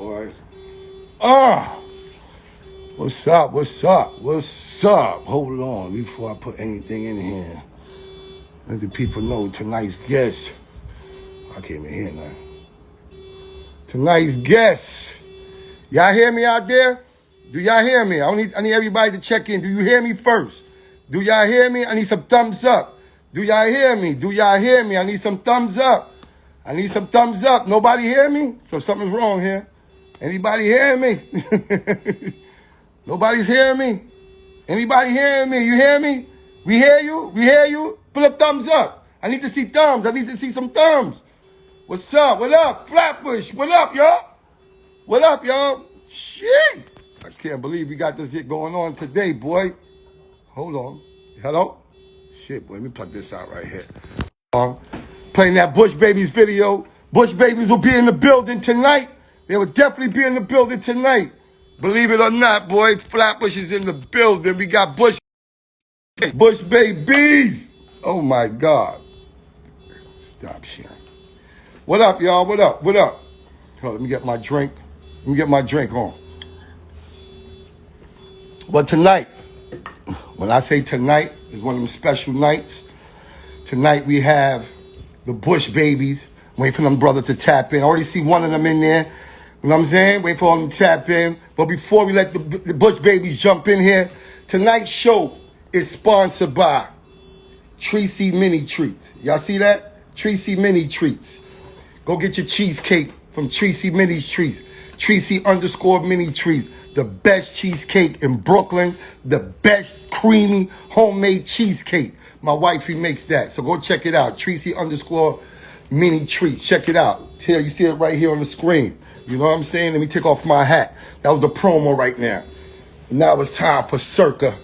boy. Ah! What's up? What's up? What's up? Hold on before I put anything in here. Let the people know tonight's guest. I can't even hear nothing. Tonight's guest. Y'all hear me out there? Do y'all hear me? I need everybody to check in. Do you hear me first? Do y'all hear me? I need some thumbs up. Do y'all hear me? Do y'all hear me? I need some thumbs up. I need some thumbs up. Nobody hear me? So something's wrong here. Anybody hearing me? Nobody's hearing me. Anybody hearing me? You hear me? We hear you? We hear you? Put a thumbs up. I need to see thumbs. I need to see some thumbs. What's up? What up? Flatbush. What up, y'all? What up, y'all? Shit. I can't believe we got this shit going on today, boy. Hold on. Hello? Shit, boy. Let me plug this out right here. Playing that Bush Babies video. Bush Babies will be in the building tonight. They will definitely be in the building tonight. Believe it or not, boy, Flatbush is in the building. We got Bush Babies. Oh, my God. Stop sharing. What up, y'all? What up? What up? Hold on, let me get my drink. Let me get my drink on. But tonight, when I say tonight, is one of them special nights. Tonight we have the Bush Babies. Wait for them brother to tap in. I already see one of them in there. You know what I'm saying? Wait for them to tap in. But before we let the Bush Babies jump in here, tonight's show is sponsored by Tracy Mini Treats. Y'all see that? Tracy Mini Treats. Go get your cheesecake from Tracy Mini Treats. Tracy_Mini Treats. The best cheesecake in Brooklyn. The best creamy homemade cheesecake. My wifey makes that. So go check it out. Tracy_Mini Treats. Check it out. Here, you see it right here on the screen. You know what I'm saying? Let me take off my hat. That was the promo right now. Now it's time for circa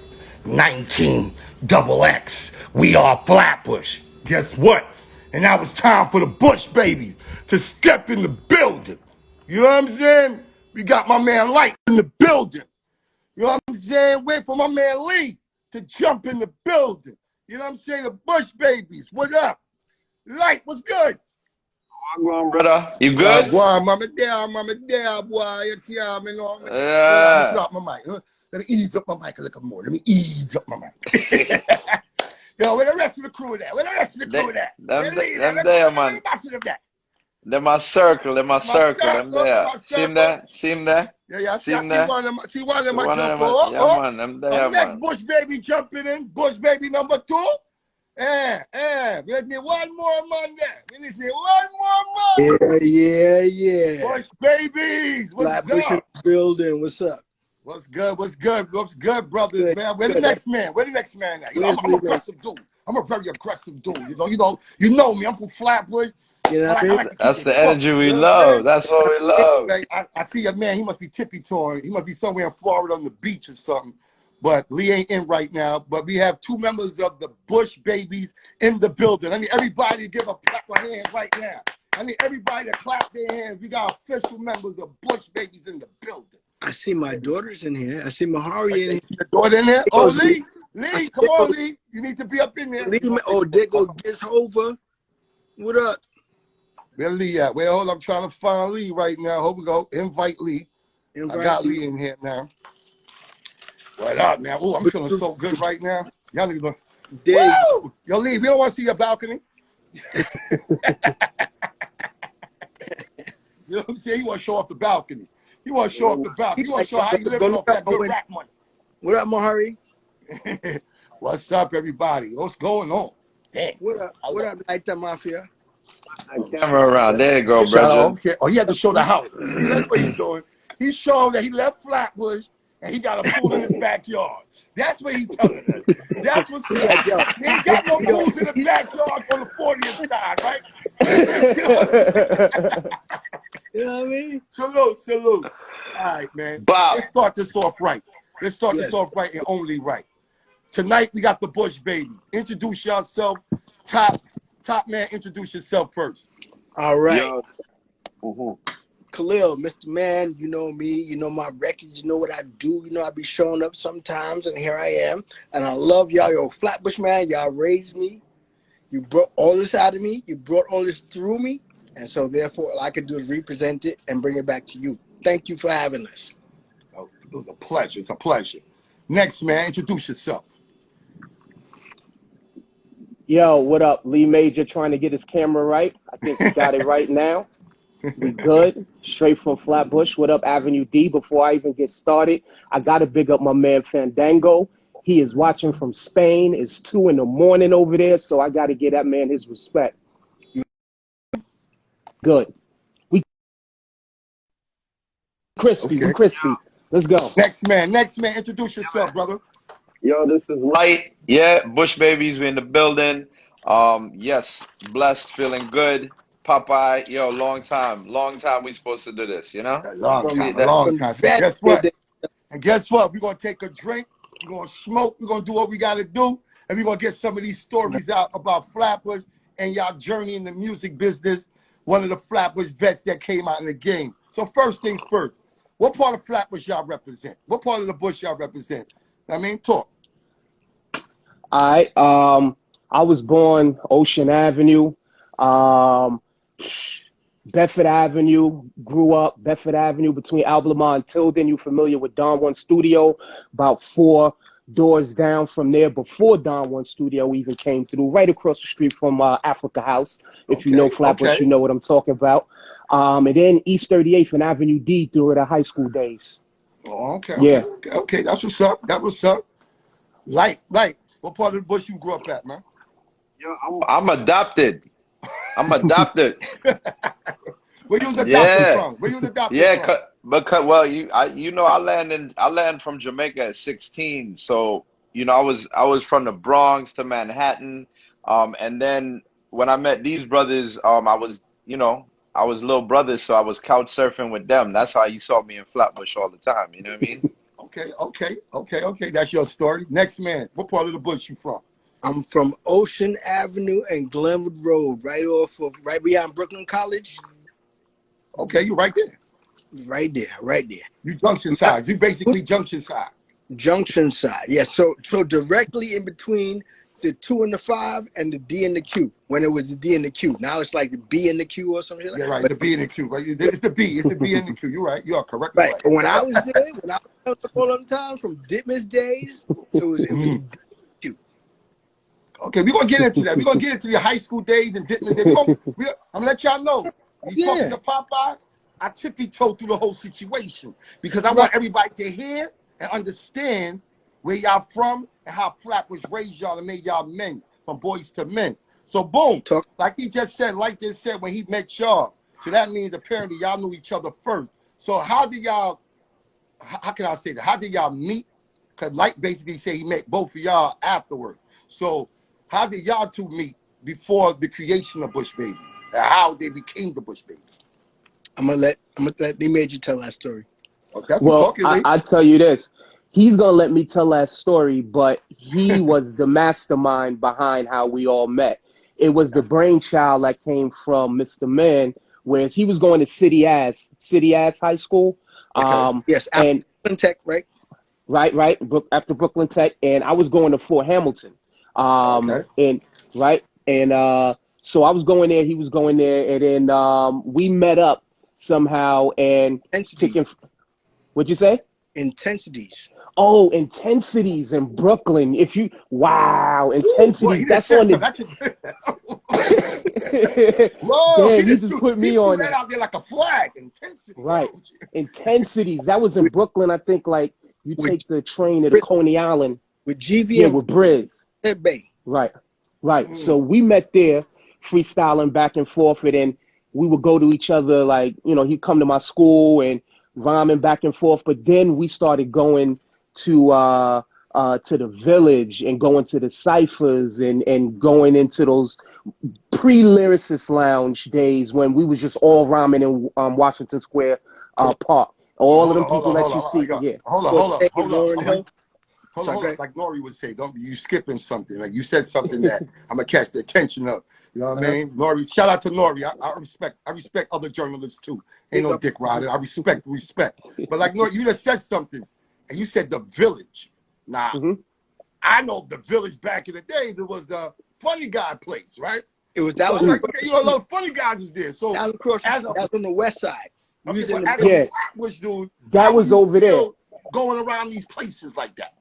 19XX. We are Flatbush. Guess what? And now it's time for the Bush Babies to step in the building. You know what I'm saying? We got my man Light in the building. You know what I'm saying? Wait for my man Lee to jump in the building. You know what I'm saying? The Bush Babies. What up? Light, what's good? What's going on, brother? You good? Boy, mama there, boy. You can't, man. Hold on, let me drop my mic. Let me ease up my mic a little more. Let me ease up my mic. Yo, where the rest of the crew at? Where the rest of the crew at? Them there, man. They're my circle. They're my circle. Them there. See him there? See him there? Yeah, see him there? See one of them. Yeah, man. Them there, next man. Bush Baby jumping in. Bush Baby number 2. We need one more man there. We need one more man. Yeah. Bush Babies. What's up? Building. What's up? What's good, brothers, good, man? Where the next man? Where the next man at? I'm an aggressive dude. I'm a very aggressive dude. You know me. I'm from Flatbush. You know what I mean? That's the energy we love. That's what we love. I see a man. He must be tippy-toeing. He must be somewhere in Florida on the beach or something. But Lee ain't in right now. But we have 2 members of the Bush Babies in the building. I need everybody to give a clap of hands right now. I need everybody to clap their hands. We got official members of Bush Babies in the building. I see my daughter's in here. I see Mahari in here. Your daughter in there? Oh, Lee, come on, Lee. You need to be up in there. Lee, there go Gishover. What up? Where Lee at? Well, hold on. I'm trying to find Lee right now. Here we go. Invite Lee. I got Lee in here now. What up, man? Oh, I'm feeling so good right now. Y'all need to look. Woo! Yo, Lee, we don't want to see your balcony. You know what I'm saying? He want to show off the balcony. He want to show off the balcony. He want to show how you live off that good rap money. What up, Mahari? What's up, everybody? What's going on? Dang. What up, Nighttime Mafia? Camera around. There you go, brother. Okay. Oh, he had to show the house. See, that's what he's doing. He's showing that he left Flatbush and he got a pool in his backyard. That's what he's telling us. That's what's up. He ain't got no pools in the backyard on the 40th side, right? You know what I mean? Salute. All right, man. Bob. Let's start this off right. This off right and only right. Tonight, we got the Bush Babies. Introduce yourself. Top man, introduce yourself first. All right. Khalil, Mr. Man, you know me, you know my records, you know what I do, you know I be showing up sometimes, and here I am. And I love y'all. Yo, Flatbush, man, y'all raised me. You brought all this out of me. You brought all this through me. And so therefore all I could do is represent it and bring it back to you. Thank you for having us. Oh, it was a pleasure. It's a pleasure. Next, man, introduce yourself. Yo, what up? Lee Major trying to get his camera right. I think he got it right now. We good. Straight from Flatbush. What up, Avenue D? Before I even get started, I got to big up my man Fandango. He is watching from Spain. It's 2 in the morning over there, so I got to give that man his respect. Good. We crispy. Okay. We crispy. Let's go. Next man, introduce yourself, brother. Yo, this is Light. Yeah, Bush Babies, we in the building. Yes, blessed, feeling good. Popeye, yo, long time we supposed to do this, you know? A long From, See time, a that? long from time. vet Guess to what? the And guess what? We're going to take a drink. We're going to smoke. We're going to do what we got to do. And we're going to get some of these stories out about Flatbush and y'all journey in the music business. One of the Flatbush vets that came out in the game. So first things first, what part of Flatbush y'all represent? What part of the bush y'all represent? I mean, talk. I was born Ocean Avenue, Bedford Avenue, grew up Bedford Avenue between Albemarle and Tilden. You familiar with Don One Studio? About 4 doors down from there before Don One Studio even came through, right across the street from Africa House. If you know Flatbush, you know what I'm talking about. And then East 38th and Avenue D through the high school days. Oh, Yeah. okay. That's what's up. That was up. Light. What part of the bush you grew up at, man? Yo, I'm adopted. I'm adopted. Where you was adopted Yeah. from? Where you was adopted Yeah, from? because well, you know, I landed from Jamaica at 16. So, you know, I was from the Bronx to Manhattan. And then when I met these brothers, I was little brothers, so I was couch surfing with them. That's how you saw me in Flatbush all the time. You know what I mean? Okay. That's your story. Next man, what part of the bush you from? I'm from Ocean Avenue and Glenwood Road, right behind Brooklyn College. Okay, you right there. Right there. You junction side. You basically junction side. Junction side. Yeah, so directly in between the 2 and the 5 and the D and the Q. When it was the D and the Q. Now it's like the B and the Q or something like Yeah, that. right. But, The B and the Q. Right? It's the B. It's the B and the Q. You're right. You are correctly right. right. But when I was there, all them times from Ditman's days, it was the D and Q. Okay, we're gonna get into that. We're gonna get into your high school days and Dittman's days. I'm gonna let y'all know. You talking to Popeye, I tippy-toe through the whole situation because I want everybody to hear and understand where y'all from and how Flatbush raised y'all and made y'all men, from boys to men. So boom, like he just said, when he met y'all. So that means apparently y'all knew each other first. So how did y'all, how can I say that? How did y'all meet? Because Light basically said he met both of y'all afterward. So how did y'all two meet before the creation of Bush Babies? How they became the Bush Babies? I'm gonna let they made you tell that story. Okay, Well, I tell you this. He's going to let me tell that story, but he was the mastermind behind how we all met. It was the brainchild that came from Mr. Man, whereas he was going to City Ass High School. Yes, and Brooklyn Tech, right? Right, after Brooklyn Tech, and I was going to Fort Hamilton. And so I was going there, he was going there, and then we met up somehow and Intensity. What'd you say? Intensities. Oh, Intensities in Brooklyn. Intensities. Boy, he That's just on said the. Whoa, Damn, he just put me on that out there like a flag. Intensity. Right. Intensities. That was in Brooklyn. I think like you take the train to the Coney Island. With GV Yeah, and with Briz. Bay. Right. So we met there, freestyling back and forth, and then we would go to each other, like, he'd come to my school and rhyming back and forth. But then we started going to the village and going to the ciphers and going into those pre-Lyricist Lounge days when we was just all rhyming in Washington Square Park. All of them people that you see. Yeah. Hold on. Like Nori would say, don't be you skipping something. Like you said something that I'm gonna catch the attention of. You know what I mean? Nori, shout out to Nori. I respect other journalists too. Ain't no dick rider. I respect. But like Nori, you just said something, and you said the village. Nah, I know the village back in the day. There was the funny guy place, right? A lot of funny guys is there. So that's on the west side. We Okay, was in but the as middle. a Yeah, Flatbush dude, that how would was you over there. feel going around these places like that?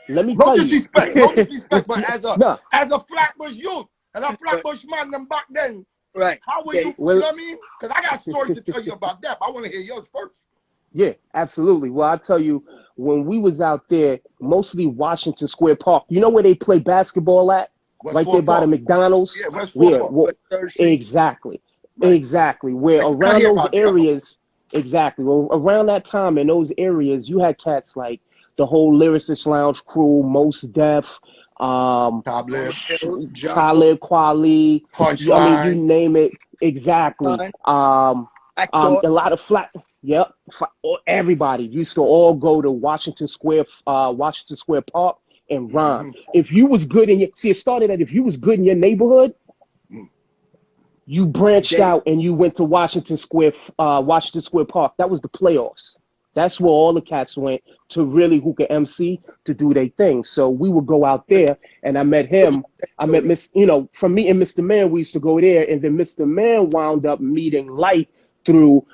Let me No tell you. disrespect, no disrespect, but No, as a Flatbush youth and a Right. Flatbush man them back then, Right. how would Yeah. you, you well, know what I mean? Because I got stories to tell you about that, but I want to hear yours first. yeah, absolutely. Well, I tell you, when we was out there, mostly Washington Square Park. You know where they play basketball at? West Right there Fort by the Park. McDonald's. Yeah, West Fort Yeah, Park. well, West Third Street. exactly, Right. exactly. I Where used to cut around hair those out there. areas, exactly. Well, around that time in those areas, you had cats like the whole Lyricist Lounge crew, Most Def, um, Top lip, Hill, Jaffa, Talib Kweli. I mean, you punchline. name it. Exactly. Line, Actor. A lot of flat. Yep. Everybody used to all go to Washington Square Park and rhyme. Mm-hmm. If you was good in your, see, it started at if you was good in your neighborhood, you branched Then out and you went to Washington Square Park. That was the playoffs. That's where all the cats went to really who could MC to do their thing. So we would go out there, and I met him. I met Miss, from me and Mr. Man, we used to go there, and then Mr. Man wound up meeting Light through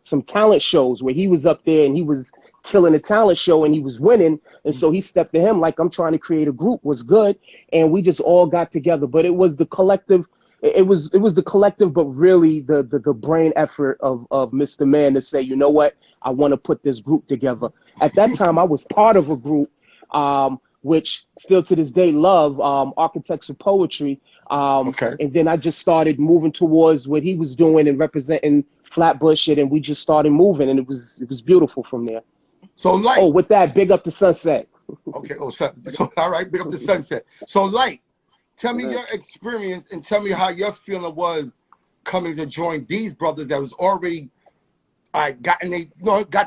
some talent shows where he was up there and he was killing a talent show and he was winning. And so he stepped to him like, I'm trying to create a group, was good. And we just all got together. But it was the collective. It was the collective, but really the brain effort of Mr. Man to say, you know what, I want to put this group together. At that time, I was part of a group, which still to this day love, Architects of Poetry. Okay. And then I just started moving towards what he was doing and representing Flatbush, and we just started moving, and it was beautiful from there. So Oh, Light. with that, big up to Sunset. Okay. Oh, so all right. Big up the Sunset. So Light, tell me your experience and tell me how your feeling was coming to join these brothers that was already got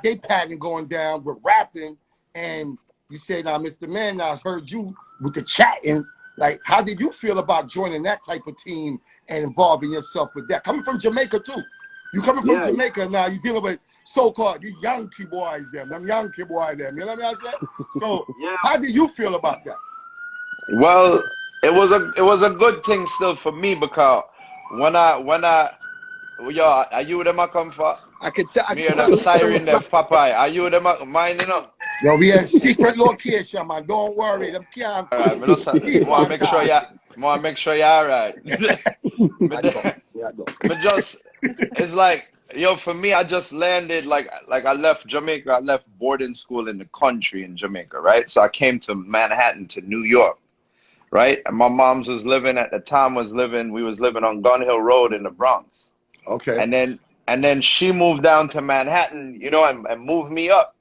their pattern going down with rapping, and you said, now, Mr. Man, I heard you with the chatting. Like, how did you feel about joining that type of team and involving yourself with that? Coming from Jamaica too. You coming from Jamaica now, you dealing with so-called you Yankee boys them Yankee boy them. You know what I said? So how do you feel about that? Well, it was a good thing still for me because when I yo, are you them a come for? I could tell. I Me could hear tell them you from siren the them Popeye. Are you them a mine, you know? Yo, we have secret location, man. Don't worry, them can't Alright, me just keep wanna on make sure talking. you're alright. me, I go. de- Yeah, I go. me just it's like yo, for me I just landed like I left Jamaica, I left boarding school in the country in Jamaica, right? So I came to Manhattan to New York, right? And my mom's was living at the time we was living on Gun Hill Road in the Bronx. Okay. And then she moved down to Manhattan, and moved me up.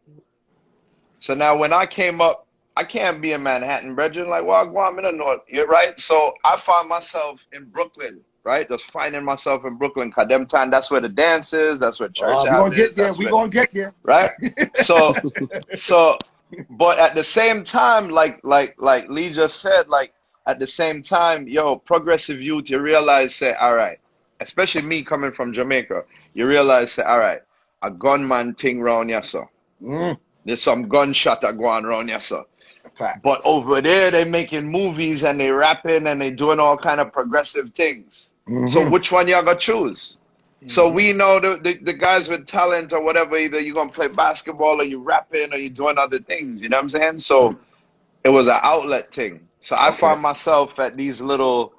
So now when I came up, I can't be in Manhattan, Brethren. Like, well, I'm in the north. You're right. So I find myself in Brooklyn, right? Just finding myself in Brooklyn. Cause them time, that's where the dance is. That's where church We're house gonna is. get there. That's We're where, gonna get there. right? So, so, but at the same time, like Lee just said, like at the same time, yo, progressive youth, you realize, say, all right, especially me coming from Jamaica, you realize, say, all right, a gunman thing round here, so. Mm, There's some gunshot that going around here, so. facts. But over there, they making movies and they rapping and they doing all kind of progressive things. So Mm-hmm. which one y'all gonna choose? So we know the guys with talent or whatever, either you're gonna play basketball or you rapping or you doing other things, you know what I'm saying? So it was an outlet thing. So I Okay. found myself at these little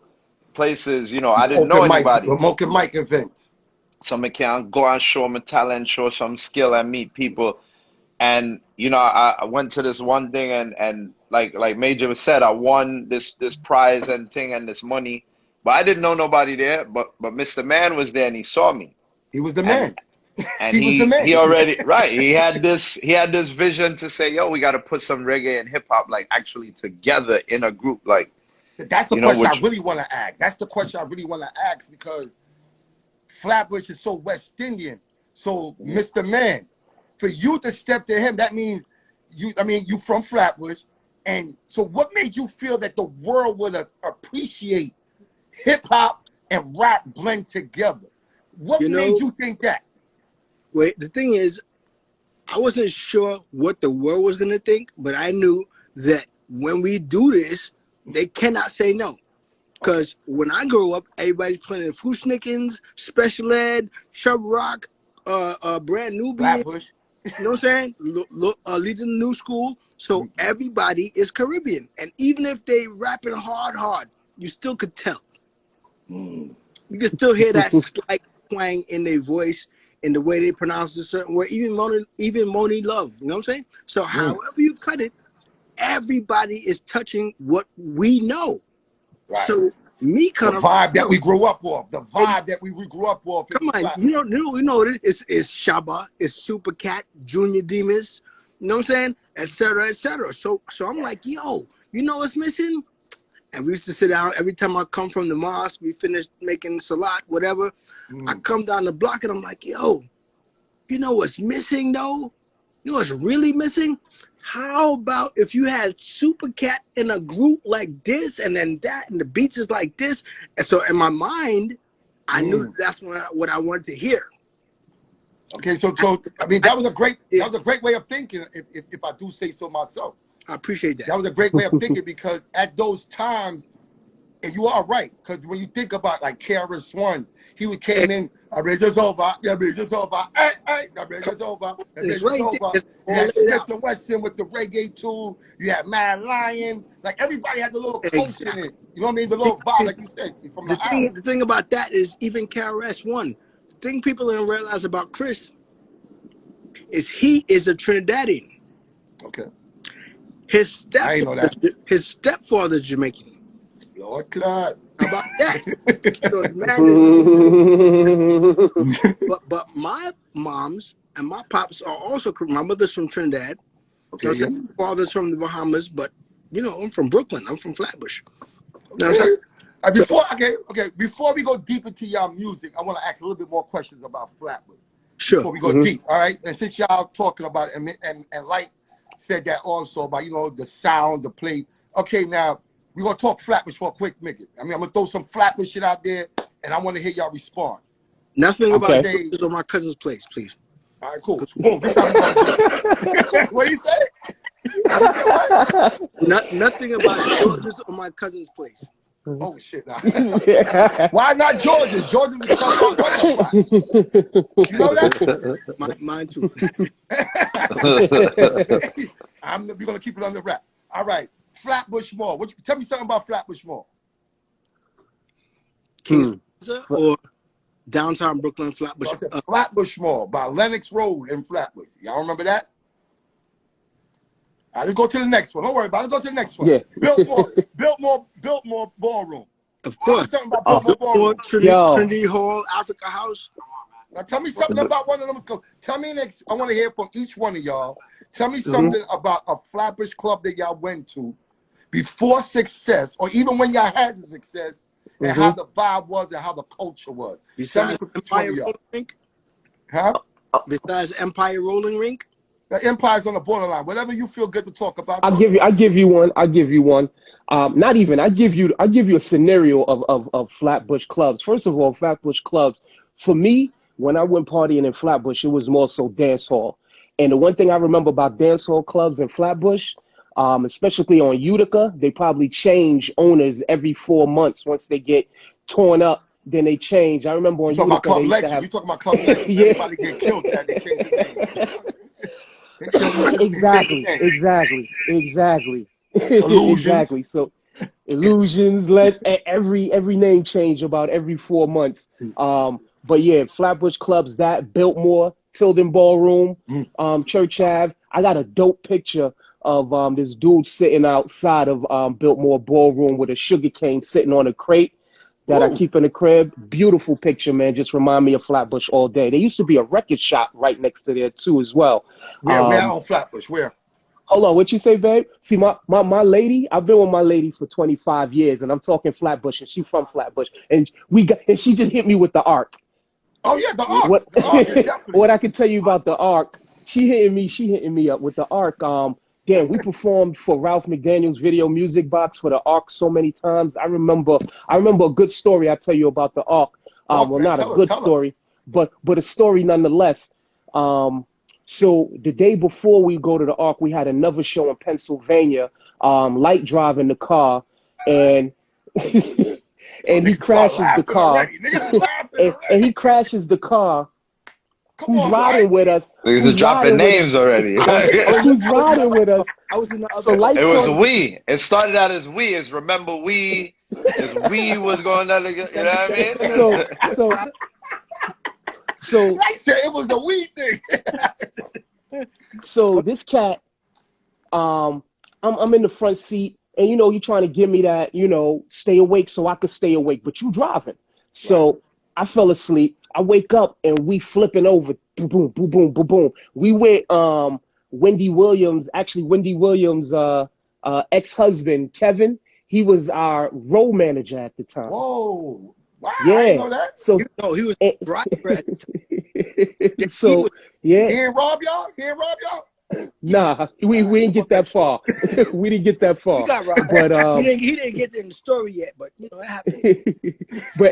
places, I didn't know anybody. Smoking mic events. So I can go and show my talent, show some skill and meet people. And I went to this one thing and like Major said, I won this prize and thing and this money, but I didn't know nobody there. But Mr. Man was there and he saw me, He was the and man. and He was the he man. already right. He had this vision to say, yo, we got to put some reggae and hip hop like actually together in a group, like That's the question I which really want to ask. That's the question I really want to ask because Flatbush is so West Indian. So, Mr. Man, for you to step to him, that means you from Flatbush. And so what made you feel that the world would appreciate hip hop and rap blend together? What You made know, you think that? wait. The thing is, I wasn't sure what the world was gonna think, but I knew that when we do this, they cannot say no. Because when I grew up, everybody's playing Fooshnickens, Special Ed, Chub Rock, brand new being, Flatbush. you know what I'm saying? Leading the new school. So everybody is Caribbean. And even if they rapping hard, you still could tell. Mm. You can still hear that slight twang in their voice, in the way they pronounce a certain word, even Moni Love. You know what I'm saying? So however you cut it, everybody is touching what we know. Right. So me The kind of vibe that we grew up off. The vibe that we grew up off. Come on, you know what it is? It's Shaba, it's Super Cat, Junior Demus, you know what I'm saying? Et cetera, et cetera. So I'm like, yo, you know what's missing? And we used to sit down every time I come from the mosque, we finished making salat, whatever. I come down the block and I'm like, yo, you know what's missing though? You know what's really missing? How about if you had Super Cat in a group like this and then that and the beats is like this? And so in my mind, I knew that's what I wanted to hear. Okay, so I mean that was a great way of thinking. If I do say so myself, I appreciate that. That was a great way of thinking because at those times, and you are right, because when you think about like KRS-One, he came in, I mean, just over, I mean, just over, hey, I mean, just over, It's just right over. there. You had Smith and Wesson with the reggae too. You had Mad Lion. Like everybody had the little coach in it. You know what I mean? The little vibe, like you said, from the island. The thing about that is even KRS-One, the thing people don't realize about Chris is he is a Trinidadian. Okay. His stepfather's Jamaican. Lord Claude. How about that? So but my moms and my pops are also, my mother's from Trinidad. Okay, yeah. My father's from the Bahamas, but you know, I'm from Brooklyn. I'm from Flatbush. Okay. Before we go deep into y'all music, I want to ask a little bit more questions about Flatbush. Sure. Before we go deep, all right? And since y'all talking about it, and Light said that also about, you know, the sound, the play. Okay, now we're gonna talk Flatbush for a quick minute. I mean, I'm gonna throw some Flatbush shit out there, and I want to hear y'all respond. Nothing about this on my cousin's place, please. All right, cool. Boom. This how we gonna do it. What do you say? What? Nothing about George's or my cousin's place. Oh shit! Nah. Why not George's? George's was talking about you know that? Mine too. We're gonna keep it under wrap. All right, Flatbush Mall. Tell me something about Flatbush Mall. Kings Plaza or downtown Brooklyn, Flatbush. Flatbush Mall by Lenox Road in Flatbush. Y'all remember that? All right, let's go to the next one. Don't worry about it. Let's go to the next one. Yeah. Biltmore Ballroom. Of course. Tell me something about Biltmore Ballroom. Trinity Hall, Africa House. Now tell me something about one of them. Tell me next. I want to hear from each one of y'all. Tell me something about a Flatbush club that y'all went to before success, or even when y'all had the success, and how the vibe was and how the culture was. Besides Empire Rolling Rink? Huh? Besides Empire Rolling Rink? The Empire's on the borderline. Whatever you feel good to talk about. I'll give you one. Not even. I give you a scenario of Flatbush clubs. First of all, Flatbush clubs, for me, when I went partying in Flatbush, it was more so dance hall. And the one thing I remember about dance hall clubs in Flatbush, especially on Utica, they probably change owners every 4 months. Once they get torn up, then they change. I remember on Utica, they used to have... You talking about Club Legend. Yeah. Everybody get killed that they change the name. Exactly. Exactly. So illusions, let every name change about every 4 months. But yeah, Flatbush clubs, that Biltmore, Tilden Ballroom, Church Ave. I got a dope picture of this dude sitting outside of Biltmore Ballroom with a sugar cane sitting on a crate that I keep in the crib. Beautiful picture, man. Just remind me of Flatbush all day. There used to be a record shop right next to there too as well. Where on Flatbush? Where? Hold on, what you say, babe? See, my lady, I've been with my lady for 25 years, and I'm talking Flatbush, and she's from Flatbush, and she just hit me with the Arc. Oh yeah, the Arc. What I can tell you about the Arc? She hitting me up with the Arc. Damn, we performed for Ralph McDaniel's video music box for the Arc so many times. I remember a good story I tell you about the Arc. Not a good story, but a story nonetheless. So the day before we go to the Arc, we had another show in Pennsylvania. Light driving the car, and and he crashes the car, and he crashes the car. Come who's on, riding right? with us, Niggas is who's dropping riding with us, names already. who's riding with us. I was in the So other car. It lights was come. we. It started out as we. As remember we. As we was going down. You know what I So mean? so so I said it was a weed thing. so this cat, I'm in the front seat, and you know, you're trying to give me that, you know, stay awake so I could stay awake, but you driving. Right. So I fell asleep. I wake up and we flipping over. Boom, boom, boom, boom, boom, boom. We went Wendy Williams ex-husband, Kevin, he was our road manager at the time. Whoa. Wow, I didn't Yeah. know that. So No, he was eh, a driver at the time. He so was yeah. He ain't rob y'all? He ain't rob y'all? Nah, we didn't get that far. We didn't get that he far. got robbed. But He didn't get in the story yet, but you know it happened. but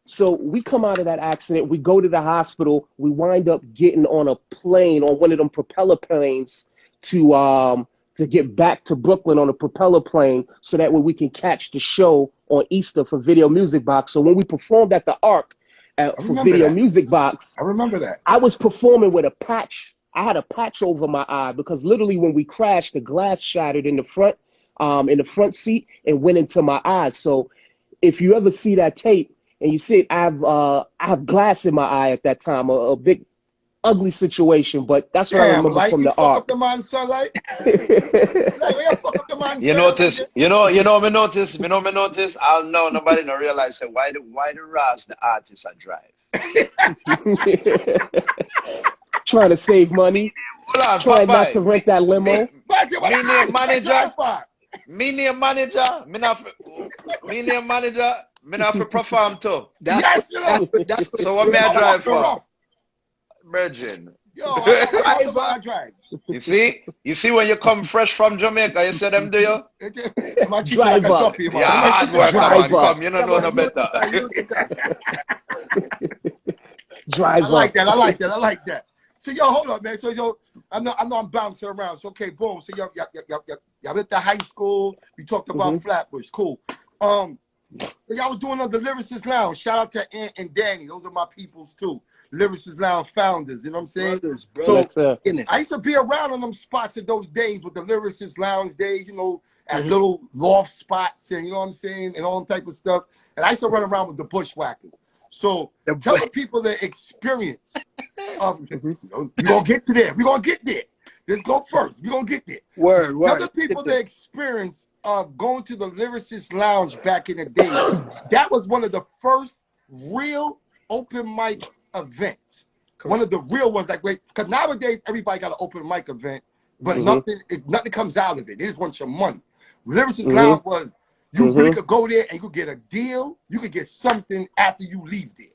so we come out of that accident, we go to the hospital, we wind up getting on a plane, on one of them propeller planes to get back to Brooklyn on a propeller plane so that way we can catch the show on Easter for Video Music Box. So when we performed at the Arc I for remember Video that. Music Box, I remember that. I was performing with a patch. I had a patch over my eye because literally when we crashed, the glass shattered in the front seat and went into my eyes. So if you ever see that tape and you see it, I have glass in my eye at that time, a big ugly situation. But that's what I Damn, remember like from you the fuck up Arc. the man's sunlight? Like, you fuck up the man's You sunlight, notice, like me notice, me notice. I don't know, nobody no realize say why the Ras the artist I drive. Trying to save money, Hold on, trying not to Popeye. rent that limo. But what Me name I manager. drive for? Me name manager. Me name manager. Me not for perform too. That's what Yes, you know. that's what So what the me I So driver drive fuck the for? rough. Virgin. Yo, I don't know what driver. I drive. You see when you come fresh from Jamaica, you say them do you? Am I treat you like Drive a up, duffy, man? Yeah, Am I hard treat you like a worker drive man. duffy? up, Come, you don't Come know on, no better. you think I drive like up. that. I like that. I like that. So yo, hold up, man. So yo, I know I'm bouncing around. So okay, boom. So y'all went to high school. We talked about Flatbush. Cool. Y'all was doing on the Lyricist Lounge. Shout out to Ant and Danny. Those are my peoples too. Lyricist Lounge founders. You know what I'm saying? brothers, So Yes, sir. I used to be around on them spots at those days with the Lyricist Lounge days, you know, at little loft spots and you know what I'm saying, and all type of stuff. And I used to run around with the bushwhackers. So tell the people the experience of we're gonna get to there. We're gonna get there. Let's go first. We're gonna get there. word. Tell the people the experience of going to the Lyricist Lounge back in the day. That was one of the first real open mic events. Correct. One of the real ones, like wait, because nowadays everybody got an open mic event, but nothing comes out of it. They just want your money. Lyricist Lounge was you really could go there and you could get a deal. You could get something after you leave there.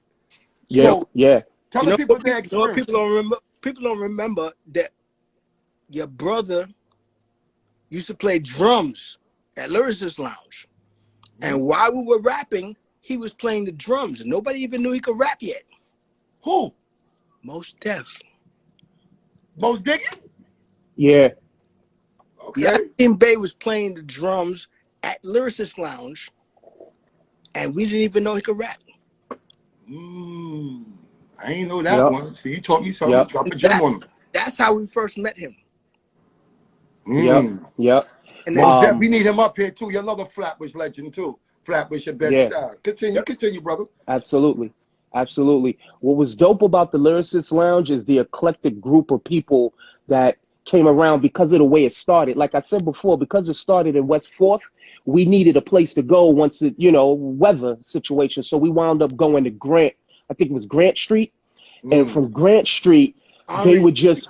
So tell the people their experience. People don't remember that your brother used to play drums at Lyricist Lounge, and while we were rapping, he was playing the drums, and nobody even knew he could rap yet. Who? Most Def. Most Digging? Yeah. Okay. Yeah, Team Bay was playing the drums at Lyricist Lounge, and we didn't even know he could rap. I ain't know that one. See, you taught me something. Drop a gem on him. That's how we first met him. Yep. And Most Def, we need him up here too. You're another Flatbush legend too. Flatbush at Bed-Stuy. Continue, brother. Absolutely. What was dope about the Lyricist Lounge is the eclectic group of people that came around because of the way it started. Like I said before, because it started in West 4th, we needed a place to go once it, weather situation. So we wound up going to Grant, I think it was Grant Street. And from Grant Street, they would just,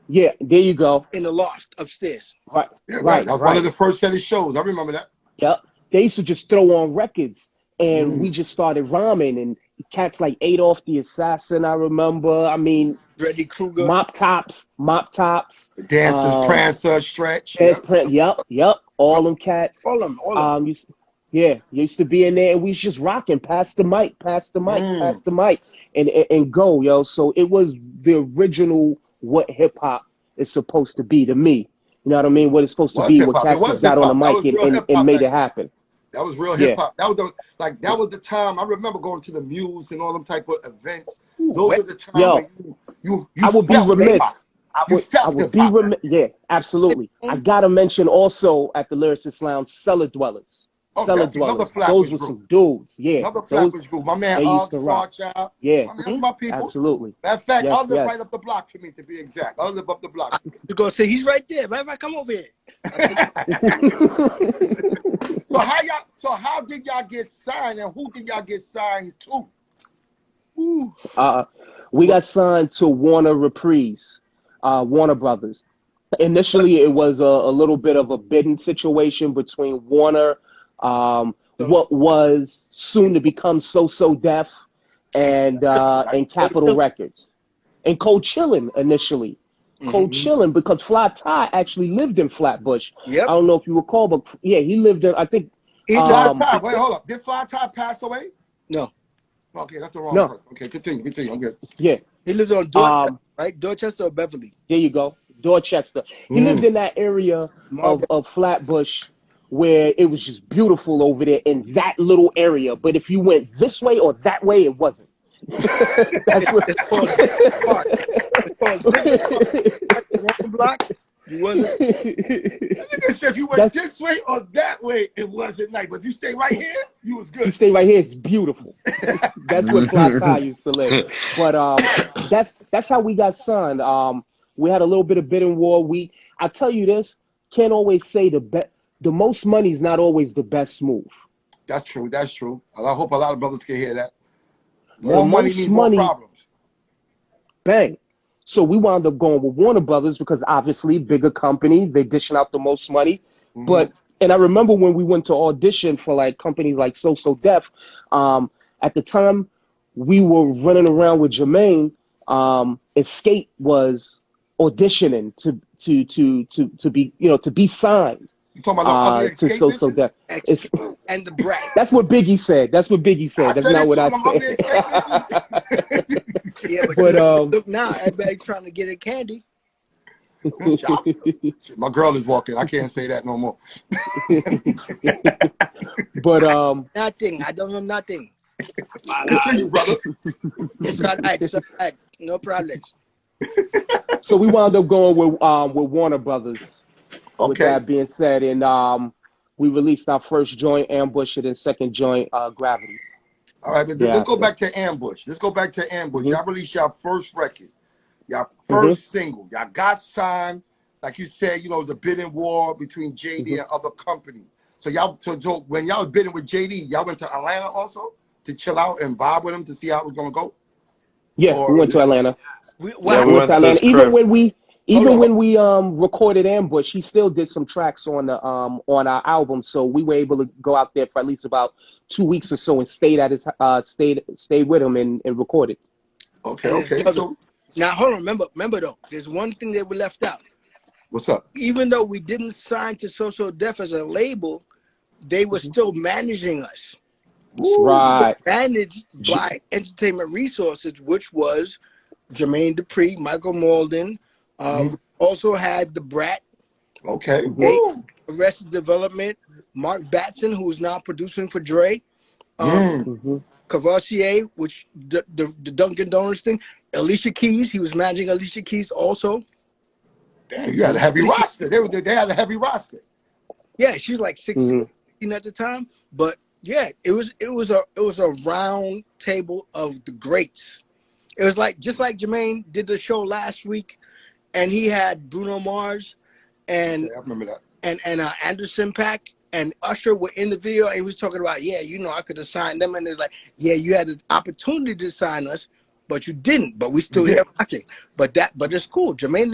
there you go. In the loft upstairs. Right. Yeah, right. That was one of the first set of shows. I remember that. Yep. They used to just throw on records and we just started rhyming and cats like Adolf the Assassin, I remember. I mean, Freddy Krueger. Mop Tops. The Dancers, Prancer, Stretch. Yep. All them cats. All of them. Used to be in there and we was just rocking, pass the mic, and go, yo. So it was the original what hip hop is supposed to be to me. You know what I mean? What it's supposed to be, what cats just got on the mic and made it happen. That was real hip Yeah. hop. That was that was the time. I remember going to the Muse and all them type of events. Ooh, Those are the time Yo, when you I would be felt hip hop. remiss. You I felt would hip be hop. remiss. Yeah, absolutely. I gotta mention also at the Lyricist Lounge, Cellar Dwellers. Oh, Cellar definitely another Dwellers. Those Flatbush were group. some dudes. Yeah, Another those Flatbush group. My man they used Ugg, to rock. Star Child. Yeah, I mean, that's my people. absolutely. Matter of fact, Yes, I'll live right yes. up the block for me to be exact. I'll live up the block. You're gonna say he's right there. Matter of fact, come over here. So how did y'all get signed and who did y'all get signed to? Ooh. We got signed to Warner Reprise, Warner Brothers. Initially, it was a little bit of a bidding situation between Warner, what was soon to become So Def, and Capitol Records, and Cold Chillin' initially. Cold Chillin' because Fly Ty actually lived in Flatbush. Yep. I don't know if you recall, but yeah, he lived in. I think. Fly Ty, wait, hold up. Did Fly Ty pass away? No. Okay, that's the wrong No. person. Okay, continue. I'm good. Yeah. He lives on Dorchester, right? Dorchester or Beverly? There you go. Dorchester. He lived in that area of Flatbush where it was just beautiful over there in that little area. But if you went this way or that way, it wasn't. That's what It's called Dickens Park. It's called Dickens Park. Wrong block. You wasn't. If you went this way or that way, it wasn't nice. But if you stay right here, you was good. You stay right here, it's beautiful. That's where Fly Ty used to live. But that's how we got signed. We had a little bit of bidding war. I tell you this, can't always say the most money is not always the best move. That's true. That's true. I hope a lot of brothers can hear that. More money means more problems. Bang. So we wound up going with Warner Brothers because obviously bigger company, they dishing out the most money. But and I remember when we went to audition for like companies like So Def, at the time we were running around with Jermaine. Escape was auditioning to be to be signed. You talking about to So Def. And the brat. That's what Biggie said. That's not what I said. Yeah, but look now, everybody trying to get a candy. My girl is walking. I can't say that no more. But nothing. I don't know nothing. Continue, brother. It's all right. It's all right. No problems. So we wound up going with Warner Brothers. Okay. With that being said, and we released our first joint, Ambush, and then second joint, Gravity. All right, but let's go back to Ambush. Y'all released your first record, your first single. Y'all got signed, like you said, the bidding war between JD and other companies. So when y'all was bidding with JD, y'all went to Atlanta also to chill out and vibe with him to see how it was gonna go. Yeah, we went to Atlanta. We went to Atlanta. Even when we recorded Ambush, he still did some tracks on our album, so we were able to go out there for at least about 2 weeks or so and stayed at his stayed with him and recorded. Okay. So now hold on, remember though, there's one thing that we left out. What's up? Even though we didn't sign to So Def as a label, they were still managing us. Right. Managed by Entertainment Resources, which was Jermaine Dupri, Michael Malden. Also had the Brat. Okay. Arrested Development. Mark Batson, who's now producing for Dre. Cavassier, which the Dunkin' Donuts thing. Alicia Keys, he was managing Alicia Keys also. Damn, you had a heavy roster. They had a heavy roster. Yeah, she was like 16 at the time. But yeah, it was a round table of the greats. It was like just like Jermaine did the show last week, and he had Bruno Mars and I remember that. and Anderson .Paak and Usher were in the video, and he was talking about, I could have signed them, and it's like, you had the opportunity to sign us, but you didn't. But we still here rocking. But it's cool. Jermaine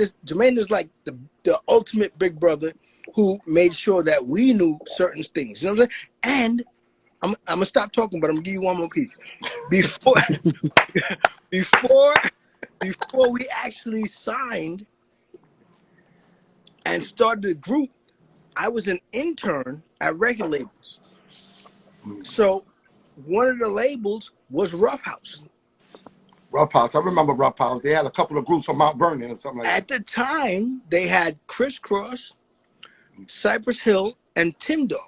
is like the ultimate big brother who made sure that we knew certain things. You know what I'm saying? And I'm gonna stop talking, but I'm gonna give you one more piece. Before we actually signed and started the group, I was an intern at record labels. So one of the labels was Rough House. Rough House. I remember Rough House. They had a couple of groups from Mount Vernon or something like that. At the time, they had Criss Cross, Cypress Hill, and Tim Dog.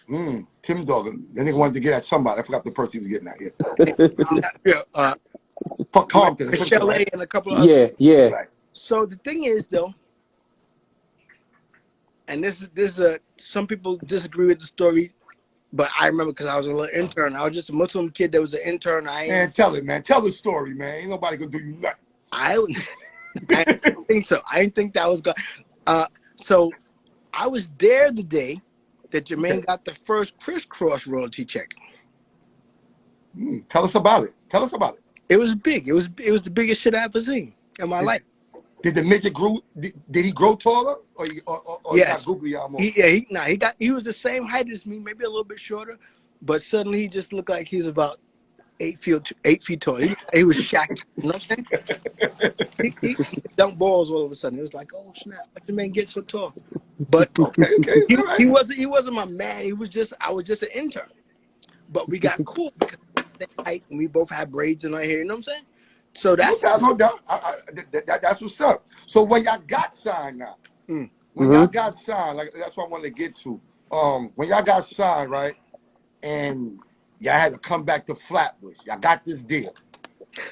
Tim Dog. That nigga wanted to get at somebody. I forgot the person he was getting at. Yeah. Fuck Compton. Michelle A and a couple of Yeah, others. yeah. Right. So the thing is, though, and this is some people disagree with the story, but I remember because I was a little intern. I was just a Muslim kid that was an intern. Man, tell it, man. Tell the story, man. Ain't nobody gonna do you nothing. I didn't think so. I didn't think that was good. So I was there the day that Jermaine got the first crisscross royalty check. Tell us about it. Tell us about it. It was big. It was the biggest shit I ever seen in my life. Did the midget grow? Did he grow taller, or Yes. he got googly almost? He was the same height as me, maybe a little bit shorter, but suddenly he just looked like he was about 8 feet tall. He was Shaq. You know what I'm saying? He dunked balls all of a sudden. It was like, oh snap! How did the man get so tall? But he wasn't my man. I was just an intern. But we got cool because we had that height and we both had braids in our hair. You know what I'm saying? So that's no doubt. That's what's up. So when y'all got signed now, y'all got signed, like that's what I wanted to get to. When y'all got signed, right, and y'all had to come back to Flatbush. Y'all got this deal.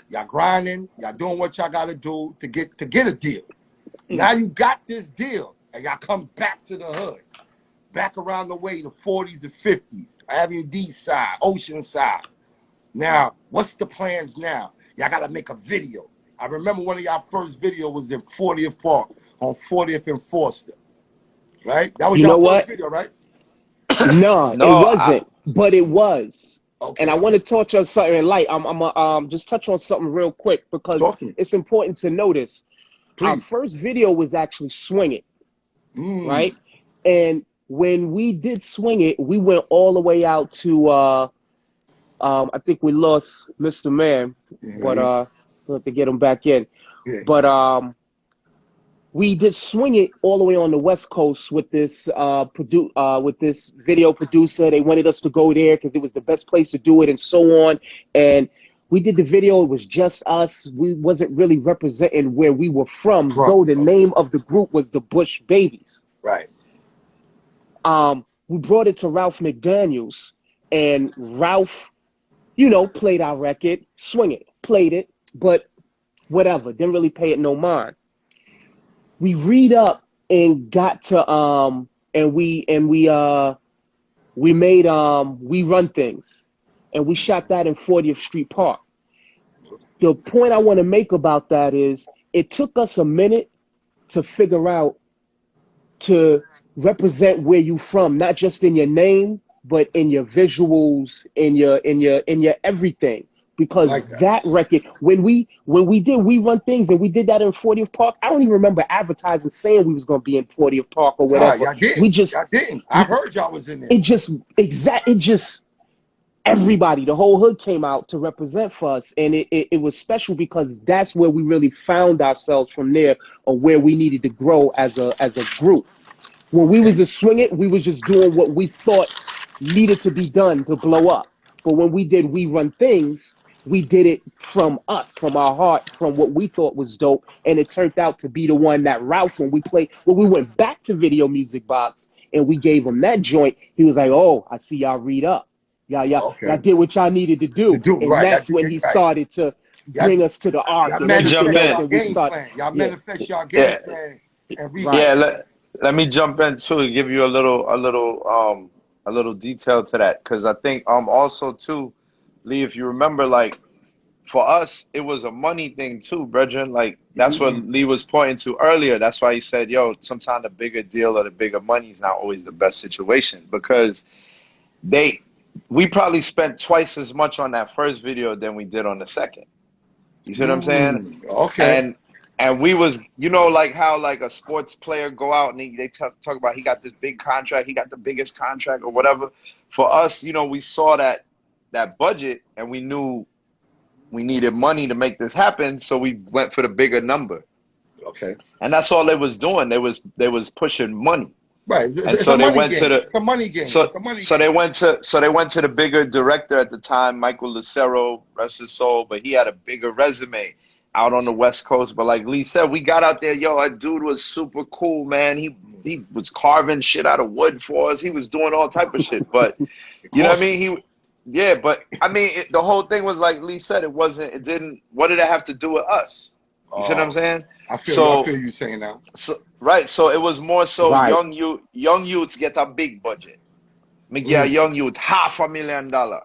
Y'all grinding. Y'all doing what y'all got to do to get a deal. Now you got this deal, and y'all come back to the hood, back around the way, the 40s and 50s, Avenue D side, Ocean side. Now, what's the plans now? Y'all got to make a video. I remember one of y'all first video was in 40th Park on 40th and Forster. Right? That was your first video, right? No, it wasn't. But it was. Okay. And I want to touch on something light. I'm just touch on something real quick because it's important to notice. Please. Our first video was actually Swing It. Right? And when we did Swing It, we went all the way out to I think we lost Mr. Man, but we'll have to get him back in. Yeah. But we did Swing It all the way on the West Coast with this with this video producer. They wanted us to go there because it was the best place to do it and so on. And we did the video. It was just us. We wasn't really representing where we were from, though the name of the group was the Bush Babies. Right. We brought it to Ralph McDaniels, and Ralph, played our record, Swing It, played it, but whatever, didn't really pay it no mind. We read up and got to and we made We Run Things, and we shot that in 40th Street Park. The point I want to make about that is it took us a minute to figure out to represent where you from, not just in your name, but in your visuals, in your everything. Because that record, when we did We Run Things and we did that in 40th Park, I don't even remember advertising saying we was gonna be in 40th Park or whatever. Y'all didn't. We just y'all didn't. I heard y'all was in there. It just everybody, the whole hood came out to represent for us, and it was special because that's where we really found ourselves from there, or where we needed to grow as a group. When we was a Swing It, we was just doing what we thought needed to be done to blow up. But when we did We Run Things, we did it from us, from our heart, from what we thought was dope. And it turned out to be the one that Ralph, when we went back to Video Music Box and we gave him that joint, he was like, oh, I see y'all read up. Y'all did what y'all needed to do. And that's when he started to bring us to the arc. Y'all manifest y'all game plan. Let me jump in too and give you a little detail to that, because I think also too, Lee, if you remember, like for us it was a money thing too, brethren. Like that's what Lee was pointing to earlier. That's why he said, yo, sometimes the bigger deal or the bigger money is not always the best situation, because we probably spent twice as much on that first video than we did on the second. You see what I'm saying? Okay. And we was, like how like a sports player go out and they talk about he got this big contract, he got the biggest contract or whatever. For us, we saw that budget and we knew we needed money to make this happen, so we went for the bigger number. Okay. And that's all they was doing. They was pushing money. Right. And so they went to it's a money game. So they went to the bigger director at the time, Michael Lucero, rest his soul, but he had a bigger resume out on the West Coast. But like Lee said, we got out there, yo, that dude was super cool, man. he was carving shit out of wood for us. He was doing all type of shit. But you know what I mean? Yeah, but I mean, the whole thing was like Lee said. It didn't. What did it have to do with us? You see what I'm saying? I So, feel you saying that. right. So it was more so Right. young youths get a big budget. Me get a young youth $500,000.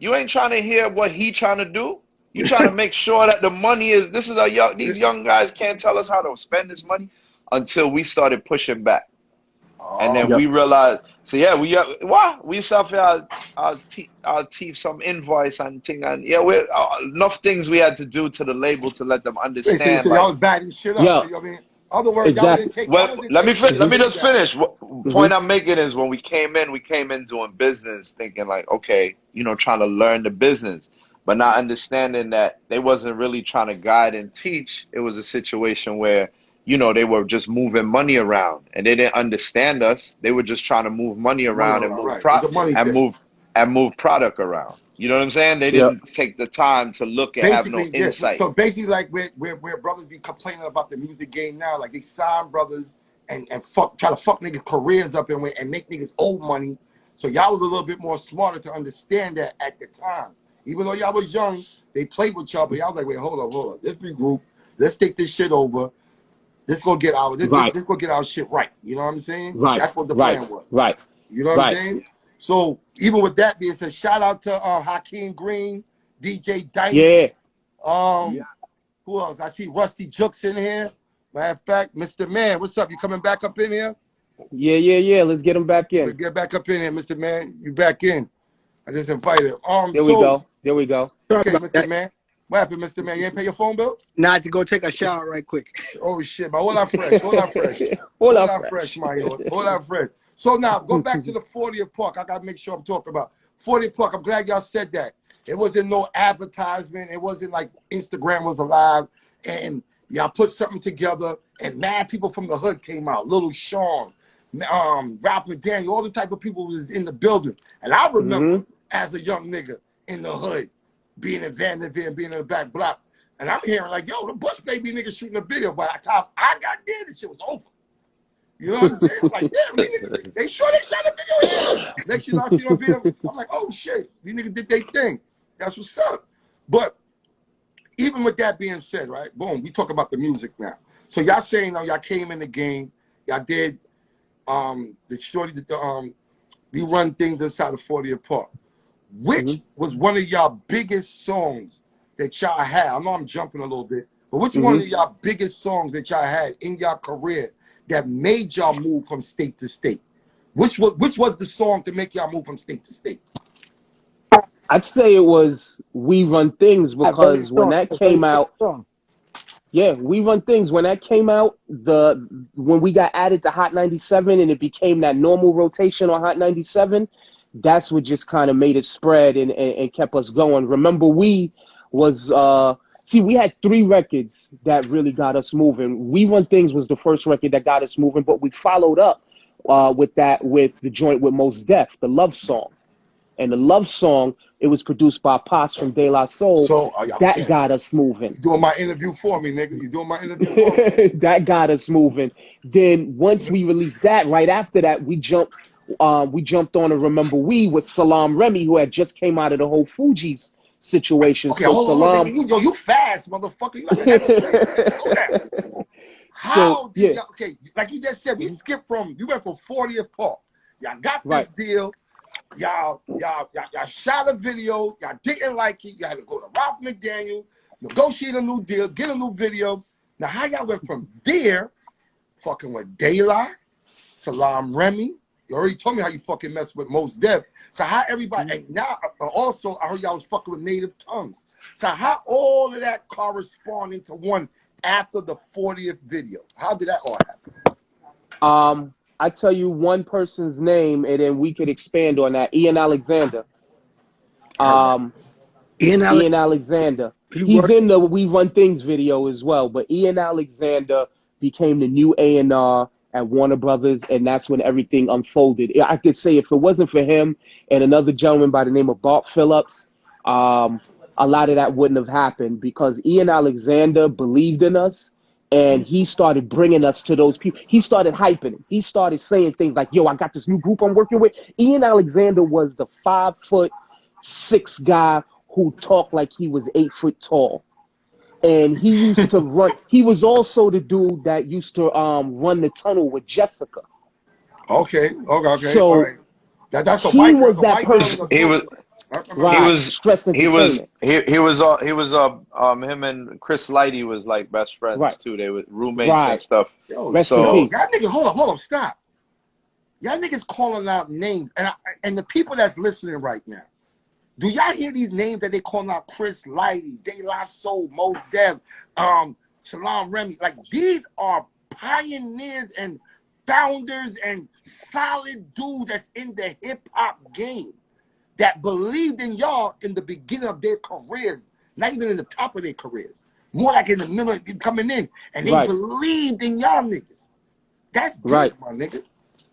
You ain't trying to hear what he trying to do. You trying to make sure that the money is. These young guys can't tell us how to spend this money until we started pushing back. And then Yep. we realized, so yeah, we suffer our teeth some invoice and thing, and yeah, we enough things we had to do to the label to let them Basically, understand. so y'all Like, was batting shit up. Yeah. So I mean, other words, Exactly. y'all well, wasn't let me taking let me shit just back. finish. What point I'm making is when we came in doing business, thinking like, okay, trying to learn the business, but not understanding that they wasn't really trying to guide and teach. It was a situation where they were just moving money around and they didn't understand us. They were just trying to move money Money around and around, right? It's a money thing. move product around. You know what I'm saying? They Yep. didn't take the time to look and have no Basically, yeah. insight. So basically, like where brothers be complaining about the music game now, like they sign brothers and try to fuck niggas careers up and make niggas old money. So y'all was a little bit more smarter to understand that at the time. Even though y'all was young, they played with y'all, but y'all was like, wait, hold up. Let's regroup. Let's take this shit over. This gonna get this gonna get our shit right. You know what I'm saying? Right. That's what the Right. plan was. Right. You know what I'm saying? So even with that being said, shout out to Hakeem Green, DJ Dice. Yeah. Who else? I see Rusty Jooks in here. Matter of fact, Mr. Man, what's up? You coming back up in here? Yeah. Let's get him back in. Get back up in here, Mr. Man. You back in. I just invited. There we go. Okay, Mr. Man. What happened, Mr. Man? You ain't pay your phone bill? Not to go take a shower right quick. Oh shit, man. Hold on fresh. Hold on fresh, my yo. Hold on fresh. So now go back to the 40th Park. I gotta make sure I'm talking about 40th Park. I'm glad y'all said that. It wasn't no advertisement. It wasn't like Instagram was alive. And y'all put something together and mad people from the hood came out. Little Sean, Ralph McDaniel, all the type of people was in the building. And I remember as a young nigga in the hood, being in Vanderveer and being in the back block. And I'm hearing like, yo, the Bush Baby nigga shooting a video. By the time I got there, the shit was over. You know what I'm saying? I'm like, damn, these niggas, they sure they shot a video here. Next year I see on video, I'm like, oh shit, these niggas did their thing. That's what's up. But even with that being said, right, boom, we talk about the music now. So y'all saying now y'all came in the game, y'all did the shorty we run things inside of 40th Park. Which was one of y'all biggest songs that y'all had? I know I'm jumping a little bit, but which one of y'all biggest songs that y'all had in y'all career that made y'all move from state to state? Which was the song to make y'all move from state to state? I'd say it was We Run Things, because when that came out, We Run Things, when that came out, when we got added to Hot 97 and it became that normal rotation on Hot 97, that's what just kind of made it spread and kept us going. Remember, we had 3 records that really got us moving. We Run Things was the first record that got us moving, but we followed up with the joint with Mos Def, the Love Song. And the Love Song, it was produced by Posses from De La Soul. So that got us moving. You doing my interview for me, nigga. You doing my interview for me. That got us moving. Then once we released that, right after that, we jumped on to Remember We with Salam Remy, who had just came out of the whole Fugees situation. Okay, so hold Salam, on, you fast, motherfucker. You like an NFL. How did y'all, okay, like you just said, you went from 40th Park. Y'all got this deal. Y'all shot a video. Y'all didn't like it. You had to go to Ralph McDaniel, negotiate a new deal, get a new video. Now, how y'all went from there, fucking with De La, Salam Remy? You already told me how you fucking messed with Mos Def. So how everybody, and now also I heard y'all was fucking with Native Tongues. So how all of that corresponding to one after the 40th video? How did that all happen? I tell you one person's name, and then we could expand on that. Ian Alexander. Ian Alexander. He's in the We Run Things video as well. But Ian Alexander became the new A&R at Warner Brothers, and that's when everything unfolded. I could say if it wasn't for him and another gentleman by the name of Bart Phillips, a lot of that wouldn't have happened, because Ian Alexander believed in us. And he started bringing us to those people. He started hyping it. He started saying things like, yo, I got this new group I'm working with. Ian Alexander was the 5'6" guy who talked like he was 8 foot tall. And he used to run. He was also the dude that used to run the tunnel with Jessica. Okay, okay, all So right. That's a he white girl. was The that white girl in person. the He group. was I remember he that. Right. was Stress he was Entertainment. he was him and Chris Lighty was like best Right. friends too. They were roommates and Right. stuff. Rest in Yo, So peace. y'all niggas, hold up, stop. Y'all niggas calling out names, and the people that's listening right now, do y'all hear these names that they calling out? Chris Lighty, De La Soul, Mos Def, Shalom Remy. Like, these are pioneers and founders and solid dudes that's in the hip hop game that believed in y'all in the beginning of their careers, not even in the top of their careers, more like in the middle coming in, and they Right. believed in y'all niggas. That's big, Right. my nigga.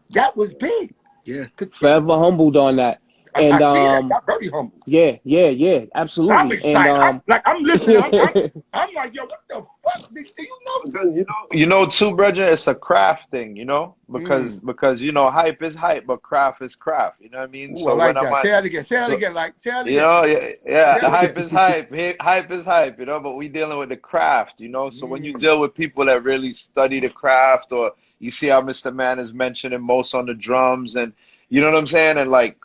That was big. Yeah. Continue. Forever humbled on that. I And see that. Y'all very humble. yeah, I'm absolutely. And excited. I'm listening. I'm like, yo, what the fuck? Do you know? because too, brethren, it's a craft thing, because hype is hype, but craft is craft. You know what I mean? Ooh, I So when like I'm that. Say at that again. Say that so again. Like, say that again. Yeah, Say yeah, that hype again. is hype. Hype is hype, but we dealing with the craft, So when you deal with people that really study the craft, or you see how Mr. Man is mentioning most on the drums, and you know what I'm saying? And like,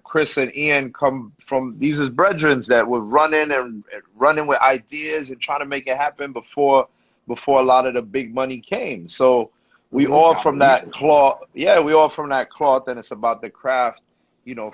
Chris and Ian come from these as brethrens that were running with ideas and trying to make it happen before a lot of the big money came. So we all I from believe that it. cloth. Yeah, we all from that cloth, and it's about the craft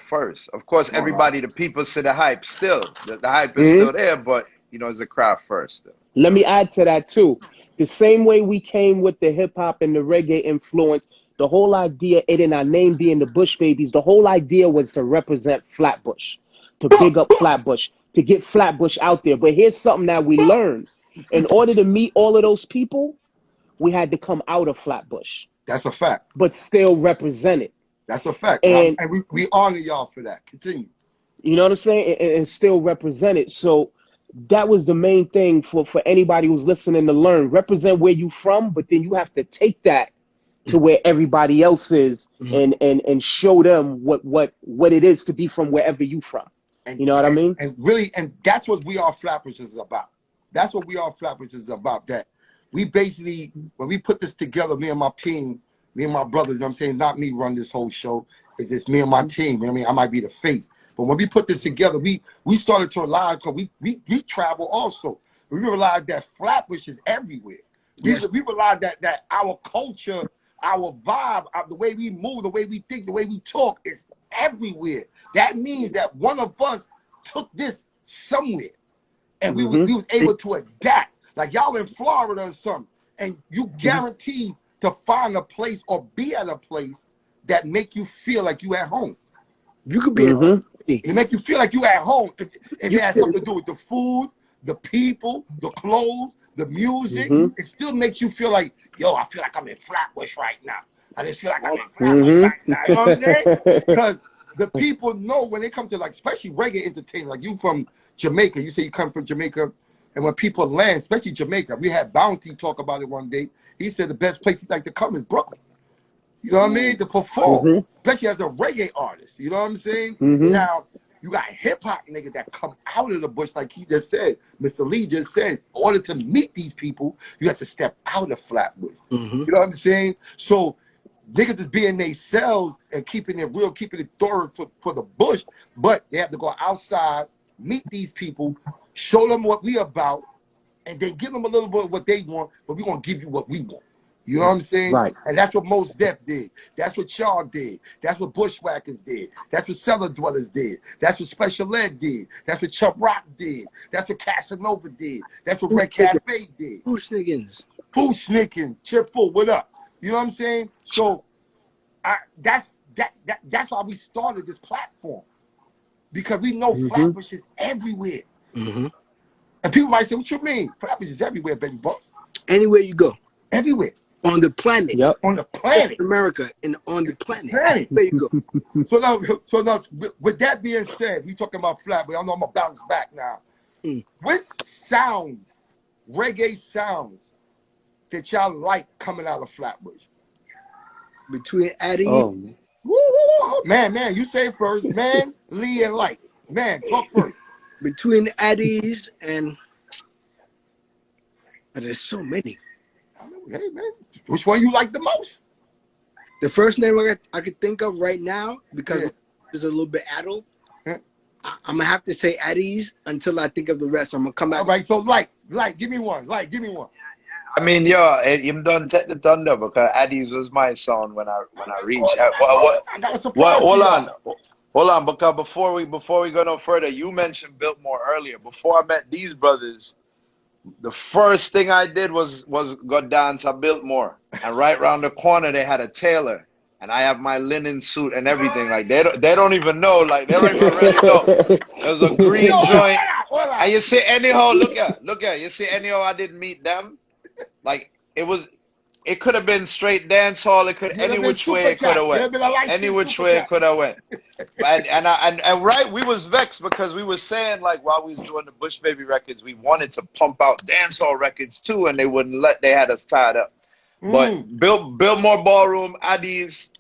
first. Of course, No, no. everybody, the people see the hype still. The hype is Mhm. still there, but it's the craft first still. Let me add to that too. The same way we came with the hip hop and the reggae influence, the whole idea, it in our name being the Bush Babies, the whole idea was to represent Flatbush, to big up Flatbush, to get Flatbush out there. But here's something that we learned. In order to meet all of those people, we had to come out of Flatbush, That's a fact. but still represent it. That's a fact. And And we honor y'all for that. Continue. you know what I'm saying? And still represent it. So that was the main thing for anybody who's listening to learn. Represent where you from, but then you have to take that to where everybody else is and show them what it is to be from wherever you from. And You know what I mean? and really, and that's what We Are Flatbush is about. That's what We Are Flatbush is about. That we basically, when we put this together, me and my team, me and my brothers, you know what I'm saying, not me run this whole show, it's just me and my team. You know what I mean? I might be the face. But when we put this together, we started to realize, because we travel also. We realized that Flatbush is everywhere. Yes. We realized that our culture, our vibe, the way we move, the way we think, the way we talk is everywhere. That means that one of us took this somewhere, and we was able to adapt. Like y'all in Florida or something, and you guaranteed to find a place or be at a place that make you feel like you at home. You could be It make you feel like you at home. If it has something to do with the food, the people, the clothes, the music, it still makes you feel like, yo, I feel like I'm in Flatbush right now. I just feel like I'm in Flatbush right now. You know what I'm saying? Because the people know when they come to, like, especially reggae entertainment, like you from Jamaica, you say you come from Jamaica, and when people land, especially Jamaica, we had Bounty talk about it one day. He said the best place he'd like to come is Brooklyn. You know what I mean? To perform, especially as a reggae artist. You know what I'm saying? Now, you got hip hop niggas that come out of the bush, like he just said. Mr. Lee just said, in order to meet these people, you have to step out of Flatbush. You know what I'm saying? So niggas is being themselves and keeping it real, keeping it thorough for the bush, but they have to go outside, meet these people, show them what we about, and then give them a little bit of what they want, but we're gonna give you what we want. You know what I'm saying? Right. And that's what Mos Def did. That's what y'all did. That's what Bushwhackers did. That's what Cellar Dwellers did. That's what Special Ed did. That's what Chubb Rock did. That's what Casanova did. That's what Red Cafe did. Sniggins. Fooshnicken, Chip Full, what up? You know what I'm saying? So that's why we started this platform. Because we know Flatbush is everywhere. And people might say, what you mean? Flatbush is everywhere, baby boy. Anywhere you go. Everywhere. On the planet. Yep. On the planet. America and on the planet. Planet. There you go. So now, with that being said, we talking about Flatbush. I know I'm gonna bounce back now. What sounds, reggae sounds, that y'all like coming out of Flatbush? Between Addy, Oh, Woo, woo, woo. Man, you say first. Man, Lee, and Light. Man, talk first. between Addies and there's so many. Hey, man, which one you like the most? The first name I could think of right now, because Yeah. it's a little bit addled, Yeah. I'm gonna have to say Addies until I think of the rest. I'm gonna come back. All right, so Light, give me one. Light, give me one. I mean, yo, him done take the thunder because Addies was my sound when I reached. I got a surprise for Hold y'all. on, hold on, because before we go no further, you mentioned Biltmore earlier. Before I met these brothers, the first thing I did was go dance at Biltmore, and right round the corner they had a tailor, and I have my linen suit and everything. Like they don't even know, like they don't even really know. It was a Yo, green joint, hold on. and you see anyhow, look at, you see anyhow I didn't meet them. Like it could have been straight dance hall. It could You'd any have been which way super it could cat. have You'd went. have been a Any light-skinned which super way it cat. could have went. And right, we was vexed because we was saying like while we was doing the Bush Baby records, we wanted to pump out dancehall records too, and they wouldn't let. They had us tied up. But Biltmore Ballroom, Addies,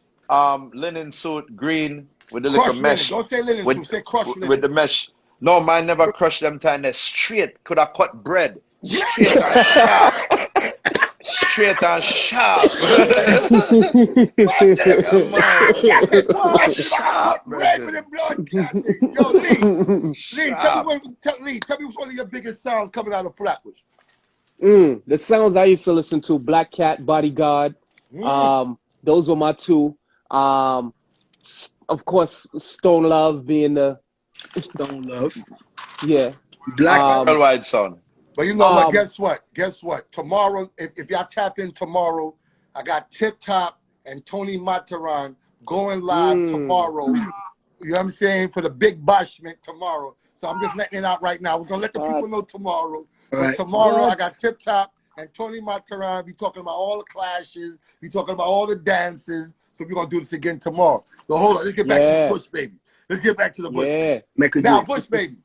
linen suit, green with the little Crush linen. mesh, Don't say linen with suit. Say crush with linen. the mesh. No, mine never crushed them time. They straight could have cut bread, straight and sharp, straight and sharp. Come on, sharp, Red with brethren. the blood clotting. Yo, Lee, tell Sharp. me what's one of your biggest sounds coming out of Flatbush. the sounds I used to listen to, Black Cat, Bodyguard. Mm. Those were my two. Of course, Stone Love being the Stone Love, yeah. Black. Worldwide sound. But you know what? Um, Guess what? Tomorrow, if y'all tap in tomorrow, I got Tip Top and Tony Mataran going live tomorrow. You know what I'm saying? For the big bashment tomorrow. So I'm just letting it out right now. We're gonna let the people know tomorrow. But Right. tomorrow I What? got Tip Top and Tony Mataran. We talking about all the clashes. We talking about all the dances. So we're gonna do this again tomorrow. So hold on, let's get back to the Bush Baby. Let's get back to the Bush Baby. Make a Now, do. Bush Baby,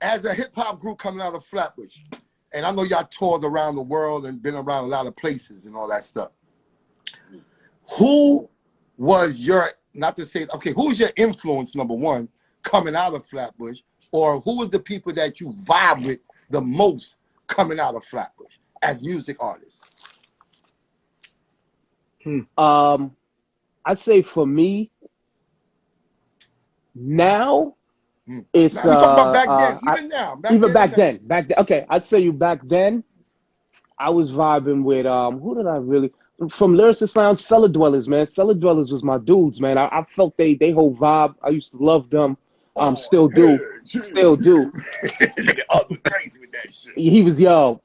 as a hip hop group coming out of Flatbush, and I know y'all toured around the world and been around a lot of places and all that stuff. Who was your, not to say, okay, who was your influence, number one, coming out of Flatbush? Or who was the people that you vibe with the most coming out of Flatbush as music artists? I'd say for me now it's Now, we talking about back then, even now. back then. Okay, I'd say you back then. I was vibing with who did I really from Lyricist Lounge, Cellar Dwellers, man. Cellar Dwellers was my dudes, man. I felt they whole vibe. I used to love them. Still do. Still do. Nigga, I was crazy with that shit. He was yo.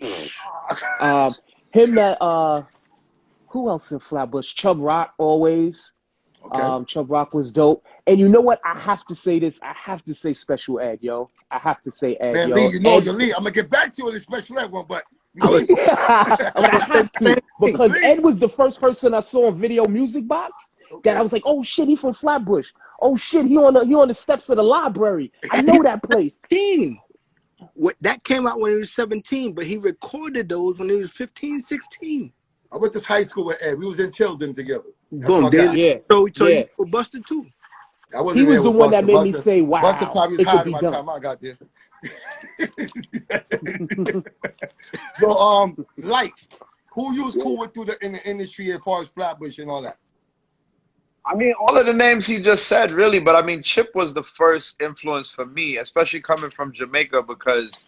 Him that who else in Flatbush? Chub Rock always. Okay. Chub Rock was dope. And you know what? I have to say this. I have to say Special Ed, yo. I have to say Ed, Man, yo. Lee, you know Ed, you're Lee. I'm gonna get back to you on the special ed one, but but I have to because Ed was the first person I saw on Video Music Box that I was like, oh shit, he from Flatbush. Oh shit, he on the steps of the library. I know that place. That came out when he was 17, but he recorded those when he was 15, 16. I went to high school with Ed. We was in Tilden together. That's Boom. my guy. So you were busted too. I wasn't He was there the with one that Busta. made me Busta- say, wow, Busta probably was it could high be by done. the time I got there. So, like, who you was cool with in the industry as far as Flatbush and all that? I mean, all of the names he just said, really, but I mean, Chip was the first influence for me, especially coming from Jamaica, because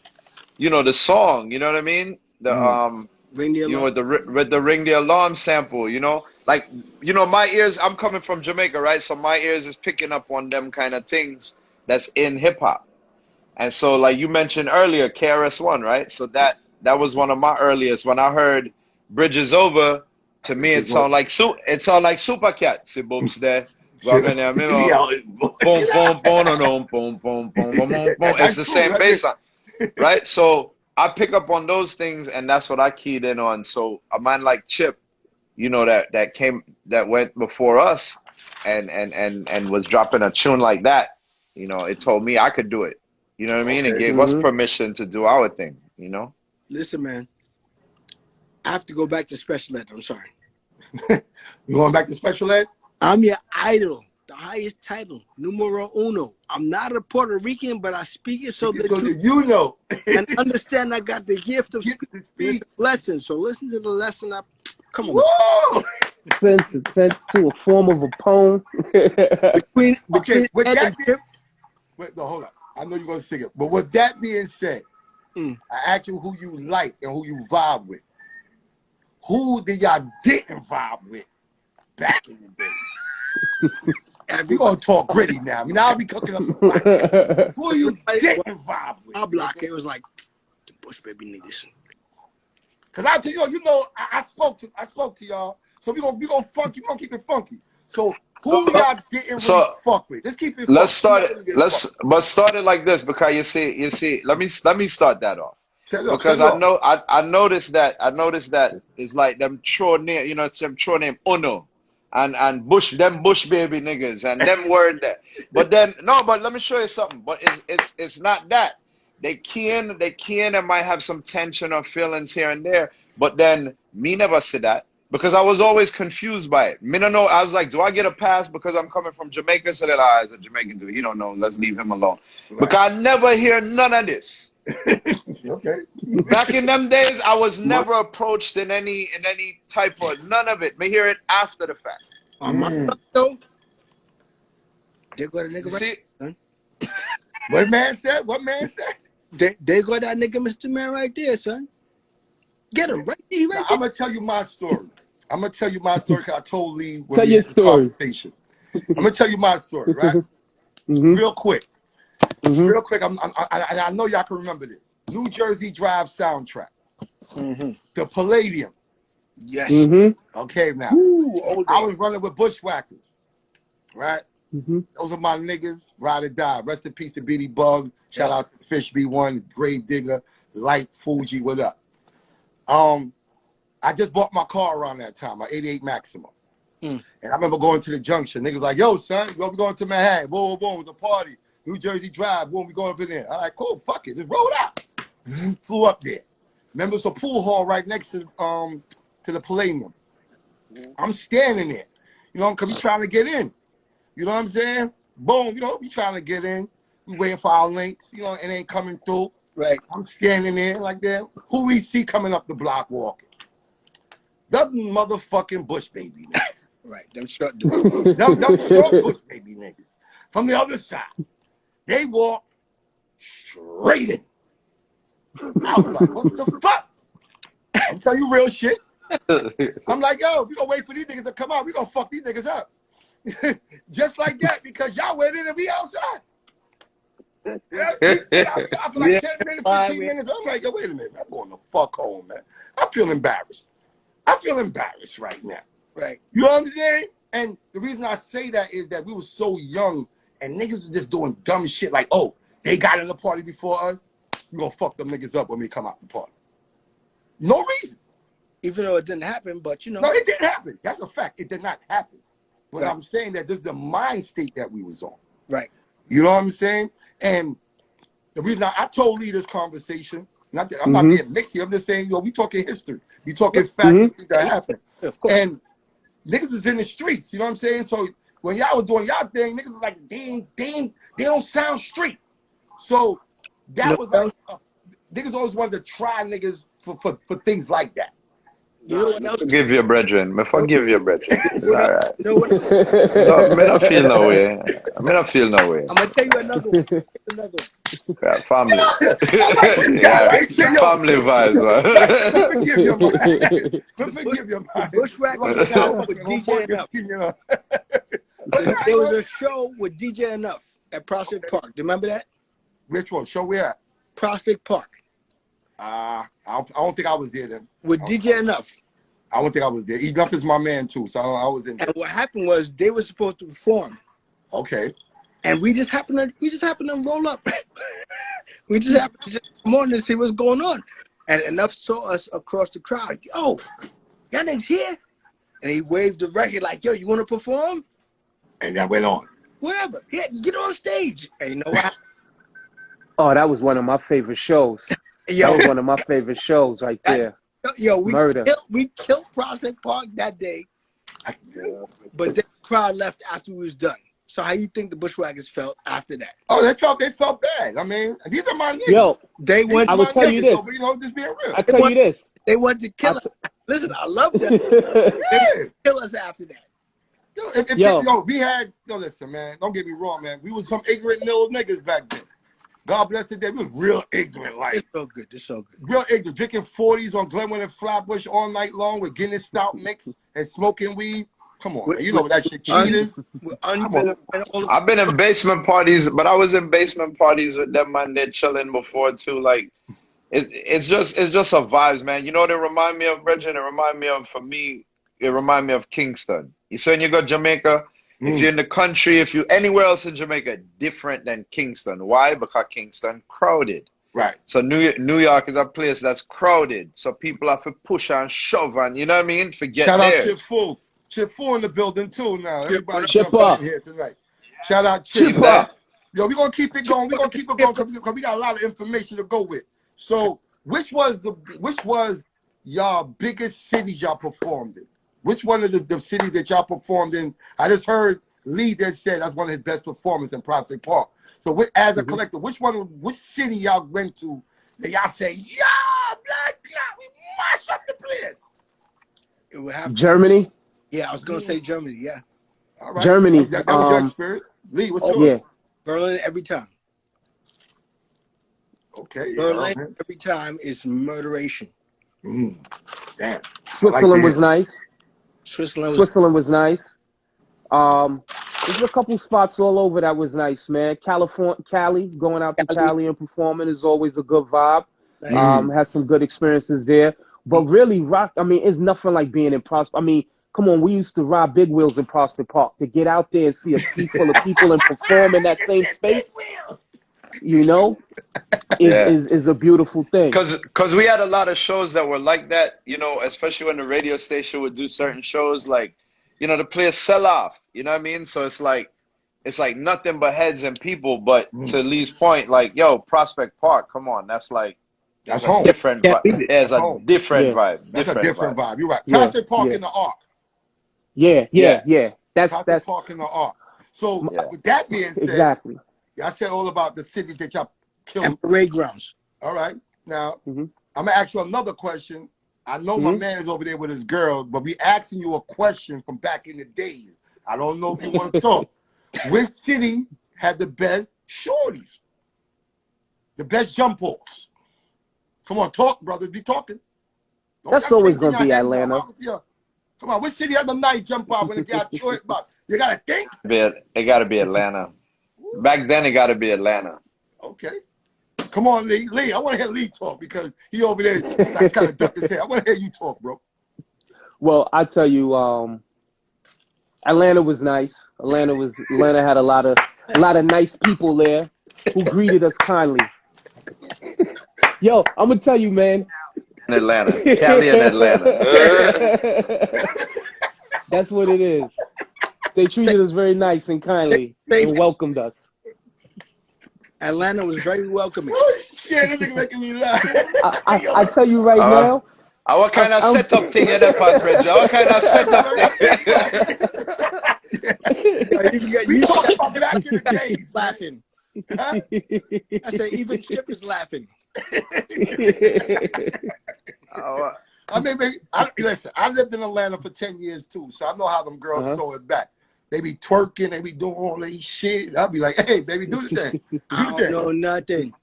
you know the song, you know what I mean? The Ring the you know, alarm. with the Ring the Alarm sample, you know, like you know, my ears. I'm coming from Jamaica, right? So my ears is picking up on them kind of things that's in hip hop, and so like you mentioned earlier, KRS-One, right? So that was one of my earliest. When I heard "Bridges Over," to me it sound like Super Cat. See, booms there. Walking down, you know, boom, boom, boom, boom, boom, boom, boom, boom, boom, boom. It's the same bass line, right? So I pick up on those things, and that's what I keyed in on. So a man like Chip, you know, that went before us, and was dropping a tune like that. You know, it told me I could do it. You know what I mean? It Okay. gave us permission to do our thing. You know. Listen, man. I have to go back to special ed. I'm sorry. You going back to special ed? I'm your idol, the highest title, numero uno. I'm not a Puerto Rican, but I speak it so that you know and understand I got the gift of speaking lesson. So listen to the lesson. Come on. Whoa! Sense to a form of a poem. between with Ed that and Chip. wait, no, hold up. I know you're gonna sing it, but with that being said, I asked you who you like and who you vibe with. Who did y'all didn't vibe with back in the days? We're gonna talk gritty now. I mean, I'll be cooking up the block. Who you didn't vibe with? Our block, it was like the Bush baby niggas. Cause I tell you know, I spoke to y'all. So we gonna funky, we gonna keep it funky. So who y'all didn't really fuck with? Let's keep it funky. Let's start it like this, because you see, let me start that off. Because I noticed that it's like them true name, you know, it's them true name Uno and Bush baby niggas and them word there. But then but let me show you something. But it's not that. They can and might have some tension or feelings here and there. But then me never said that, because I was always confused by it. Me no know. I was like, do I get a pass because I'm coming from Jamaica? So that as a Jamaican too. He don't know. Let's leave him alone. Right. Because I never hear none of this. Okay. Back in them days, I was never approached in any type of none of it. Me hear it after the fact. On my block, though, they got a nigga see? Right, son. What man said? What man said? They got that nigga Mr. Man right there, son. Get him right there. Right I'm gonna tell you my story. I'm gonna tell you my story, because I told Lee when tell we your had this story. Conversation. I'm gonna tell you my story, right? Real quick. Real quick. I know y'all can remember this. New Jersey Drive soundtrack. The Palladium. Yes. Okay, now. Ooh, I was running with Bushwhackers, right? Those are my niggas, ride or die. Rest in peace to BD Bug. Shout out to Fish B1, Grave Digger, Light, Fuji, what up? I just bought my car around that time, my 88 Maxima. And I remember going to the junction. Niggas like, yo, son, we going to Manhattan. Whoa, it was a party. New Jersey Drive, when we going up in there? I'm like, cool, fuck it, just roll out. Flew up there. Remember, it's a pool hall right next to the Palladium. I'm standing there, you know, because we trying to get in. You know what I'm saying? Boom, you know, we trying to get in. We waiting for our links, you know, it ain't coming through. Right. I'm standing there like that. Who we see coming up the block walking? Them motherfucking Bush baby niggas. Right, them short dudes. them short Bush baby niggas. From the other side. They walk straight in. I was like, what the fuck? I'm telling you real shit. I'm like, yo, we gonna wait for these niggas to come out. We gonna fuck these niggas up. Just like that, because y'all went in and we outside. Outside for like 10 minutes, 15 minutes. I'm like, yo, wait a minute. I'm going the fuck home, man. I feel embarrassed. I feel embarrassed right now. Right. You know what I'm saying? And the reason I say that is that we were so young and niggas was just doing dumb shit like, oh, they got in the party before us. We gonna fuck them niggas up when we come out the party. No reason. Even though it didn't happen, but you know. No, it didn't happen. That's a fact. It did not happen. But I'm saying that this is the mind state that we was on. Right. You know what I'm saying? And the reason I told Lee this conversation, I'm not being mixy. I'm just saying, yo, we talking history. We talking facts and things that happen. Of course. And niggas is in the streets. You know what I'm saying? So when y'all was doing y'all thing, niggas was like, dang, they don't sound straight. So that was like, niggas always wanted to try niggas for things like that. You know what else? Forgive your brethren. Me forgive your brethren. It's all right. You know what? No, me not feel no way. Me not feel no way. I'm gonna tell you another one. Another one. Yeah, family. Family vibes, man. Forgive your man. Forgive your man. Bushwhack was a show with DJ Enough. There was a show with DJ Enough at Prospect Park. Do you remember that? Which one? Show where at? Prospect Park. I don't think I was there then. With DJ Enough. I don't think I was there. Enough is my man too, so I was in there. And what happened was they were supposed to perform. Okay. And we just happened to roll up. We just happened to just come on and see what's going on. And Enough saw us across the crowd. Yo, y'all niggas here? And he waved the record like, yo, you want to perform? And that went on. Whatever. Yeah, get on stage. And you know what? Oh, that was one of my favorite shows. Yo, that was one of my favorite shows right there. Yo, Murder. we killed Prospect Park that day, but then the crowd left after we was done. So how you think the Bushwhackers felt after that? Oh, they felt bad. I mean, these are my niggas. Yo, They These went. are I would my tell you niggas, this. you know, just being real. I tell you this. They wanted to kill us. Listen, I love that. They Yeah. wanted to kill us after that. Yo, listen, man. Don't get me wrong, man. We was some ignorant little niggas back then. God bless the day. We was real ignorant, like It's so good. It's so good. real ignorant. Drinking 40s on Glenwood and Flatbush all night long with Guinness Stout mix and smoking weed. Come on, man. You know what that shit cheaters. I've been in basement parties, but I was in basement parties with them man there chilling before too. Like it's just a vibes, man. You know what it remind me of, Reggie? It remind me of, for me, it remind me of Kingston. You see when you go to Jamaica, if you're in the country, if you anywhere else in Jamaica, different than Kingston. Why? Because Kingston crowded. Right. So New York is a place that's crowded. So people have to push and shove and, you know what I mean? Forget Shout out theirs. Chip Fu. Chip Fu in the building too now. Everybody Chip jumping up. in here tonight. Shout out Chip. Chip up. Yo, we're gonna keep it going. We're gonna keep it going because we got a lot of information to go with. So which was y'all biggest cities y'all performed in? Which one of the cities that y'all performed in? I just heard Lee that said that's one of his best performances in Prospect Park. So as a collective, which city y'all went to that y'all say, yeah, black, we mash up the place? It would have to, Germany. yeah, I was gonna say Germany. Yeah, All right. Germany. That was your experience. Lee, what's yours? Yeah. Berlin every time. Okay. Yeah, Berlin every time is murderation. Damn. Switzerland was nice. Switzerland was nice. There's a couple spots all over that was nice, man. Cali, going out to Cali and performing is always a good vibe. Nice. Has some good experiences there. But really, rock, I mean, it's nothing like being in Prospect. I mean, come on, we used to ride big wheels in Prospect Park. To get out there and see a sea full of people and perform in that same space, you know, is a beautiful thing. Cause we had a lot of shows that were like that, you know, especially when the radio station would do certain shows, like, you know, the place sell off, you know what I mean? So it's like nothing but heads and people. But to Lee's point, like, yo, Prospect Park, come on, that's like home. Different vibe. It's a home. different vibe. That's a different vibe. You're right. Yeah, Prospect Park yeah. in the Ark. Yeah. That's Park in the Ark. So with that being said, exactly. I said all about the cities that y'all killed. And parade grounds. All right. Now, I'm gonna ask you another question. I know my man is over there with his girl, but we asking you a question from back in the days. I don't know if you want to talk. Which city had the best shorties? The best jump offs? Come on, talk, brothers. Be talking. That's always gonna be Atlanta. Come on, which city had the night jump off when it got choice? But you gotta think. It gotta be Atlanta. Back then, it gotta be Atlanta. Okay. Come on, Lee. Lee, I want to hear Lee talk because he over there like, kind of duck his head. I want to hear you talk, bro. Well, I tell you, Atlanta was nice. Atlanta had a lot of nice people there who greeted us kindly. Yo, I'm gonna tell you, man. In Atlanta, Cali and Atlanta. That's what it is. They treated us very nice and kindly and welcomed us. Atlanta was very welcoming. Shit, this nigga making me laugh. I tell you right now. What kind of setup thing you there, Reggie? What kind of setup thing? We talking about back in the days. Laughing. Huh? I said, even Chip is laughing. I mean, listen, I lived in Atlanta for 10 years too, so I know how them girls throw it back. They be twerking, they be doing all that shit. I'll be like, hey, baby, do the thing. I don't know nothing.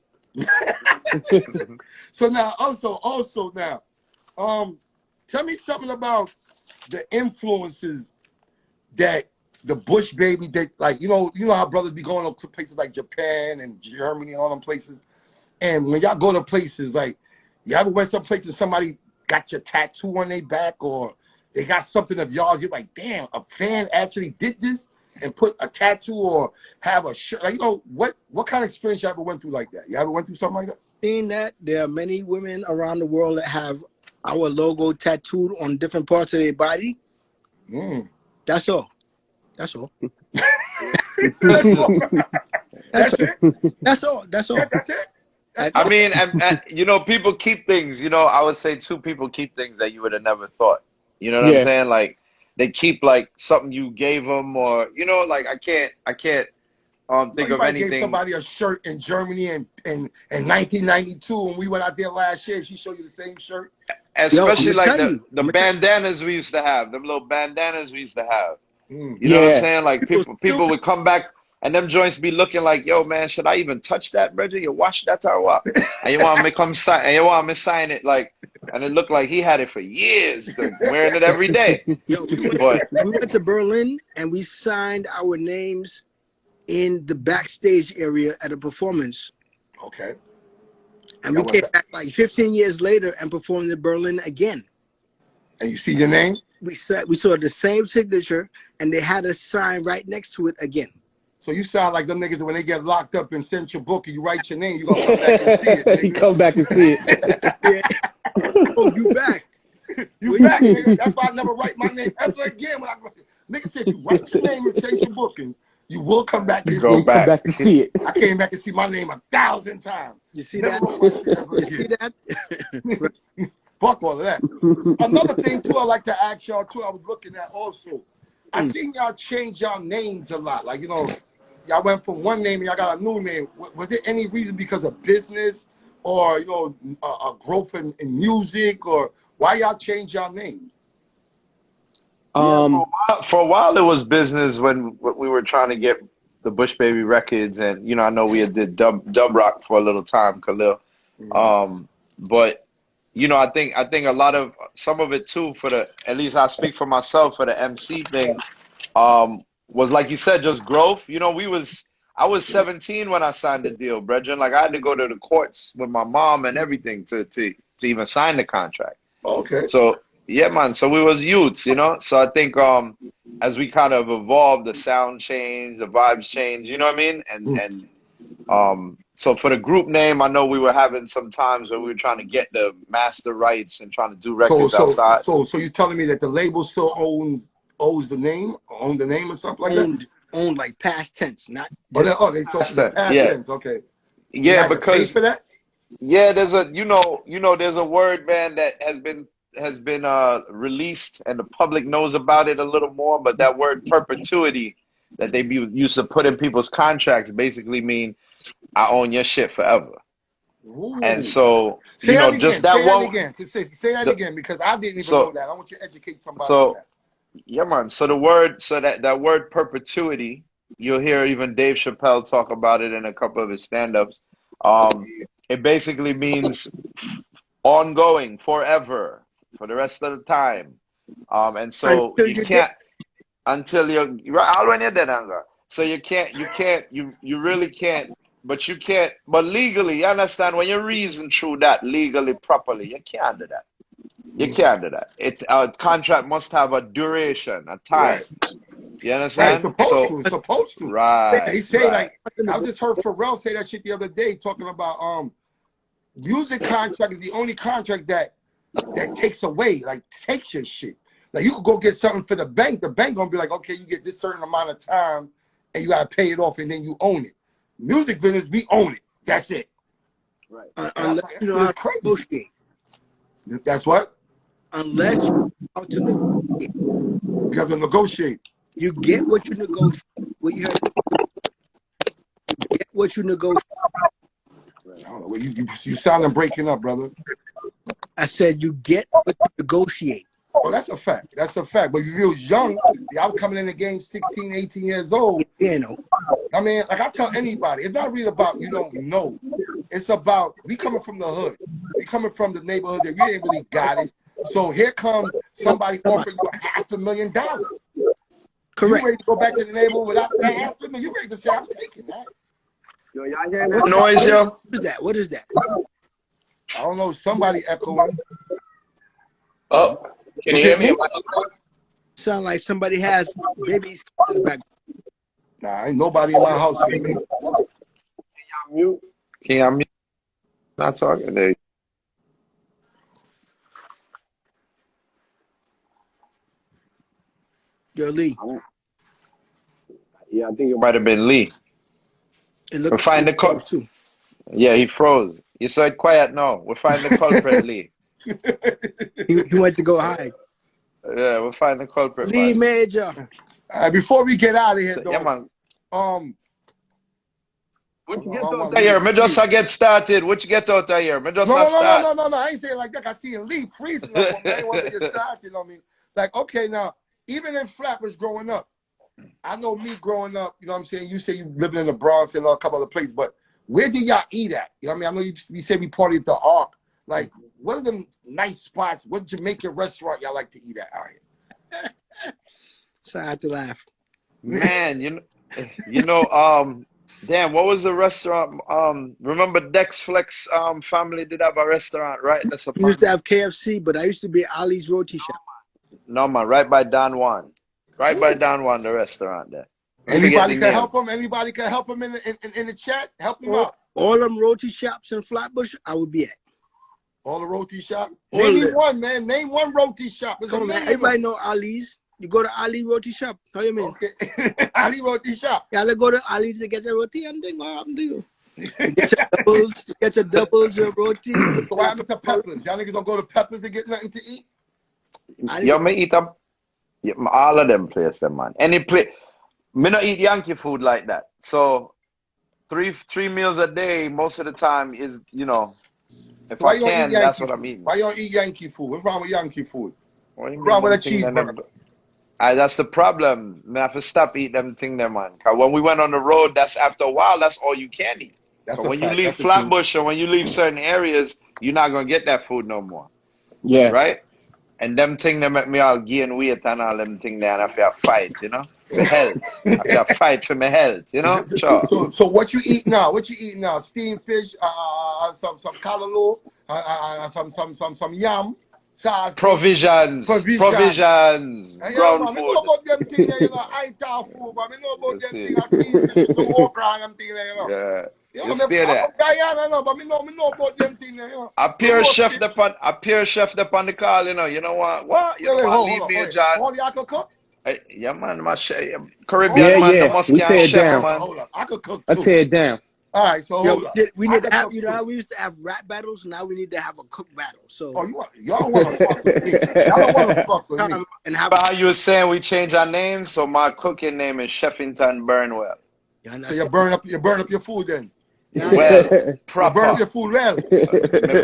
So now, also now, tell me something about the influences that the Bush baby, that like, you know how brothers be going to places like Japan and Germany and all them places. And when y'all go to places, like, you ever went some places somebody got your tattoo on their back or they got something of y'all, you're like, damn, a fan actually did this and put a tattoo or have a shirt. Like, you know, what kind of experience you ever went through like that? You ever went through something like that? Seeing that, there are many women around the world that have our logo tattooed on different parts of their body. That's all. That's all. That's it? That's all. That's all. That's it? I mean, and you know, people keep things. You know, I would say too, people keep things that you would have never thought. You know what I'm Yeah. saying? Like they keep like something you gave them, or you know, like I can't think You of might gave anything. somebody a shirt in Germany in 1992 when we went out there last year. She showed you the same shirt. Yo, I'm Especially gonna like tell the you. the bandanas we used to have, them little bandanas we used to have. Mm. You know what I'm Yeah. saying? Like People still people would come back and them joints be looking like, yo, man, should I even touch that, Bridget? You wash that or what? And you want me come sign and you want me sign it like, and it looked like he had it for years, wearing it every day. Yo, But we went to Berlin and we signed our names in the backstage area at a performance. Okay. And Y'all we went came back. back like 15 years later and performed in Berlin again. And you see your name? We saw the same signature and they had a sign right next to it again. So you sound like them niggas that when they get locked up and sent your book and you write your name, you gonna come back and see it, He nigga. come back and see it. Yeah. Oh, you back. You back, nigga. That's why I never write my name ever again. When I nigga said you write your name and send your booking, you will come back and go see He'll come back. back to see it. it. I came back and see my name 1,000 times. You see Never that? wrote my shit ever You see again. that? Fuck all of that. Another thing too, I like to ask y'all too. I was looking at also. I seen y'all change y'all names a lot. Like, you know, y'all went from one name and y'all got a new name. Was there any reason because of business or, you know, a growth in music, or why y'all change y'all names? For a while it was business when we were trying to get the Bush Baby records, and you know, I know we had did dub rock for a little time, Khalil. But you know, I think a lot of some of it too, for the, at least I speak for myself, for the MC thing, was like you said, just growth. You know, I was 17 when I signed the deal, brethren. Like I had to go to the courts with my mom and everything to even sign the contract. Okay. So yeah, man. So we was youths, you know. So I think as we kind of evolved, the sound changed, the vibes changed. You know what I mean? And so for the group name, I know we were having some times where we were trying to get the master rights and trying to do records outside. So you're telling me that the label still owns the name, own the name or something like that? Owned like past tense, not Oh, just they so That's the the, past yeah, tense. Okay. And you yeah, had to pay because for that? yeah, there's a there's a word, man, that has been released and the public knows about it a little more, but that word perpetuity that they used to put in people's contracts basically mean I own your shit forever. And Ooh. so, Say you that know, just again. that Say that one. again. Say that The, again because I didn't even know so that. I want you to educate somebody on so that. yeah, man. So the word, so that word perpetuity, you'll hear even Dave Chappelle talk about it in a couple of his stand-ups. Um, it basically means ongoing, forever, for the rest of the time. And so until you you did. can't until you're all when you're dead, anger. So you really can't. But you can't. But legally, you understand when you reason through that legally, properly, you can't do that. You can't do that. It's a contract must have a duration, a time. Right. You Right. understand? Supposed So to. It's supposed to. right, They say right. like I just heard Pharrell say that shit the other day talking about music contract is the only contract that takes away, like takes your shit. Like you could go get something for the bank gonna be like, okay, you get this certain amount of time and you gotta pay it off and then you own it. Music business, we own it. That's it. Right. And I'm Unless like, you that know shit how is to crazy. negotiate. That's what? Unless you know how to negotiate. You have to negotiate. You get what you negotiate. What you heard? Get what you negotiate. I don't know. You sounding breaking up, brother. I said you get what you negotiate. Oh, that's a fact. That's a fact. But you was young. I was coming in the game 16, 18 years old. You know. I mean, like I tell anybody, it's not really about you don't know. It's about we coming from the hood. We coming from the neighborhood that we ain't really got it. So here comes somebody offering you $500,000. Correct. You ready to go back to the neighborhood without that $500,000? You ready to say, I'm taking that. Yo, y'all hearing that noise, yo? What is that? What is that? I don't know, somebody echoing. Oh, can you Was hear it me? me? Sound like somebody has babies in the back. Nah, ain't nobody in my house with me. Mute. Can you mute? Not talking there. Yo, Lee. Yeah, I think it might have been Lee. It But looked find the close code. too. Yeah, he froze. You said quiet now. We'll find the culprit, Lee. He went to go hide. Yeah, we'll find the culprit, Lee man. Major. Before we get out of here, So, though, yeah, man. What you get out of here? Me just get started. What you get out of here? Me just start. No. I ain't saying like that. I see him leave freezing up, but I ain't want to get started on me. Like, okay, now, even in Flatbush growing up, I know me growing up, you know what I'm saying? You say you living in the Bronx and a couple other places, but where did y'all eat at? You know what I mean? I know you said we party at the Ark. Like, what are them nice spots? What Jamaican restaurant y'all like to eat at out here? So I had to laugh. Man, damn, what was the restaurant? Remember Dex Flex family did have a restaurant, right? That's a We used to have KFC, but I used to be Ali's Roti Shop. No, man, right by Don Juan. Right by Don Juan, the restaurant there. Anybody can help him? Anybody can help him in the chat? Help him out. All them roti shops in Flatbush, I would be at. All the roti shops? Name one, man. Name one roti shop. Come on, man. Everybody know Ali's. You go to Ali Roti Shop. How you mean? Okay. Ali Roti Shop. Yeah, let's go to Ali's to get your roti and then what happened to you? Get your doubles, your roti. So what happened to Peppers? Y'all niggas don't go to Peppers to get nothing to eat? Yo, me eat up all of them places, man. Any place. Me not eat Yankee food like that. So three meals a day most of the time is, if I can, that's what I'm eating. Why you don't eat Yankee food? What's wrong with Yankee food? What's wrong with a cheeseburger? That's the problem. I have to stop eating them thing there, man. Cause when we went on the road, that's after a while, that's all you can eat. So when you leave Flatbush or when you leave certain areas, you're not gonna get that food no more. Yeah. Right? And them thing they make me all gain weight and all them thing there, and I feel fight, my health. I feel fight for my health, Sure. So what you eat now? What you eat now? Steamed fish, some callaloo, some yam. Provisions. Ground I food. know about them things there, I talk food, but I know about them things. I see some okra and them things there, Yeah. You stay there. But I know about them things there, A peer chef on the call, You know what? What? You know what? Leave me, John. All y'all can cook? Yeah, man, my chef, Caribbean man, the Muscat chef, man. Hold on. I could cook too. I'll tear it down. All right, so hold up. We need to have, we used to have rap battles. Now we need to have a cook battle. So, y'all want to fuck with me? Y'all don't want to fuck with me. And how you were saying we change our name, so my cooking name is Sheffington Burnwell. So you burn up your food then. Well, proper. You burn your food well. You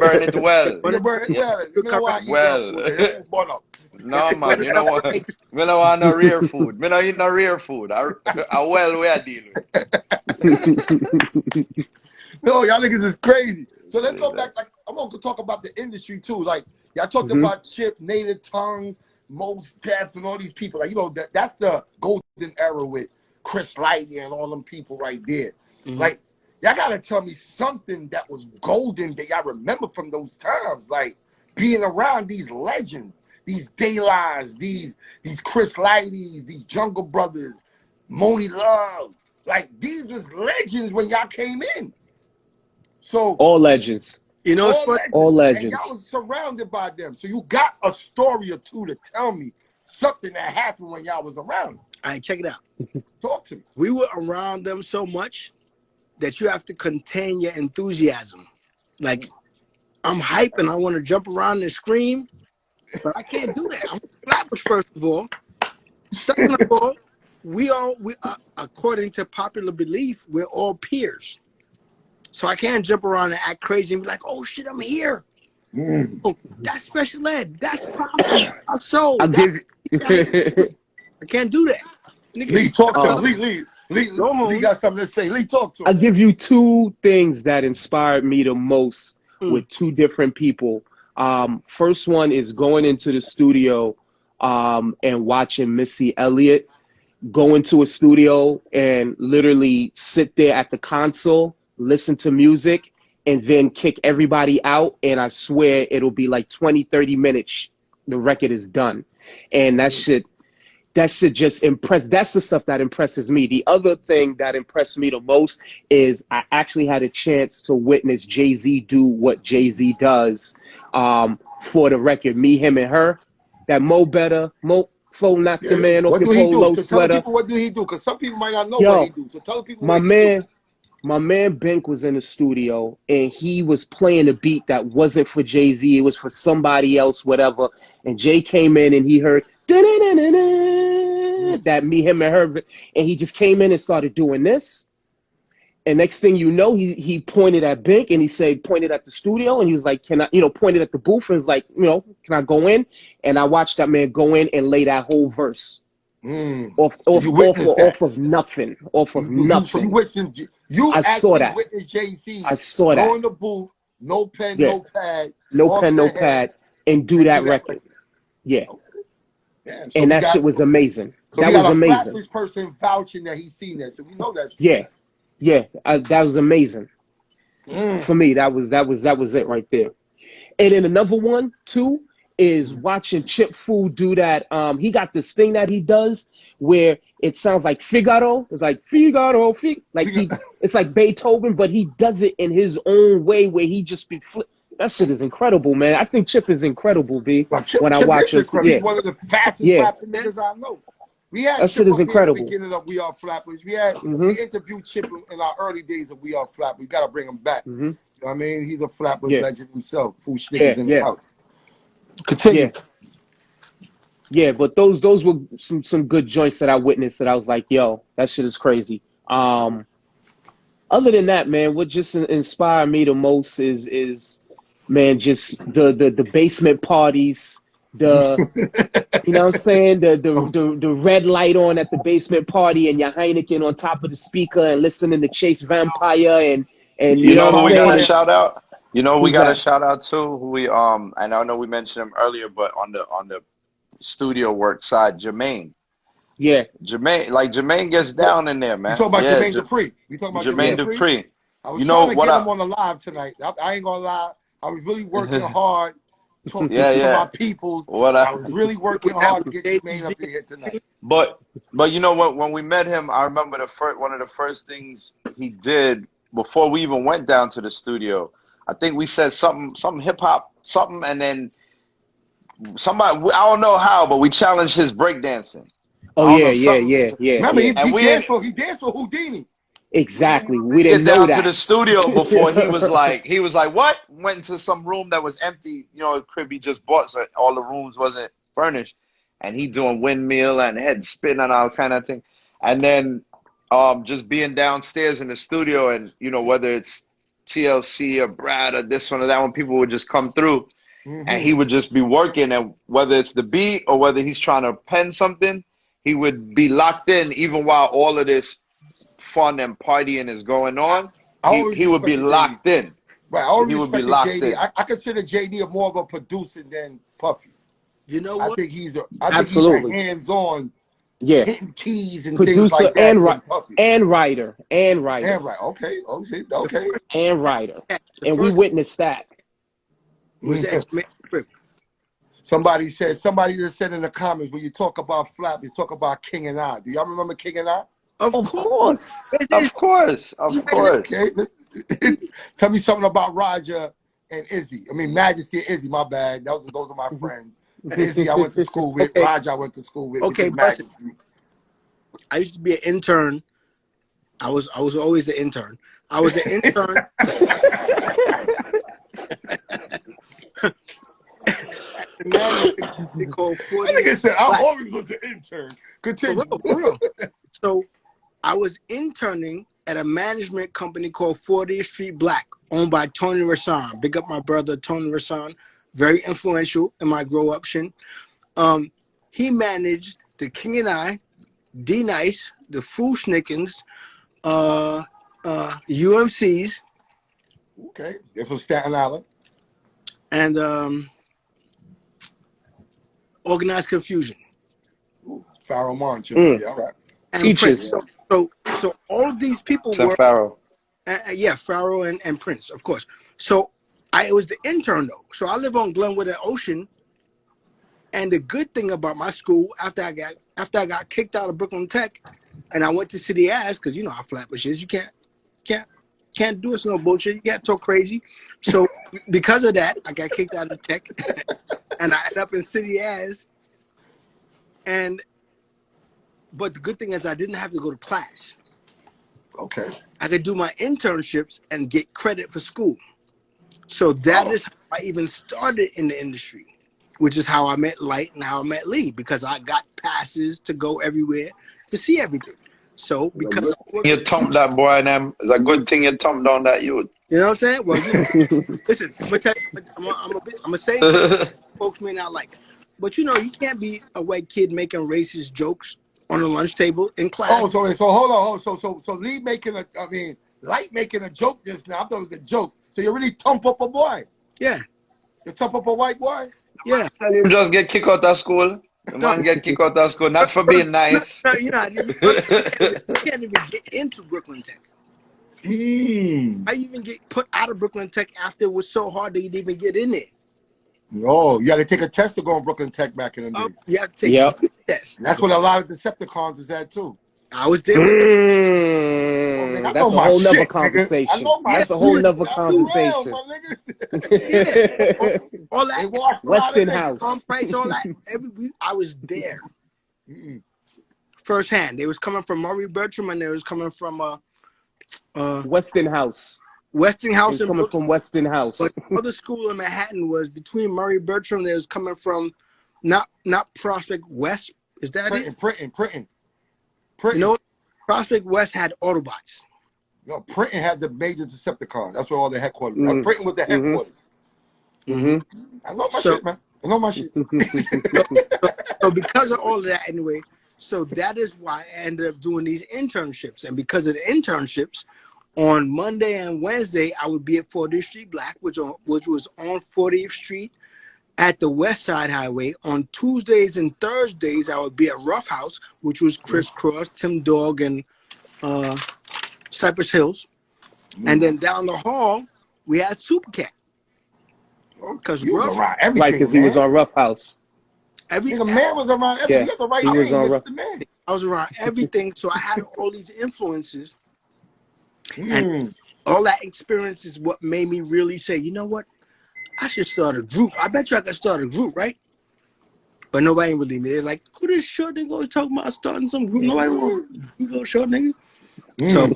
burn it well. You burn it well. You know what? Well. No, man, you know what? Me don't want no rare food. Me don't eat no rare food. I well we are dealing with. No, y'all niggas is crazy. So let's go back. Like, I want to talk about the industry too. Like, y'all talked about Chip, Native Tongue, Most Def, and all these people. Like, that's the golden era with Chris Lighty and all them people right there. Like, y'all gotta tell me something that was golden that y'all remember from those times. Like, being around these legends. These Daylines, these Chris Lighties, these Jungle Brothers, Moni Love, like these was legends when y'all came in. So all legends. It's funny. All legends. And y'all was surrounded by them. So you got a story or two to tell me something that happened when y'all was around. All right, check it out. Talk to me. We were around them so much that you have to contain your enthusiasm. Like, I'm hype and I want to jump around and scream. But I can't do that. I'm Flatbush, first of all. Second of all, we according to popular belief, we're all peers. So I can't jump around and act crazy and be like, "Oh shit, I'm here." Oh, that's special ed. That's powerful. So I can't do that. Lee, talk to him. Lee got something to say. Lee, talk to him. I'll give you two things that inspired me the most with two different people. First one is going into the studio and watching Missy Elliott go into a studio and literally sit there at the console, listen to music, and then kick everybody out. And I swear it'll be like 20, 30 minutes. The record is done. And that shit just that's the stuff that impresses me. The other thing that impressed me the most is I actually had a chance to witness Jay-Z do what Jay-Z does for the record, Me, Him, and Her. That Mo Better, Mo Fo knock the man off your polo sweater. Tell people what do he do, because some people might not know what he do. So tell people my man, My man Bink was in the studio and he was playing a beat that wasn't for Jay-Z. It was for somebody else, whatever. And Jay came in and he heard that me, him, and her. And he just came in and started doing this. And next thing you know, he pointed at Bink and he said, pointed at the studio. And he was like, can I, pointed at the booth and was like, can I go in? And I watched that man go in and lay that whole verse. Off of nothing. Off of nothing. You saw that. Witnessed Jay-Z. I saw that. Go in the booth, no pen, no pad. No pen, no pad, and do that record. Yeah. Damn, so and that shit was amazing. So that we got was a amazing. Flatbush person vouching that he's seen that, so we know that. That was amazing. For me, that was it right there. And then another one too is watching Chip Fu do that. He got this thing that he does where it sounds like Figaro. It's like Figaro, it's like Beethoven, but he does it in his own way where he just be that shit is incredible, man. I think Chip is incredible, B. Chip I watch him, he's one of the fastest rapping niggas I know. We had that Chip shit is incredible. At the beginning of We Are Flatbush. We interviewed Chip in our early days of We Are Flatbush. We got to bring him back. You know what I mean? He's a Flatbush legend himself. Foosh niggas in the house. Continue. Yeah, but those were some good joints that I witnessed that I was like, yo, that shit is crazy. Other than that, man, what just inspired me the most is man, just the basement parties, you know what I'm saying? The red light on at the basement party and your Heineken on top of the speaker and listening to Chase Vampire and you know what who we got to saying? shout out? You know we Who's got to that? shout out to who we and I know we mentioned him earlier, but on the studio work side, Jermaine. Yeah. Jermaine gets down in there, man. You talking about Jermaine Dupri? You talking about Jermaine Dupri? I was trying to get him on the live tonight. I ain't gonna lie. I was really working hard. Talking to my people. I was really working hard to get Jermaine up here tonight. But you know what? When we met him, I remember one of the first things he did before we even went down to the studio. I think we said something hip hop, something, and then somebody, I don't know how, but we challenged his breakdancing. Oh yeah. Remember, he danced for Houdini. Exactly. We didn't get down to the studio before he was like, what? Went into some room that was empty, a crib he just bought, so all the rooms wasn't furnished, and he doing windmill and head spin and all kind of thing. And then just being downstairs in the studio, and whether it's TLC or Brad or this one or that one, people would just come through. And he would just be working, and whether it's the beat or whether he's trying to pen something, he would be locked in even while all of this fun and partying is going on. He would be locked in. Right, he would be locked JD. in. I consider JD more of a producer than Puffy. You know what? I think he's a hands-on, hitting keys and producer things like that. And writer. Okay. And writer. And we witnessed that. Somebody just said in the comments, when you talk about Flatbush, talk about King and I. Do y'all remember King and I? Of course. Okay. Tell me something about Roger and Izzy. I mean, Majesty and Izzy, my bad. Those are my friends. Izzy I went to school with. Roger I went to school with. Okay, Majesty. I used to be an intern. I was always the intern. I was an intern. They called 40. I said I always was an intern. Continue. For real. So I was interning at a management company called 40th Street Black, owned by Tony Rasan. Big up my brother Tony Rasan, very influential in my grow up shit. He managed the King and I, D Nice, the Fooshnickens, UMCs. Okay, they're from Staten Island. And Organized Confusion. Pharaoh Monch. Yeah, all right. And Teachers. Prince. So all of these people were Pharaoh. Pharaoh and Prince, of course. So I was the intern though. So I live on Glenwood and Ocean. And the good thing about my school, after I got kicked out of Brooklyn Tech, and I went to City Ass, because you know how Flatbush is, you can't do us no bullshit. You can't talk crazy. So because of that, I got kicked out of Tech, and I ended up in City Ass. But the good thing is I didn't have to go to class. Okay. I could do my internships and get credit for school. So that is how I even started in the industry, which is how I met Light and how I met Lee, because I got passes to go everywhere to see everything. So because You thump that boy, them. It's a good thing you thump down that youth. you know what I'm saying? Well, listen, I'm gonna tell you, I'm gonna say something folks may not like, but you can't be a white kid making racist jokes on the lunch table in class. Oh, so hold on. So Lee Light making a joke just now. I thought it was a joke. So you really thump up a boy? Yeah. You thump up a white boy? Yeah. You just get kicked out of school. The man get kicked out of school, not for being nice. No, you can't even get into Brooklyn Tech. I even get put out of Brooklyn Tech after it was so hard that you didn't even get in there. No, you had to take a test to go on Brooklyn Tech back in the day. You have to take a test. And that's what a lot of Decepticons is at too. I was there with That's a whole nother conversation. That's a whole nother conversation. All that Westinghouse. Price, all that. I was there firsthand. They was coming from Murray Bertram, and they was coming from Westinghouse. Westinghouse. Coming from Westinghouse. But the other school in Manhattan was between Murray Bertram. They was coming from not Prospect West. Is that Printing. You know, Prospect West had Autobots. No, Printing had the major Decepticons. That's where all the headquarters. Printing was the headquarters. I love my shit, man. I love my shit. So because of all of that, anyway, so that is why I ended up doing these internships. And because of the internships, on Monday and Wednesday, I would be at 40th Street Black, which was on 40th Street at the West Side Highway. On Tuesdays and Thursdays, I would be at Rough House, which was Chris Cross, Tim Dog, and Cypress Hills. And then down the hall, we had Supercat. Because he was around everything, right, because he was on Rough House. The man was around everything. You got the right name, Mr. Man. I was around everything, so I had all these influences. And all that experience is what made me really say, you know what? I should start a group. I bet you I could start a group, right? But nobody ain't believe me. They're like, who this short nigga always talking about starting some group? Nobody want you go short nigga. So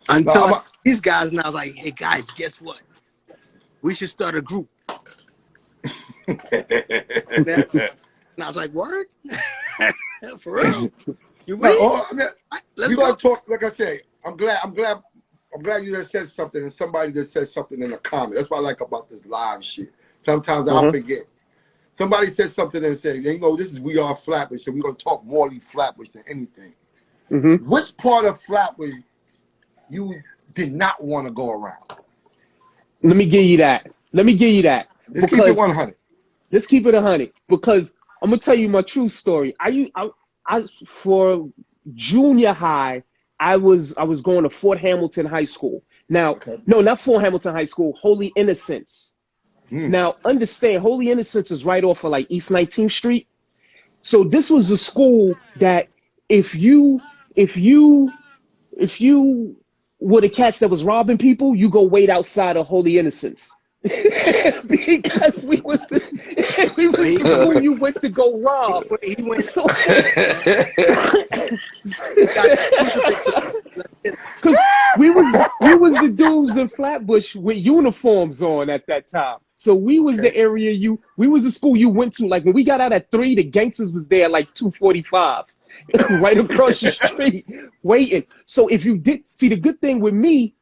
until these guys, and I was like, hey guys, guess what? We should start a group. And I was like, word? For real? You ready? We're gonna talk. Like I say, I'm glad you just said something, and somebody just said something in the comment. That's what I like about this live shit. Sometimes I'll forget. Somebody said something and said, this is We Are Flatbush, and we're gonna talk more Flatbush than anything. Which part of Flatbush you did not want to go around? Let me give you that. Let's keep it 100. Let's keep it 100 because I'm gonna tell you my true story. I for junior high, I was going to Fort Hamilton High School. Now, no, not Fort Hamilton High School, Holy Innocents. Now, understand, Holy Innocents is right off of like East 19th Street. So this was a school that if you were the cats that was robbing people, you go wait outside of Holy Innocents. Because we was the school you went to go rob. He went. So, because we was the dudes in Flatbush with uniforms on at that time. So we was the area we was the school you went to. Like when we got out at 3, the gangsters was there at like 2:45, right across the street, waiting. So if you did see, the good thing with me,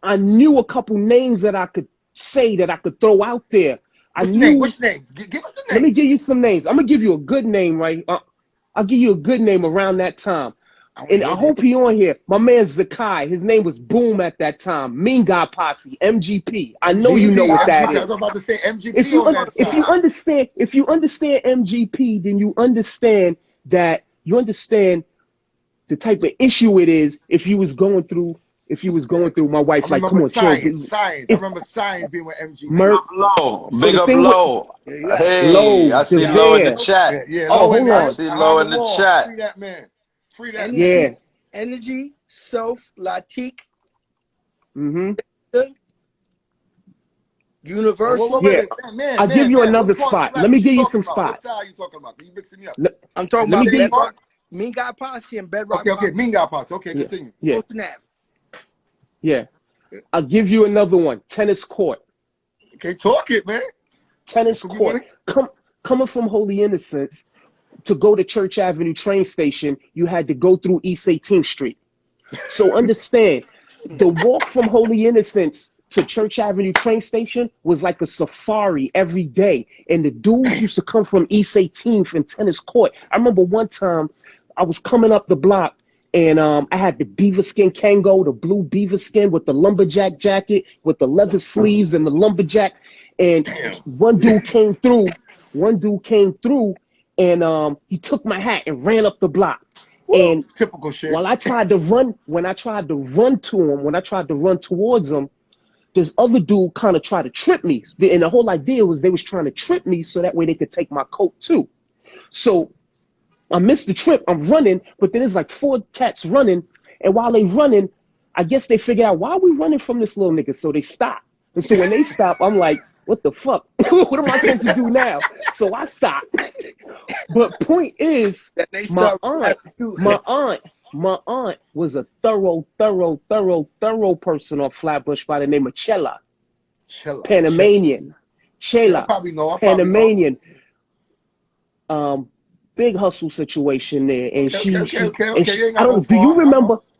I knew a couple names that I could say that I could throw out there. Which name? Give us the name. Let me give you some names. I'm gonna give you a good name, right? I'll give you a good name around that time. And I hope he on here. My man Zakai, his name was Boom at that time. Mean Guy Posse, MGP. I know you know what that is. I was about to say MGP if you understand MGP, then you understand the type of issue it is if you was going through my wife, like, come on, Science. I remember Science being with MGP. Big up Low. Hey, Low, I see Low in the chat. Hold on. I see Low in the chat. Free that man. Free that man. Yeah. Energy, Soph, Latique. Universal. Yeah. I'll give you another spot. Let me give you some spots. What are you talking about? Can you mix me up? I'm talking about Bedrock, Mean Guy Posse and Bedrock. Okay. Mean Guy Posse. Okay, continue. Yeah. Ocean Ave. Yeah. I'll give you another one. Tennis court. Okay, talk it, man. Tennis That's what we court. want. Coming from Holy Innocents to go to Church Avenue train station, you had to go through East 18th Street. So understand, the walk from Holy Innocents to Church Avenue train station was like a safari every day. And the dudes used to come from East 18th and tennis court. I remember one time I was coming up the block and I had the beaver skin Kango, the blue beaver skin with the lumberjack jacket with the leather sleeves and the lumberjack. And one dude came through and he took my hat and ran up the block. Woo, And typical shit. while I tried to run, when I tried to run towards him, this other dude kind of tried to trip me. And the whole idea was they was trying to trip me so that way they could take my coat too. So I missed the trip. I'm running, but then there's like 4 cats running. And while they running, I guess they figured out, why are we running from this little nigga? So they stop. And so when they stop, I'm like, what the fuck? What am I supposed to do now? So I stop. But point is, my aunt was a thorough person on Flatbush by the name of Chela. Panamanian. Chela. Panamanian. Big hustle situation there. And I don't,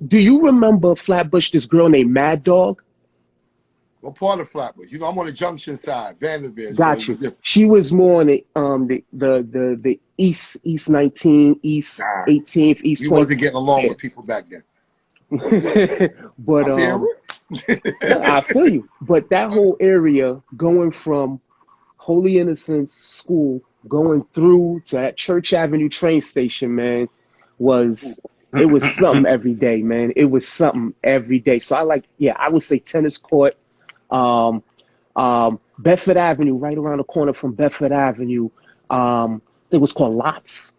do you remember Flatbush, this girl named Mad Dog? What part of Flatbush? You know, I'm on the junction side, Vanderbilt. Got so you. She was more on the East 19, East 18th, East 20. You wasn't getting along with people back then. But I feel you. But that whole area, going from Holy Innocents School, going through to that Church Avenue train station, man, it was something every day, man. It was something every day. So I would say tennis court. Bedford Avenue, right around the corner from Bedford Avenue. It was called Lots.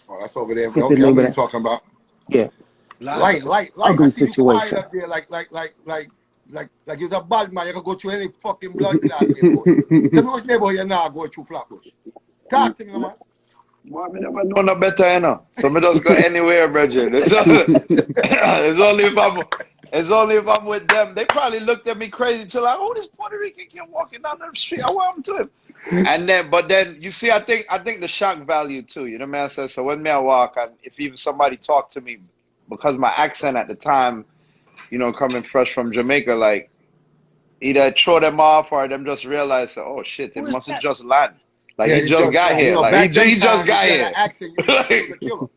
Oh, that's over there. Okay, I know what you're talking about. Yeah. Light. Ugly I see you quiet situation. up there, like you're a bad man. You can go through any fucking blood clot neighborhood. Tell me which neighborhood you're now going through Flatbush. Talk to me, man. Well, I never know no better, you know. So me just go anywhere, Bridget. It's only if I'm with them. They probably looked at me crazy till like, oh, this Puerto Rican kid walking down the street. I want him to him. And then you see, I think the shock value too. You know what I mean? So when me I walk, and if even somebody talk to me, because my accent at the time, you know, coming fresh from Jamaica, like either throw them off or them just realize, oh shit, it mustn't just land. Like he just got here. Like he just got here. Accent, you killer.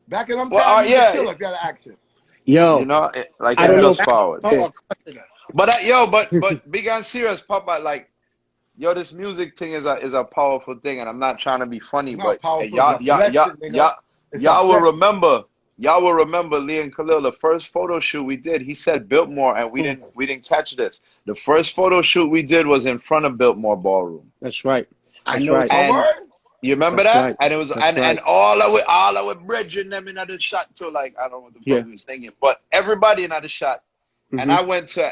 Back in them times, you could kill if you had an accent. Yo, you know, like I don't know. just forward. Yeah. But big and serious, Papa. Like, yo, this music thing is a powerful thing, and I'm not trying to be funny, but y'all will remember. Y'all will remember Lee and Khalil, the first photo shoot we did. He said Biltmore, and we didn't catch this. The first photo shoot we did was in front of Biltmore Ballroom. That's right. I know. Right. And you remember That's that? right. And it was and all our brethren them in the shot too. Like I don't know what the fuck we was thinking, but everybody in the shot. And I went to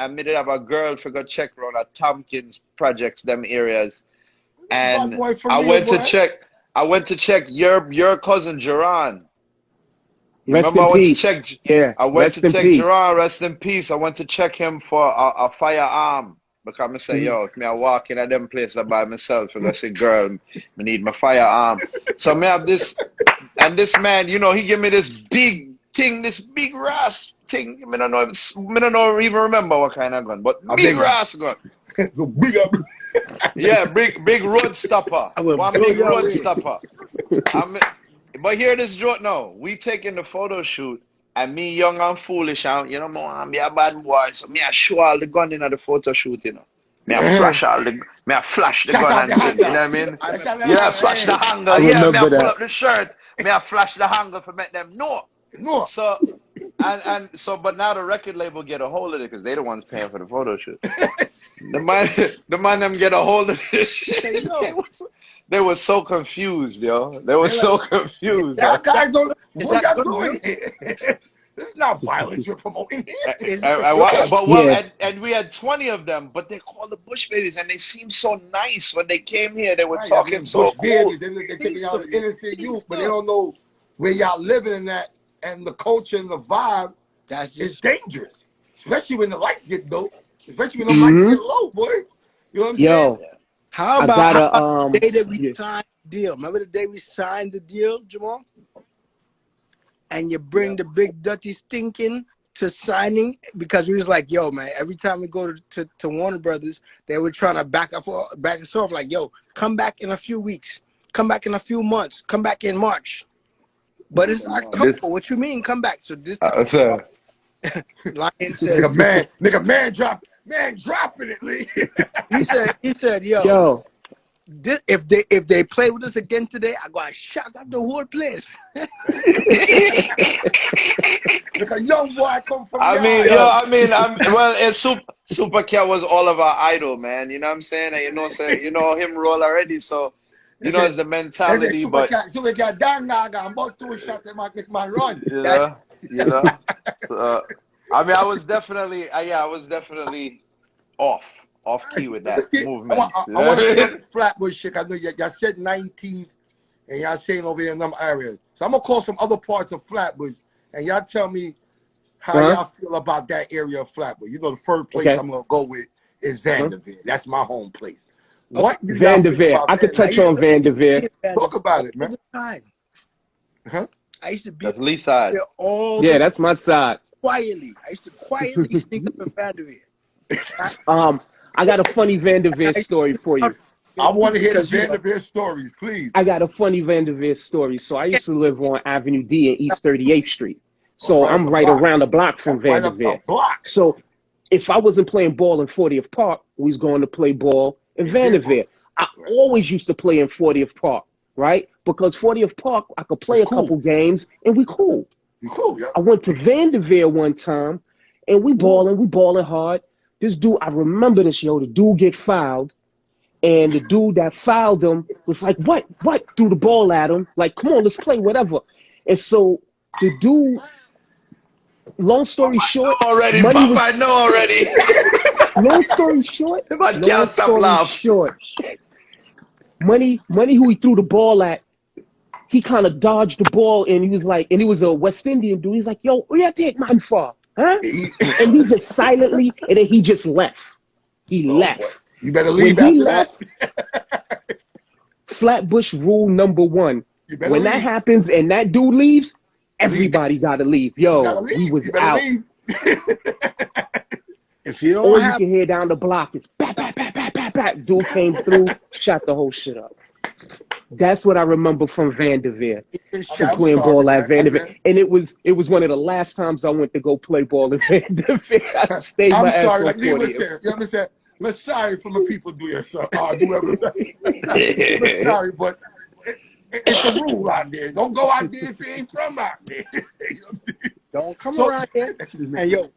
I made it up a girl for go check around at Tompkins projects, them areas. And I went to check your cousin Jerron. Rest in peace. I went to check Jerron, rest in peace. I went to check him for a firearm. Because I say, yo, if me I walk in at them places by myself, and I say, girl, I need my firearm. So me have this, and this man, you know, he give me this big thing, this big rasp thing. I don't know, even remember what kind of gun, but big rasp gun. Yeah, big road stopper. One big road stopper. But here this joke now. We taking the photo shoot, and me young and foolish, and you know, I'm a bad boy, so me I show all the gun in the photo shoot, you know. Me I flash the gun and you know what I mean? Yeah, flash the hanger. Yeah, me I pull up the shirt. Me I flash the hanger for make them know. So and so, but now the record label get a hold of it because they the ones paying for the photo shoot. the man them get a hold of this shit. They were so confused, yo. They were so confused. Guys don't. What y'all doing here? This is not violence you're promoting here. And we had 20 of them, but they called the Bush Babies, and they seemed so nice when they came here. They were talking so cool. They're taking out the innocent youth, but they don't know where y'all living in that, and the culture and the vibe is dangerous. especially when the lights get low. Especially when the lights get low, boy. You know what I'm saying? Yo, How I about gotta the day that we yeah. signed the deal? Remember the day we signed the deal, Jamal? And you bring the big dirty stinking to signing because we was like, yo, man, every time we go to Warner Brothers, they were trying to back us off like, yo, come back in a few weeks, come back in a few months, come back in March. But it's October. This, What you mean come back? So this time, sir. Lion said, man dropping it, Lee. he said, yo, Yo, if they play with us again today, I gotta shock out the whole place. Like a young boy come from I mean, yard. it's Super Cat was all of our idol, man. You know what I'm saying? And you know him roll already, so you know it's the mentality, but Super cat down now, I'm about to shot that make my run. you know. So, I mean, I was definitely off key with that movement. I want to hear this Flatbush shit. I know y'all said 19th, and y'all saying over here in them areas. So I'm gonna call some other parts of Flatbush, and y'all tell me how y'all feel about that area of Flatbush. You know, the first place I'm gonna go with is Vanderveer. That's my home place. What do y'all feel Vanderveer. about I could touch on Vanderveer. Talk about it, man. Time. Huh? I used to be That's Lee's side. there all Yeah, the that's my side. quietly. I used to quietly sneak up in Vanderveer. I got a funny Vanderveer story for you. I want to hear the Because you know, Vanderveer stories, please. I got a funny Vanderveer story. So I used to live on Avenue D in East 38th Street. So I'm right around the block from Right up Vanderveer. the block. So if I wasn't playing ball in 40th Park, we was going to play ball in Vanderveer. I always used to play in 40th Park, right? Because 40th Park, I could play a couple games and we cool. You cool, yeah. I went to Vanderveer one time and we balling hard. This dude, I remember this, yo, the dude get fouled. And the dude that fouled him was like, what? Threw the ball at him. Like, come on, let's play, whatever. And so the dude, long story short, I know already. long story short, Money who he threw the ball at, he kind of dodged the ball and he was like, and he was a West Indian dude. He's like, yo, where you take man for? Huh? And he just silently, and then he just left. He left. Boy. You better leave when he after left, that. Flatbush rule number 1. When that happens and that dude leaves, everybody got to leave. Yo, we was out. if you don't All you can hear down the block is bat. Dude came through, shot the whole shit up. That's what I remember from Vanderveer. From playing ball at Vanderveer. And it was one of the last times I went to go play ball in Vanderveer. I stayed my ass on 40. You understand? I'm sorry for the people doing so. Whoever. I'm sorry, but it's a rule out there. Don't go out there if you ain't from out there. You know what I'm saying? Don't come around here. And yo,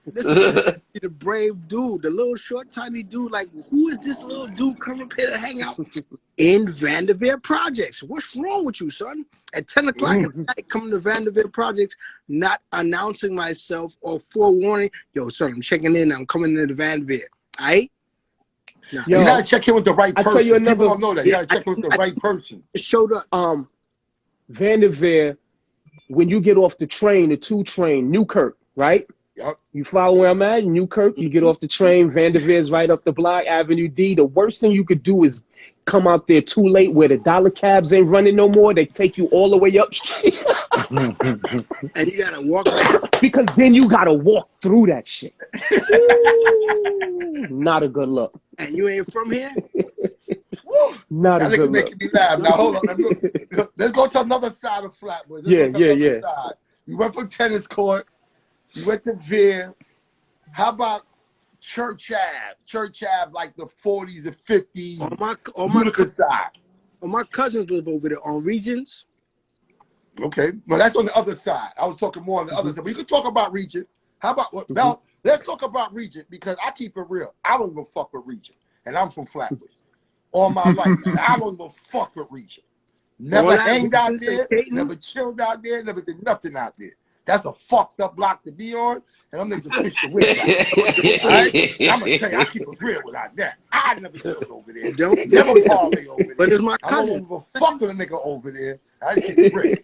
this is the brave dude, the little short, tiny dude. Like, who is this little dude coming up here to hang out in Vanderveer Projects? What's wrong with you, son? At 10 o'clock at night, coming to Vanderveer Projects, not announcing myself or forewarning, yo, son, I'm checking in. I'm coming into Vanderveer. All right? Yo, you gotta check in with the right person. I'll tell you another, people don't know that. You gotta check in with the right person. It showed up. Vanderveer, when you get off the train, the 2 train, Newkirk, right? Yep. You follow where I'm at? Newkirk, you get off the train, Vanderveer's right up the block, Avenue D. The worst thing you could do is come out there too late where the dollar cabs ain't running no more. They take you all the way up street. And you gotta walk back. Because then you gotta walk through that shit. Ooh, not a good look. And you ain't from here? Not a good look. Making me laugh. Now hold on. Let's go to another side of Flatbush. Yeah. Side. You went from tennis court. You went to Veer. How about Church Ave? Church Ave, like the 40s, the 50s. On my cousins live over there on Regents. Okay. Well, that's on the other side. I was talking more on the other side. But you can talk about Regent. How about now? Let's talk about Regent because I keep it real. I don't even fuck with Regent, and I'm from Flatbush. All my life, man. I don't even fuck with Regent. Never hanged out there, never chilled out there, never did nothing out there. That's a fucked up block to be on, and I'm niggas to push your whip out. Right? I'm gonna tell you, I keep it real without that. I never chilled over there. Never parlay over there. But it's my cousin. I don't even fuck with a nigga over there. I just keep it real.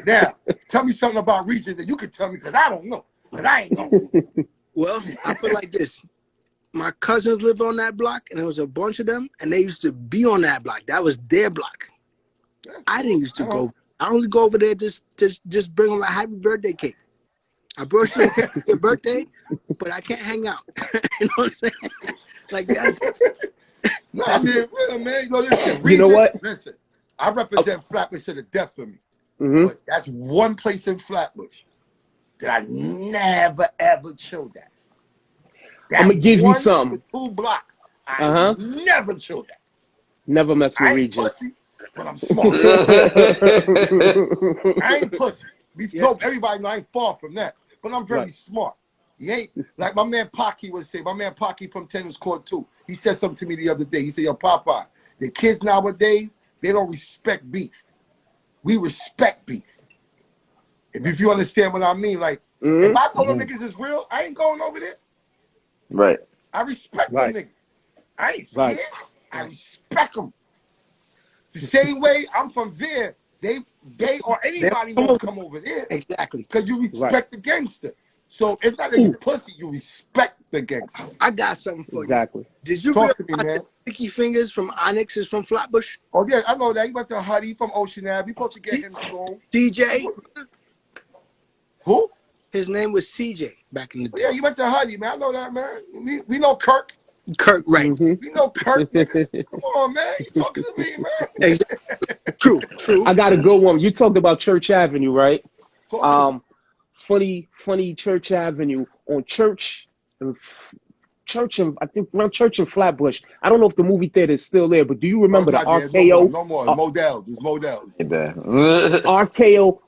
Now, tell me something about Regent that you can tell me because I don't know. And I ain't gonna. Well, I put it like this. My cousins lived on that block, and there was a bunch of them, and they used to be on that block. That was their block. I didn't used to go. I only go over there just bring them a happy birthday cake. I brought you your birthday, but I can't hang out. You know what I'm saying? Like that's. No, I mean, really, man. Listen, You know what? Listen, I represent Flatbush to the death for me. But that's one place in Flatbush that I never ever chilled at. I'm gonna give you some. 2 blocks. I never chilled at. Never mess with I ain't Regis. pussy, but I'm smart. I ain't pussy. Everybody know I ain't far from that. But I'm very smart. You ain't like my man Pocky would say. My man Pocky from Tennis Court 2. He said something to me the other day. He said, "Yo, Popeye, the kids nowadays, they don't respect beef. We respect beef. If you understand what I mean, like if I know them niggas is real, I ain't going over there. Right. I respect them niggas. I ain't scared. I respect them. The same way I'm from there, they or anybody won't come over there. Exactly. Because you respect the gangster. So it's not that you pussy, you respect the gangster. I got something for you. Exactly. Did you Talk realize to me, man. that Sticky Fingers from Onyx is from Flatbush? Oh yeah, I know that. He went to Huddy from Ocean Ave. We supposed to get him soon. CJ. Who? His name was CJ back in the day. Yeah, he went to Huddy, man. I know that, man. We know Kirk. Kirk, right. We know Kirk, nigga. Come on, man. You talking to me, man. Exactly. True. I got a good one. You talked about Church Avenue, right? Talk Funny Church Avenue on Church and I think around Church and Flatbush. I don't know if the movie theater is still there, but do you remember the RKO? No more. Models. It's Models. RKO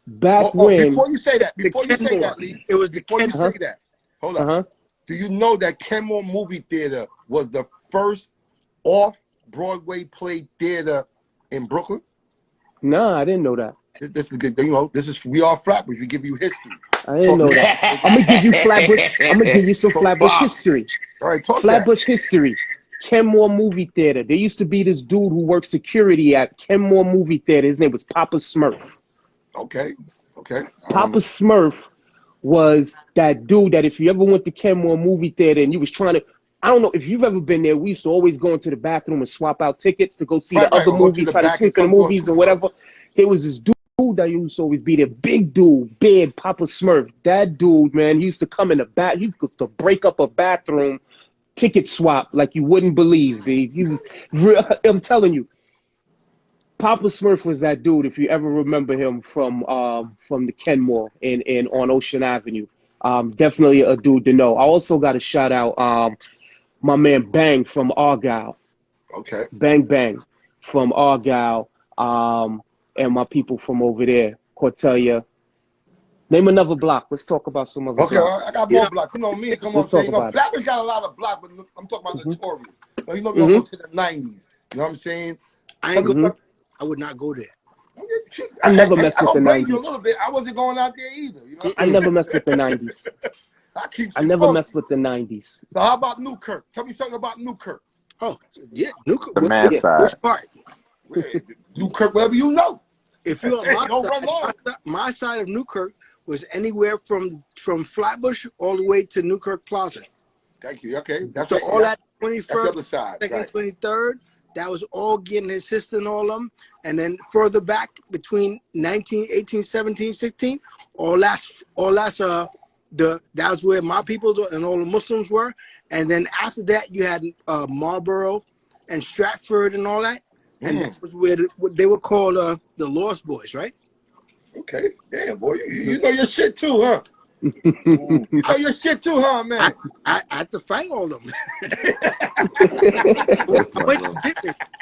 back when. Before you say that, Lee, it was the before you say that, hold on. Do you know that Kenmore Movie Theater was the first off-Broadway play theater in Brooklyn? Nah, I didn't know that. We are Flatbush. We give you history. I didn't know that. I'm gonna give you Flatbush. I'm gonna give you some Flatbush history. All right, talk Flatbush history. Kenmore Movie Theater. There used to be this dude who worked security at Kenmore Movie Theater. His name was Papa Smurf. Okay. Papa Smurf was that dude that if you ever went to Kenmore Movie Theater and you was trying to, I don't know if you've ever been there, we used to always go into the bathroom and swap out tickets to go see the other movie, try to sneak in the movies and whatever. There was this dude that used to always be there, big dude, big Papa Smurf. That dude, man, he used to come in the back, he used to break up a bathroom, ticket swap like you wouldn't believe. He was real, I'm telling you. Papa Smurf was that dude, if you ever remember him from the Kenmore and on Ocean Avenue. Definitely a dude to know. I also got to shout out my man Bang from Argyle. Okay. Bang from Argyle, and my people from over there, Cortelia. Name another block. Let's talk about some other block. I got more blocks. You know me. Come on, say, Flatbush got a lot of blocks, but I'm talking about notorious. We don't go to the 90s. You know what I'm saying? I would not go there. I never messed with the 90s. You a little bit. I wasn't going out there either. You know? I never messed with the 90s. I never messed with the 90s. So how about Newkirk? Tell me something about Newkirk. Oh, yeah, Newkirk. The man side. Which part? Newkirk, wherever you know. If you're on my side of Newkirk was anywhere from Flatbush all the way to Newkirk Plaza. Thank you. Okay. That's so right. all that 21st, side, 2nd, 23rd, that was all getting his sister and all of them. And then further back between 19, 18, 17, 16, that was where my people and all the Muslims were. And then after that, you had Marlboro and Stratford and all that. And that was where they were called the Lost Boys, right? Okay. Damn, boy. You know your shit too, huh? You know your shit too, huh, man? I had to fight all of them. I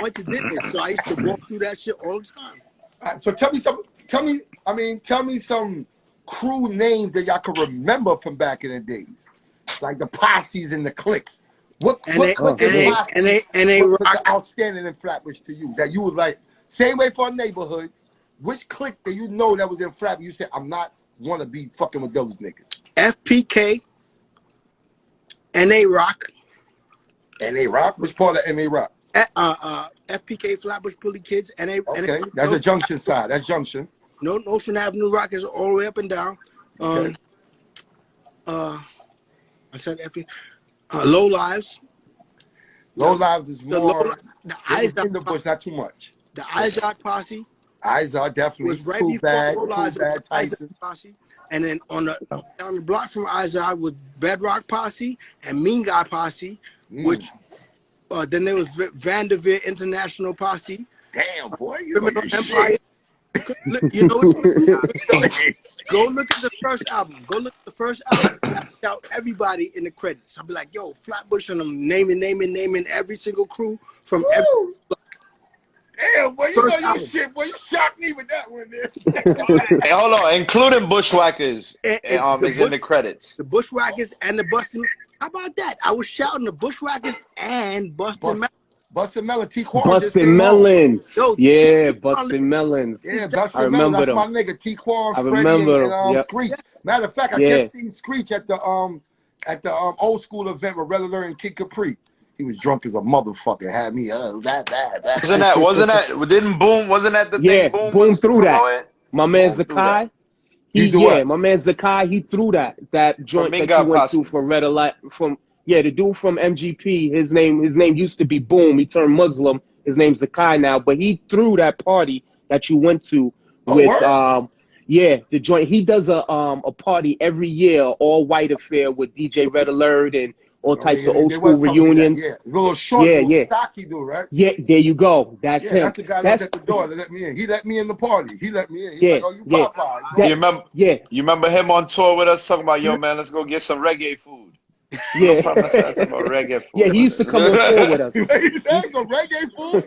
went to Ditman, so I used to walk through that shit all the time. So tell me some crew names that y'all can remember from back in the days. Like the Posses and the cliques. What outstanding in Flatbush to you? That you was like, same way for a neighborhood, which clique that you know that was in Flatbush, you said, I'm not want to be fucking with those niggas? FPK, NA Rock. NA Rock? Which part of NA Rock? FPK, Flatbush Bully Kids. NA. Okay, that's a Junction side. That's Junction. No, Ocean Avenue Rock is all the way up and down. Okay. I said Effie. Low Lives. Low Lives is The low, more. the It was Izod in the bush, not too much. the Izod posse Izod definitely. was right Too before bad. Low Too Lives. It was bad. the Izod Tyson. posse, and then down the block from Izod was Bedrock Posse and Mean Guy Posse, which then there was Vanderveer International Posse. Damn, boy, you know Criminal your Empire. shit. You know what? You know your Go look at the first album. Go look at the first album. I shout everybody in the credits. I'll be like, yo, Flatbush, and I'm naming every single crew from every Woo! Damn, boy, you know first your album. shit, boy. You shocked me with that one, man. Hey, hold on, including Bushwhackers And is in the credits. the Bushwhackers and the Bustin'. How about that? I was shouting the Bushwhackers and Bustin'. Bustin' Melon, T-Quan just Bustin' came home. Melons. Yo, Yeah, Bustin' Melons. Yeah, I Bustin' Melon, remember that's my them. nigga, T-Quan, I Freddie, remember and them. Yep. Screech. Matter of fact, I Yeah. just seen Screech at the old school event with Red Alert and Kid Capri. He was drunk as a motherfucker, had me Wasn't that didn't Boom wasn't that the Yeah, thing Boom Boom was threw that. promoting? My man Boom threw that. Zakai. You do what? My man Zakai, he threw that joint that Minga you went to Posse. for Red Alert the dude from MGP, his name used to be Boom. He turned Muslim. His name's Zakai now, but he threw that party that you went to with word? the joint. He does a party every year, all white affair with DJ Red Alert and all types of old school reunions. Yeah, little short, little stocky dude, right? Yeah, there you go. That's him. That's the guy that was at the door that let me in. He let me in the party. He let me in. He's like, oh, you Popeye. You remember him on tour with us talking about, yo, man, let's go get some reggae food. Yeah. Talking about reggae food. Yeah, he used to come on tour with us. That's some reggae food?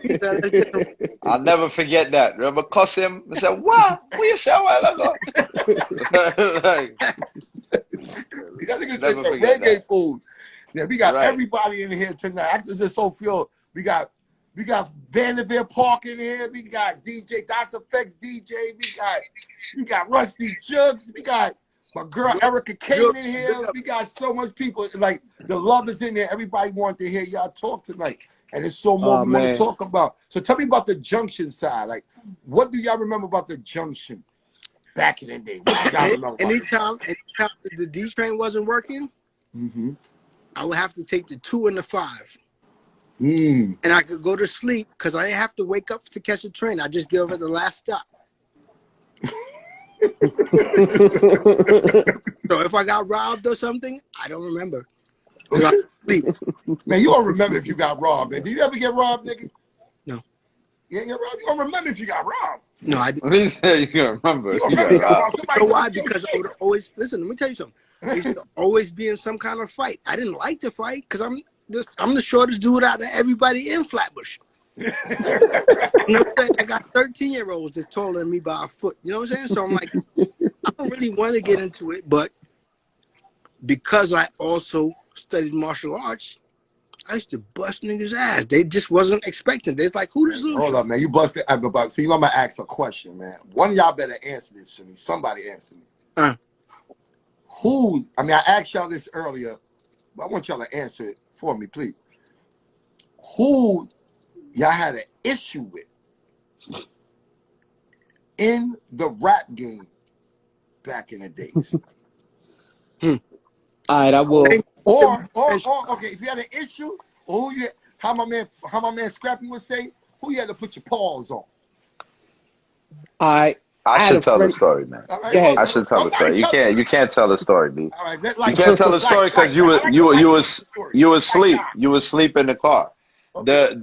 I'll never forget that. Remember, cuss him and said, what? What you say a while ago? Like, that nigga said some reggae food. Yeah, we got everybody in here tonight. I just so feel we got Vanderveer Park in here. We got DJ Das Effects DJ. We got Rusty Jugs. We got my girl Erica Kane in here. We got so much people. Like the love is in there. Everybody wanted to hear y'all talk tonight, and there's so more we want to talk about. So tell me about the Junction side. Like, what do y'all remember about the Junction back in the day? What do y'all remember? Anytime the D train wasn't working, I would have to take the 2 and the 5. And I could go to sleep because I didn't have to wake up to catch a train. I just give it the last stop. So if I got robbed or something, I don't remember. I sleep. Man, you don't remember if you got robbed, man. Did you ever get robbed, nigga? No. You ain't get robbed? You don't remember if you got robbed. No, I didn't. He said you can remember. You got robbed. You know why? Because I would always, listen, let me tell you something. I used to always be in some kind of fight. I didn't like to fight because I'm the shortest dude out of everybody in Flatbush. You know what I'm saying? I got 13-year-olds that's taller than me by a foot. You know what I'm saying? So I'm like, I don't really want to get into it, but because I also studied martial arts, I used to bust niggas' ass. They just wasn't expecting. They're like, who does lose? Hold up, man. You busted. So you know I'm gonna ask a question, man. One of y'all better answer this for me. Somebody answer me. Who? I mean, I asked y'all this earlier, but I want y'all to answer it for me, please. Who y'all had an issue with in the rap game back in the days? All right, I will. Or okay, if you had an issue, or how my man Scrappy would say, who you had to put your paws on? I should tell the story, man. Right, I should tell the story. You can't tell the story, B. All right, you can't tell the story because you was asleep. You was asleep in the car. Okay.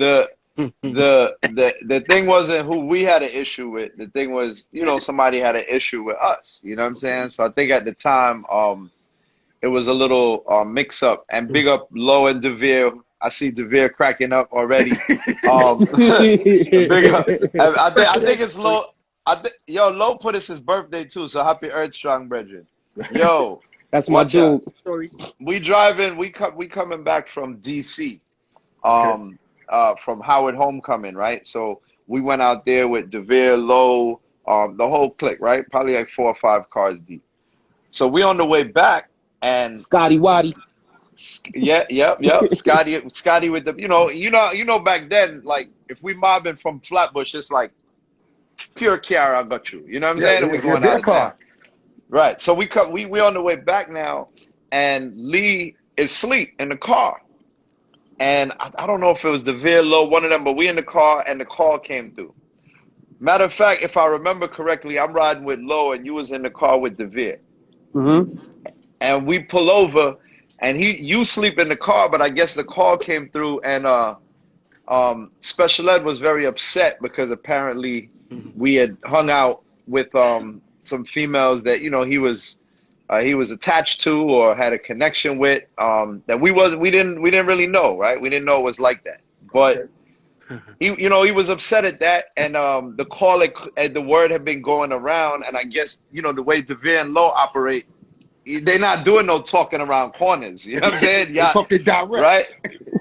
The thing wasn't who we had an issue with. The thing was, somebody had an issue with us. You know what I'm saying? So I think at the time, it was a little mix up. And big up Low and Devere. I see Devere cracking up already. Big up. I think it's Low. Low put us his birthday too. So happy Earth Strong, brethren. Yo, that's my dude. We driving. We coming back from DC. From Howard Homecoming, right? So we went out there with Devere, Low, the whole clique, right? Probably like 4 or 5 cars deep. So we on the way back, and Scotty Waddy. Yep. Scotty with the, you know back then, like if we mobbing from Flatbush, it's like pure Kiara, I got you. You know what I'm saying? And we going out of town. Right. So we on the way back now, and Lee is asleep in the car. And I don't know if it was DeVere, Low, one of them, but we in the car and the call came through. Matter of fact, if I remember correctly, I'm riding with Low and you was in the car with DeVere. And we pull over and you sleep in the car, but I guess the call came through and Special Ed was very upset because apparently we had hung out with some females that, you know, he was attached to or had a connection with that we didn't really know, right? We didn't know it was like that. But he was upset at that, and the call, the word had been going around, and I guess, you know, the way DeVere and Low operate, they're not doing no talking around corners. You know what I'm saying? Yeah, talking direct, right?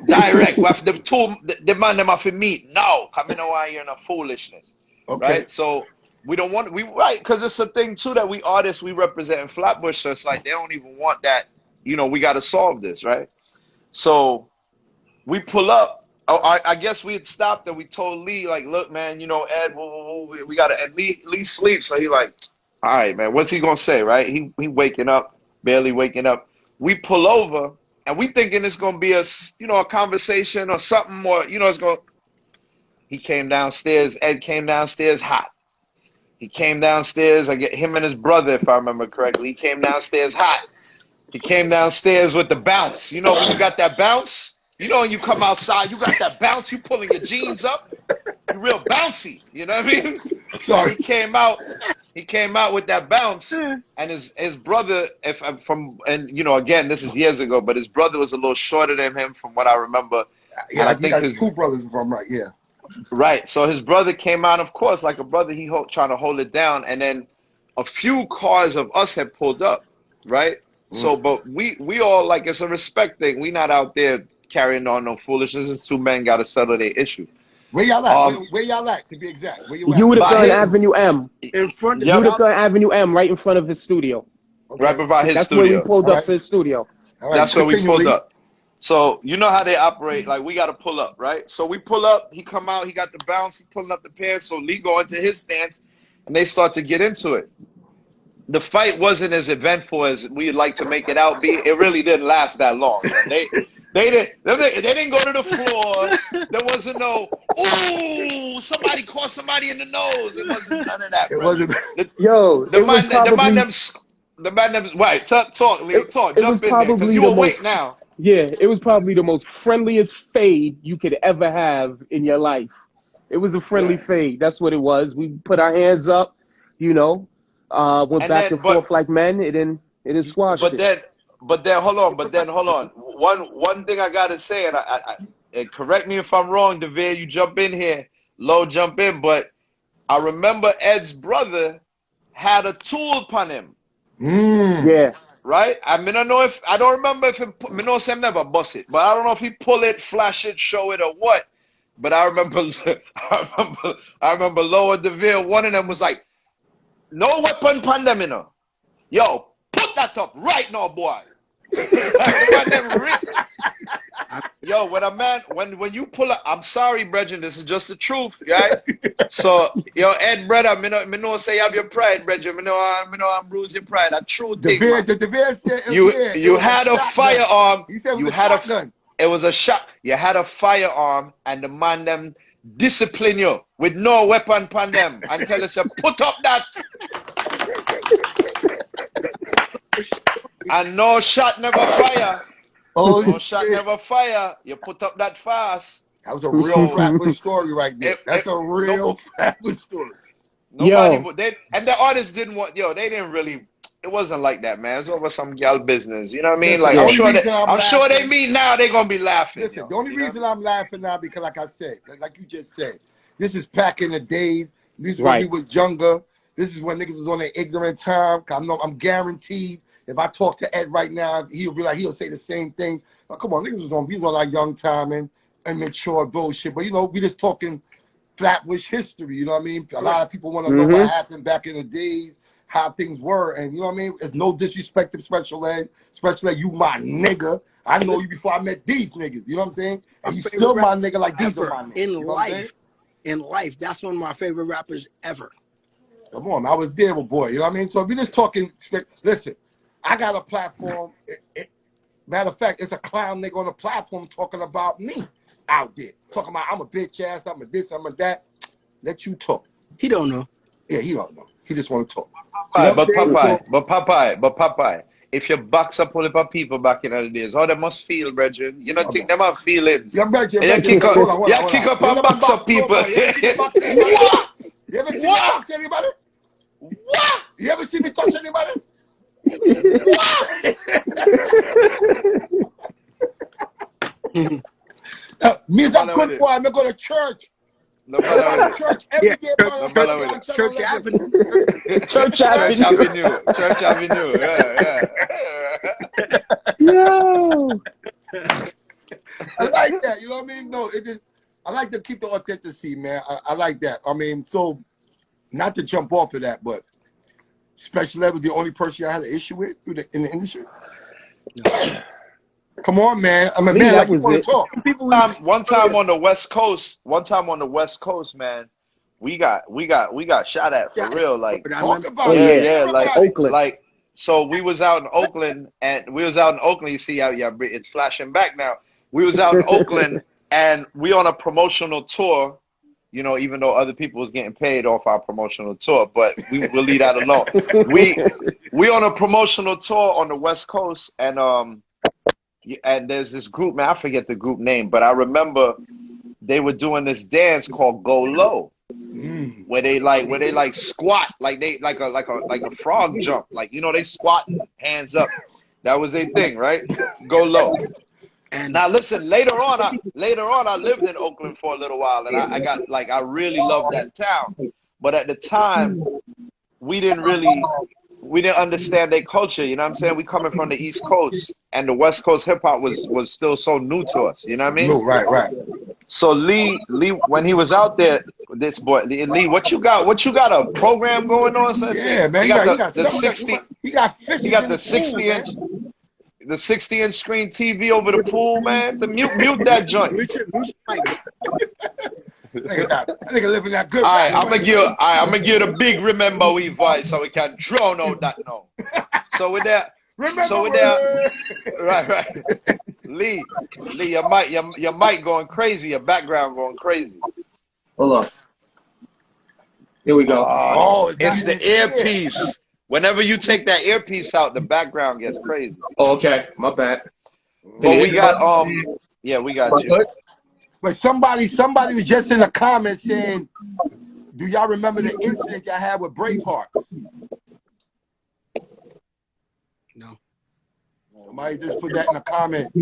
Direct. The man them have to meet now. Coming away here in a foolishness, right? So we don't want because it's a thing too that we artists, we represent in Flatbush, so it's like they don't even want that. You know, we got to solve this, right? So we pull up. I guess we had stopped and we told Lee, like, look, man, you know, Ed, we got to, and Lee sleeps. So he like, all right, man, what's he going to say, right? He waking up, barely waking up. We pull over and we thinking it's going to be a conversation or something, or, you know, he came downstairs. Ed came downstairs hot. He came downstairs. I get him and his brother, if I remember correctly. He came downstairs hot. He came downstairs with the bounce. You know, when you got that bounce, you know, when you come outside, you got that bounce, you pulling your jeans up, you real bouncy, you know what I mean? Sorry. He came out with that bounce, and his brother, you know, again, this is years ago, but his brother was a little shorter than him from what I remember. Yeah, and I think his two brothers, if I'm right, yeah. Right, so his brother came out, of course, like a brother, trying to hold it down, and then a few cars of us had pulled up, right? So, but we all, like, it's a respect thing. We not out there carrying on no foolishness. It's two men got to settle their issue. Where y'all at? Where y'all at, to be exact? Where you at? You would have done Avenue M. In front of You would have done Avenue M, right in front of his studio. Okay. Right by his That's studio. where we pulled up to his studio. All right, That's where we pulled continually. up. So you know how they operate. Like, we got to pull up, right? So we pull up. He come out. He got the bounce. He pulling up the pants. So Lee go into his stance, and they start to get into it. The fight wasn't as eventful as we'd like to make it out be. It really didn't last that long. They didn't go to the floor. There wasn't no, ooh, somebody caught somebody in the nose. It wasn't none of that. It wasn't. The man, right, talk, Lee, talk, jump in there, because you awake now. Yeah, it was probably the most friendliest fade you could ever have in your life. It was a friendly fade. That's what it was. We put our hands up, you know, went back and forth like men. It didn't squash it. But then hold on. One thing I gotta say, and correct me if I'm wrong, DeVere, you jump in here, Low jump in, but I remember Ed's brother had a tool upon him. Yeah. Right? I don't remember if I know Sam never bust it, but I don't know if he pull it, flash it, show it, or what. But I remember Low and DeVere, one of them was like, no weapon upon them, you know. Yo, put that up right now, boy. Yo, when you pull up, I'm sorry, brethren, this is just the truth, right? So, yo, Ed, brother, me know say you have your pride, brethren. Me know I'm bruise your pride. A true thing, man. DeVere said you had a firearm. He said you had it was a shot. You had a firearm, and the man them discipline you with no weapon upon them and tell us, put up that. And no shot never fire. No shot never fire. You put up that fast. That was a real Flatbush story right there. That's a real Flatbush story. Nobody, and the artists didn't want, they didn't really, it wasn't like that, man. It's over some gal business. You know what I mean? Like, I'm sure they meet now, they're going to be laughing. Listen, the only reason I'm laughing now, because like I said, like you just said, this is back in the days. This is when we was younger. This is when niggas was on their ignorant time. I'm guaranteed if I talk to Ed right now, he'll say the same thing. Now, come on, niggas was on our young time and immature bullshit. But, we just talking Flatbush history, you know what I mean? A lot of people want to know what happened back in the days, how things were, and you know what I mean? There's no disrespect to Special Ed. Special Ed, you my nigga. I know you before I met these niggas, you know what I'm saying? And you still my nigga like these are my niggas. In life, that's one of my favorite rappers ever. Come on, I was there with boy, you know what I mean? So we just talking, listen, I got a platform. Matter of fact, it's a clown nigga on the platform talking about me out there. Talking about I'm a bitch ass, I'm a this, I'm a that. Let you talk. He don't know. Yeah, he don't know. He just want to talk. See what I'm But saying? Popeye, if you box up all the people back in the days, how they must feel, brethren? You don't think them have feelings? Yeah, Reggie, And you kick up, hold on, hold you on, hold kick on. up You and never box up boxed people. nobody. You ever see me box anybody? What? You ever see me What? box anybody? What? You ever see me touch anybody? Me is a good boy. I'm going to go to church. No matter with Church every day. No matter with it. Church Avenue. Church Avenue. Church Avenue. Yeah. Yo. I like that. You know what I mean? No, it just, I like to keep the authenticity, man. I like that. I mean, so not to jump off of that, but Special Ed was the only person I had an issue with in the industry. Come on, man. I mean, man, like you want to talk. One time on the West Coast, man, we got shot at for real. Like, talk about it. Yeah, like Oakland. Like, so we was out in Oakland, You see how it's flashing back now. We was out in Oakland, and we on a promotional tour. You know, even though other people was getting paid off our promotional tour, but we'll leave that alone. We on a promotional tour on the West Coast, and there's this group, man, I forget the group name, but I remember they were doing this dance called Go Low, where they like squat, like a frog jump, like, you know, they squatting, hands up. That was their thing, right? Go Low. And now listen, later on I lived in Oakland for a little while, and I really loved that town. But at the time, we didn't understand their culture, you know what I'm saying? We coming from the East Coast, and the West Coast hip hop was still so new to us, you know what I mean? No, right. So Lee, when he was out there, this boy Lee, what you got a program going on? So yeah, man, he got the 60, he got the 60-inch. The 60-inch screen TV over the pool, man. To mute that joint. Nigga living that good. All right, I'm gonna give the big remember we voice so we can drown out that now. So with that, right. Lee, your mic going crazy, your background going crazy. Hold on. Here we go. It's the earpiece. Whenever you take that earpiece out, the background gets crazy. Oh, okay, my bad. But we got we got you. But somebody was just in the comments saying, "Do y'all remember the incident y'all had with Bravehearts?" No. Somebody just put that in the comment.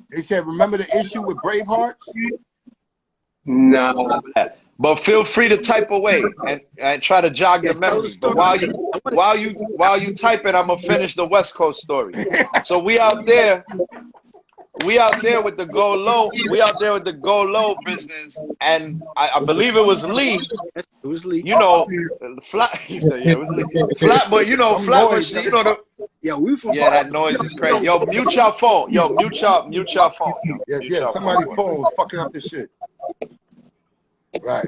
They said, "Remember the issue with Bravehearts?" No. But feel free to type away and try to jog the memory. But while you typing, I'm gonna finish the West Coast story. So we out there with the Go Low. We out there with the Go Low business, and I believe it was Lee. It was Lee. You know, He said, yeah, it was Lee. Flatbush. You know, Flatbush. You know the. Yeah, that noise is crazy. Yo, mute your phone. Yo, mute your phone. Yeah. Somebody's phone was fucking up this shit. Right.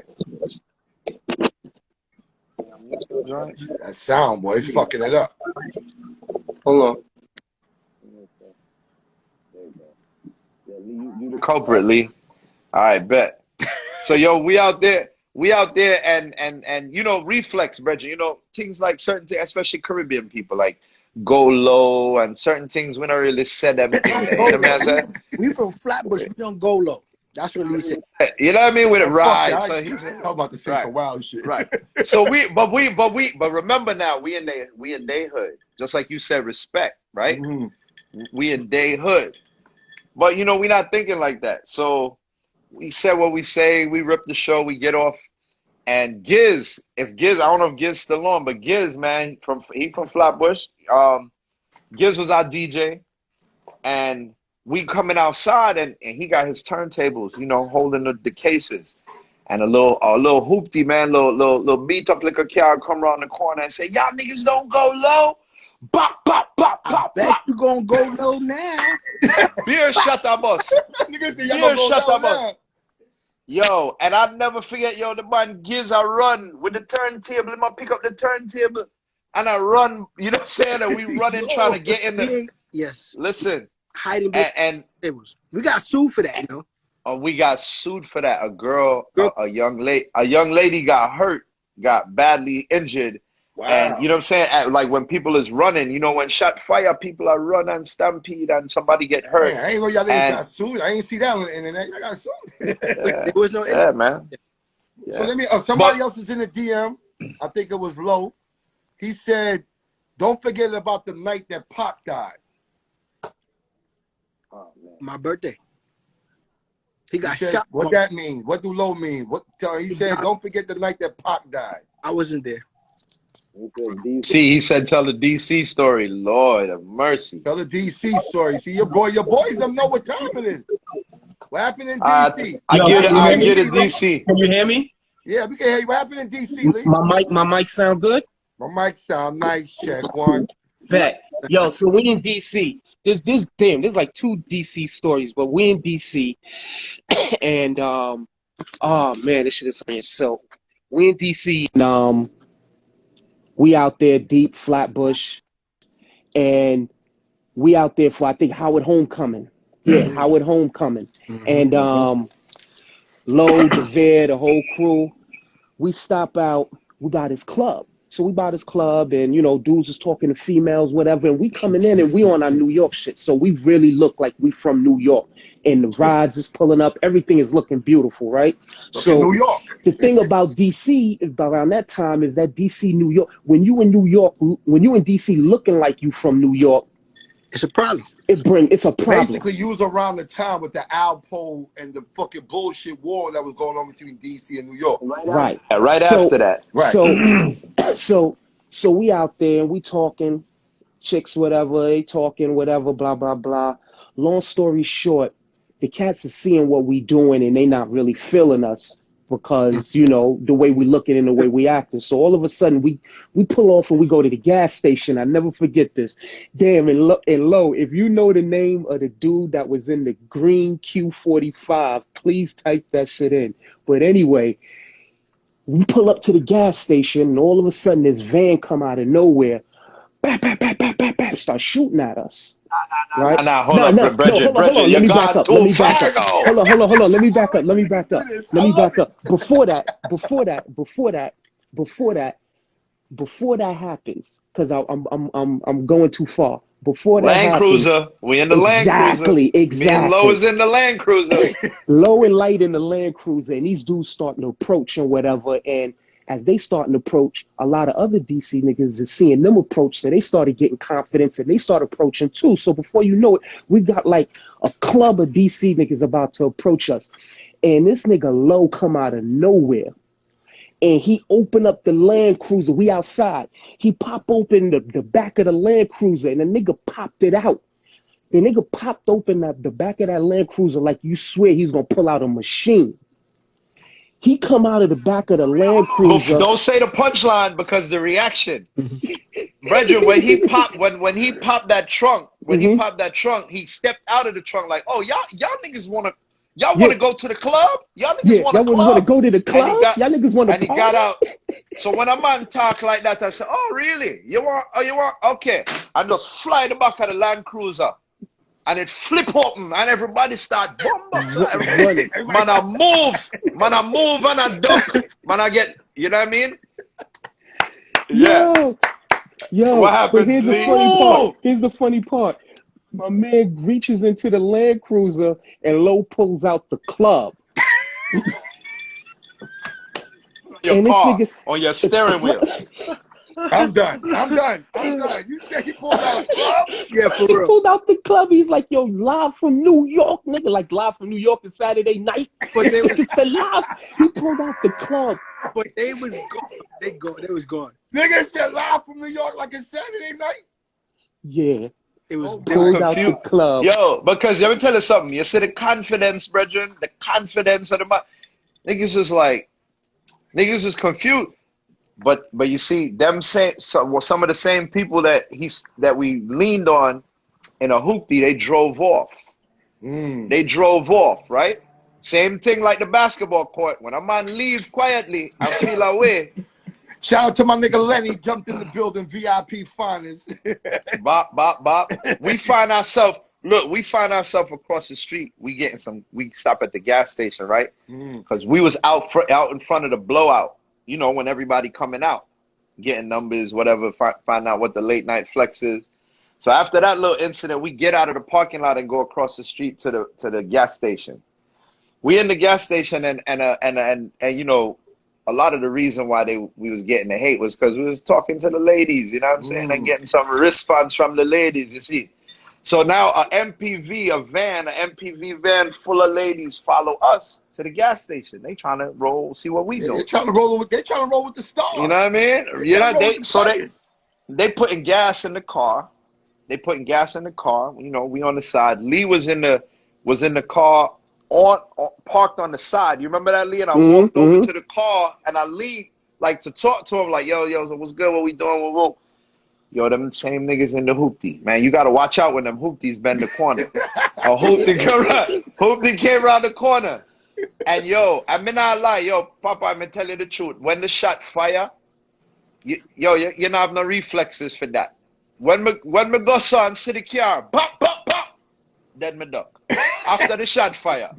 That sound, boy, it's fucking it up. Hold on. You the culprit, Lee. All right, bet. So yo, we out there, and you know, reflex, Bridget. You know, things like certain things, especially Caribbean people, like Go Low and certain things. We don't really say them things. You know what I'm saying? We from Flatbush. We don't go low. That's what he said. You know what I mean? With it, right? So he's about to say some wild shit. Right. So but remember now, we in their hood. Just like you said, respect, right? Mm-hmm. We in their hood. But you know, we not thinking like that. So we said what we say, we rip the show, we get off. And Giz, I don't know if Giz still on, but Giz, man, he from Flatbush. Giz was our DJ, and we coming outside, and he got his turntables, you know, holding the cases, and a little hoopty, man, little beat up liquor car come around the corner and say, "Y'all niggas don't go low." Bop, bop, bop, bop, Bet bop. you gonna go low now. Beer shut up us. Beer shut up us. Yo, and I'll never forget, yo, the man Giz a run with the turntable. He might pick up the turntable. and I run, you know what I'm saying? And we running trying to get in the yes. Listen. Hiding And tables. We got sued for that, you know. We got sued for that. A young lady got hurt, got badly injured. Wow. And you know what I'm saying? Like when people is running, you know, when shot fire, people are run and stampede and somebody get hurt. Man, I ain't know y'all niggas got sued. I ain't see that on the internet. Y'all got sued. There was no yeah, man. Yeah. So let me, somebody else is in the DM. I think it was Low. He said, don't forget about the night that Pop died. Oh, man. My birthday. He got shot. What that mean? What do Low mean? He said, don't forget the night that Pop died. I wasn't there. See, he said, tell the DC story. Lord of mercy. Tell the DC story. See, your boys don't know what time it is. What happened in DC? I get it, DC. Can you hear me? Yeah, we can hear you. What happened in DC, Lee? My mic sound good? My mic sound nice. Check one. Bet. Yo, so we in DC. There's like 2 DC stories, but we in DC, and oh man, this shit is funny. So we in DC, and we out there deep Flatbush, and we out there for I think Howard Homecoming. Yeah, Howard Homecoming, and Low, DeVere, the whole crew. We stop out. We got this club. So we buy this club and, you know, dudes is talking to females, whatever. And we coming in and we on our New York shit. So we really look like we from New York. And the rides is pulling up. Everything is looking beautiful, right? So New York. The thing about DC around that time is that DC, New York, when you in DC looking like you from New York, it's a problem. It's a problem. Basically, you was around the time with the Alpo and the fucking bullshit war that was going on between DC and New York. Right. After that. Right. So we out there and we talking, chicks, whatever, they talking, whatever, blah, blah, blah. Long story short, the cats are seeing what we doing and they not really feeling us because, you know, the way we looking and the way we acting. So all of a sudden we pull off and we go to the gas station. I never forget this. Damn, and Low, if you know the name of the dude that was in the green Q45, please type that shit in. But anyway, we pull up to the gas station and all of a sudden this van come out of nowhere, start shooting at us. Right? Hold on. Let me back up. Hold on. Let me back up. Before that happens, because I'm going too far. Before that Land happens, Cruiser. We in the Land Cruiser. Exactly. Me and Low is in the Land Cruiser. Low and Light in the Land Cruiser, and these dudes starting to approach and whatever, and as they starting to approach, a lot of other DC niggas is seeing them approach, so they started getting confidence and they start approaching too. So before you know it, we got like a club of DC niggas about to approach us. And this nigga Low come out of nowhere. And he opened up the Land Cruiser. We outside. He pop open the back of the Land Cruiser and the nigga popped it out. The nigga popped open the back of that Land Cruiser like you swear he's gonna pull out a machine. He come out of the back of the Land Cruiser. Don't say the punchline because the reaction. Brethren, when he popped that trunk, he stepped out of the trunk like, oh, y'all niggas wanna go to the club? Y'all niggas wanna go to the club? Y'all niggas wanna And he got out. So when a man talk like that, I said, oh really? You want okay. And just fly the back of the Land Cruiser. And it flip open and everybody start running. Man, I move and I duck. Man, I get, you know what I mean? Yeah. Yo, what happened? But here's the funny part. My man reaches into the Land Cruiser and Low pulls out the club. On your steering wheel. I'm done. You said he pulled out the club? Yeah, for real. He pulled out the club. He's like, yo, live from New York, nigga. Like live from New York on Saturday night. But they was live. He pulled out the club. But they was gone. They was gone. Niggas said live from New York like a Saturday night? Yeah. It was pulled out the club. Yo, because let me tell you something. You see the confidence, brethren, the confidence of the man. Niggas is confused. But you see, some of the same people that we leaned on in a hoopty, they drove off. They drove off, right? Same thing like the basketball court. When a man leave quietly and feel away, Shout out to my nigga Lenny, jumped in the building, VIP finest. Bop, bop, bop. We find ourselves, look, we find ourselves across the street. We stop at the gas station, right? Because we was out in front of the blowout, you know, when everybody coming out, getting numbers, whatever, find out what the late night flex is. So after that little incident, we get out of the parking lot and go across the street to the gas station. We in the gas station and you know, a lot of the reason why we was getting the hate was because we was talking to the ladies, you know what I'm saying, and getting some response from the ladies, you see. So now an MPV van full of ladies follow us to the gas station. They trying to roll, see what we doing. They trying to roll with the stars. You know what I mean? You know, they putting gas in the car. You know, we on the side. Lee was in the car. Parked on the side. You remember that, Lee? And I walked over to the car and I leaned like to talk to him, like, yo, so what's good? What we doing? Whoa. Yo, them same niggas in the hoopty. Man, you gotta watch out when them hoopties bend the corner. A hoopty came around the corner. And yo, I mean not lie, yo, Papa, I'm gonna tell you the truth. When the shot fire, you don't have no reflexes for that. When me go son, see the car, pop, pop, pop, then me duck. After the shot fire,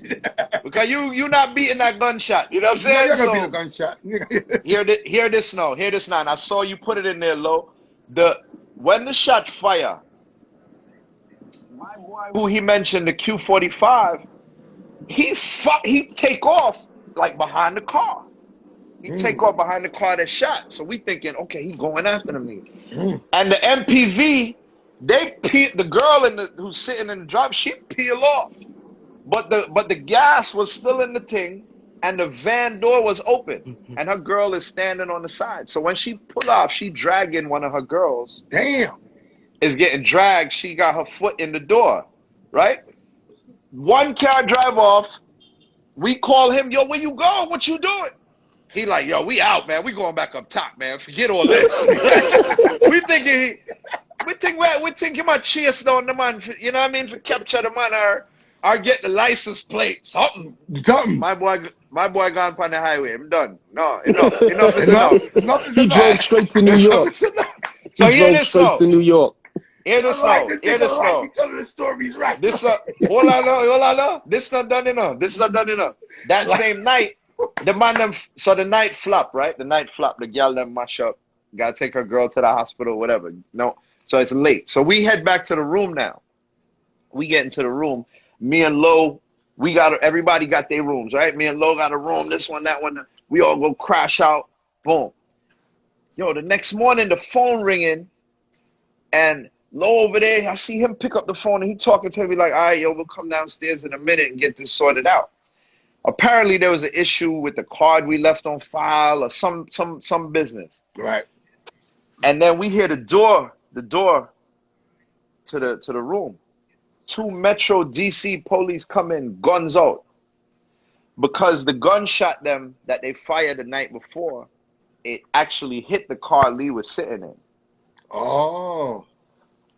because you not beating that gunshot. You know what I'm saying? You're gonna beat a gunshot. Hear this now. And I saw you put it in there, low. When the shot fire, my boy who he mentioned, the Q45, he take off like behind the car. He take off behind the car that shot. So we thinking, okay, he going after them niggas. And the MPV, the girl who's sitting in the drop, she peel off. But the gas was still in the thing, and the van door was open, and her girl is standing on the side. So when she pull off, she dragging one of her girls. Damn. Is getting dragged. She got her foot in the door, right? One car drive off. We call him, yo, where you going? What you doing? He like, yo, we out, man. We going back up top, man. Forget all this. we think he might chase down the man, you know what I mean, for capture the man or get the license plate, something. My boy gone on the highway. I'm done. No, enough is enough. He drove straight to New York. So he drove straight to New York. Hear this now. Telling the stories right. This hold on. This not done enough. That same night, the night flop, right? The night flop, the girl them mash up. Gotta take her girl to the hospital, whatever. No. So it's late. So we head back to the room now. We get into the room. Me and Lo, everybody got their rooms, right? Me and Lo got a room, this one, that one. We all go crash out. Boom. Yo, the next morning, the phone ringing. And Lo over there, I see him pick up the phone and he talking to me like, all right, yo, we'll come downstairs in a minute and get this sorted out. Apparently, there was an issue with the card we left on file or some business. Right. And then we hear the door to the room. 2 Metro DC police come in, guns out. Because the gunshot them that they fired the night before, it actually hit the car Lee was sitting in. Oh.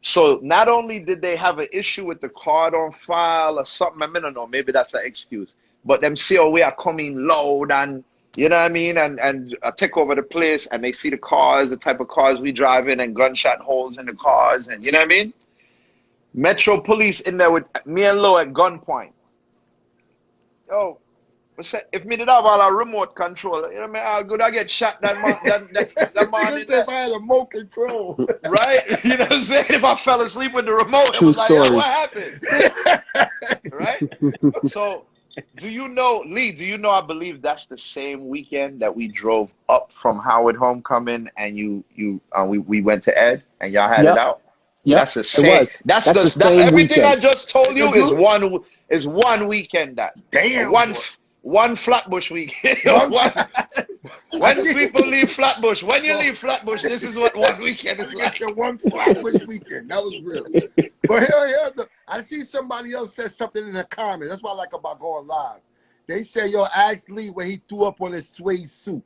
So not only did they have an issue with the card on file or something, I mean, I don't know, maybe that's an excuse. But them see how we are coming loud and, you know what I mean, and take over the place and they see the cars, the type of cars we drive in and gunshot holes in the cars and, you know what I mean? Metro police in there with me and Lo at gunpoint. Yo, if me did have all our remote control, you know what I mean? How good I get shot that morning. If I had a remote control. Right? You know what I'm saying? If I fell asleep with the remote, it was like, yo, what happened? Right? So, do you know, Lee, I believe that's the same weekend that we drove up from Howard Homecoming and we went to Ed and y'all had it out? Yeah, that's the same. That's the same everything weekend. I just told you is one weekend. That damn one Flatbush weekend. When people leave Flatbush, when you leave Flatbush, this is what one weekend is like. The one Flatbush weekend. That was real. But here, I see somebody else said something in the comments. That's what I like about going live. They say, yo, ask Lee when he threw up on his suede suit.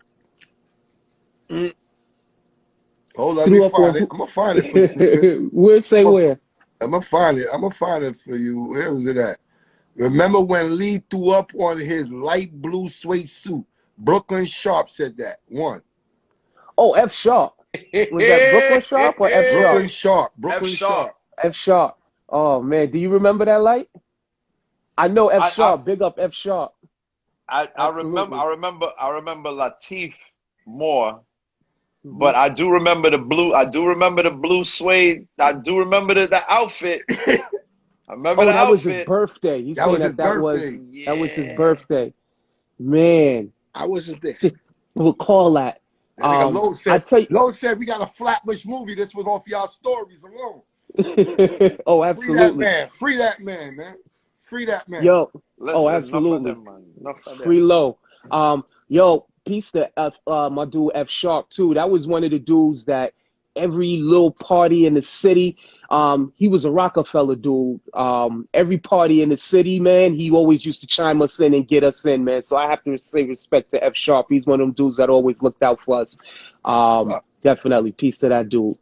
Hold on, let me find it. I'm gonna find it for you. We'll say where. I'm gonna find it for you. Where was it at? Remember when Lee threw up on his light blue suede suit? Brooklyn Sharp said that. One. Oh, F Sharp. Was that Brooklyn Sharp or F Sharp? Brooklyn Sharp. F Brooklyn sharp. Sharp. F Sharp. Oh man, do you remember that light? I know F I Sharp. Big up F Sharp. I remember Absolutely. I remember Latif more, Hmm. but I do remember the blue. I do remember the blue suede. I do remember the outfit. I remember Oh, the that was his outfit. birthday. You That saying was his that birthday. that was his Yeah. birthday? Man, I wasn't there. we'll call that. That nigga Lowe I said, tell you. Lowe said we got a Flatbush movie. This was off y'all stories alone. Oh, Free that absolutely. man. Free that man, man. Free that man. Yo. Oh, Listen, enough of absolutely. them, man. Enough of Free them. low. Yo, peace to my dude F Sharp too. That was one of the dudes that every little party in the city. He was a Rockefeller dude. Every party in the city, man, he always used to chime us in and get us in, man. So I have to say respect to F Sharp. He's one of them dudes that always looked out for us. What's up? Definitely, peace to that dude.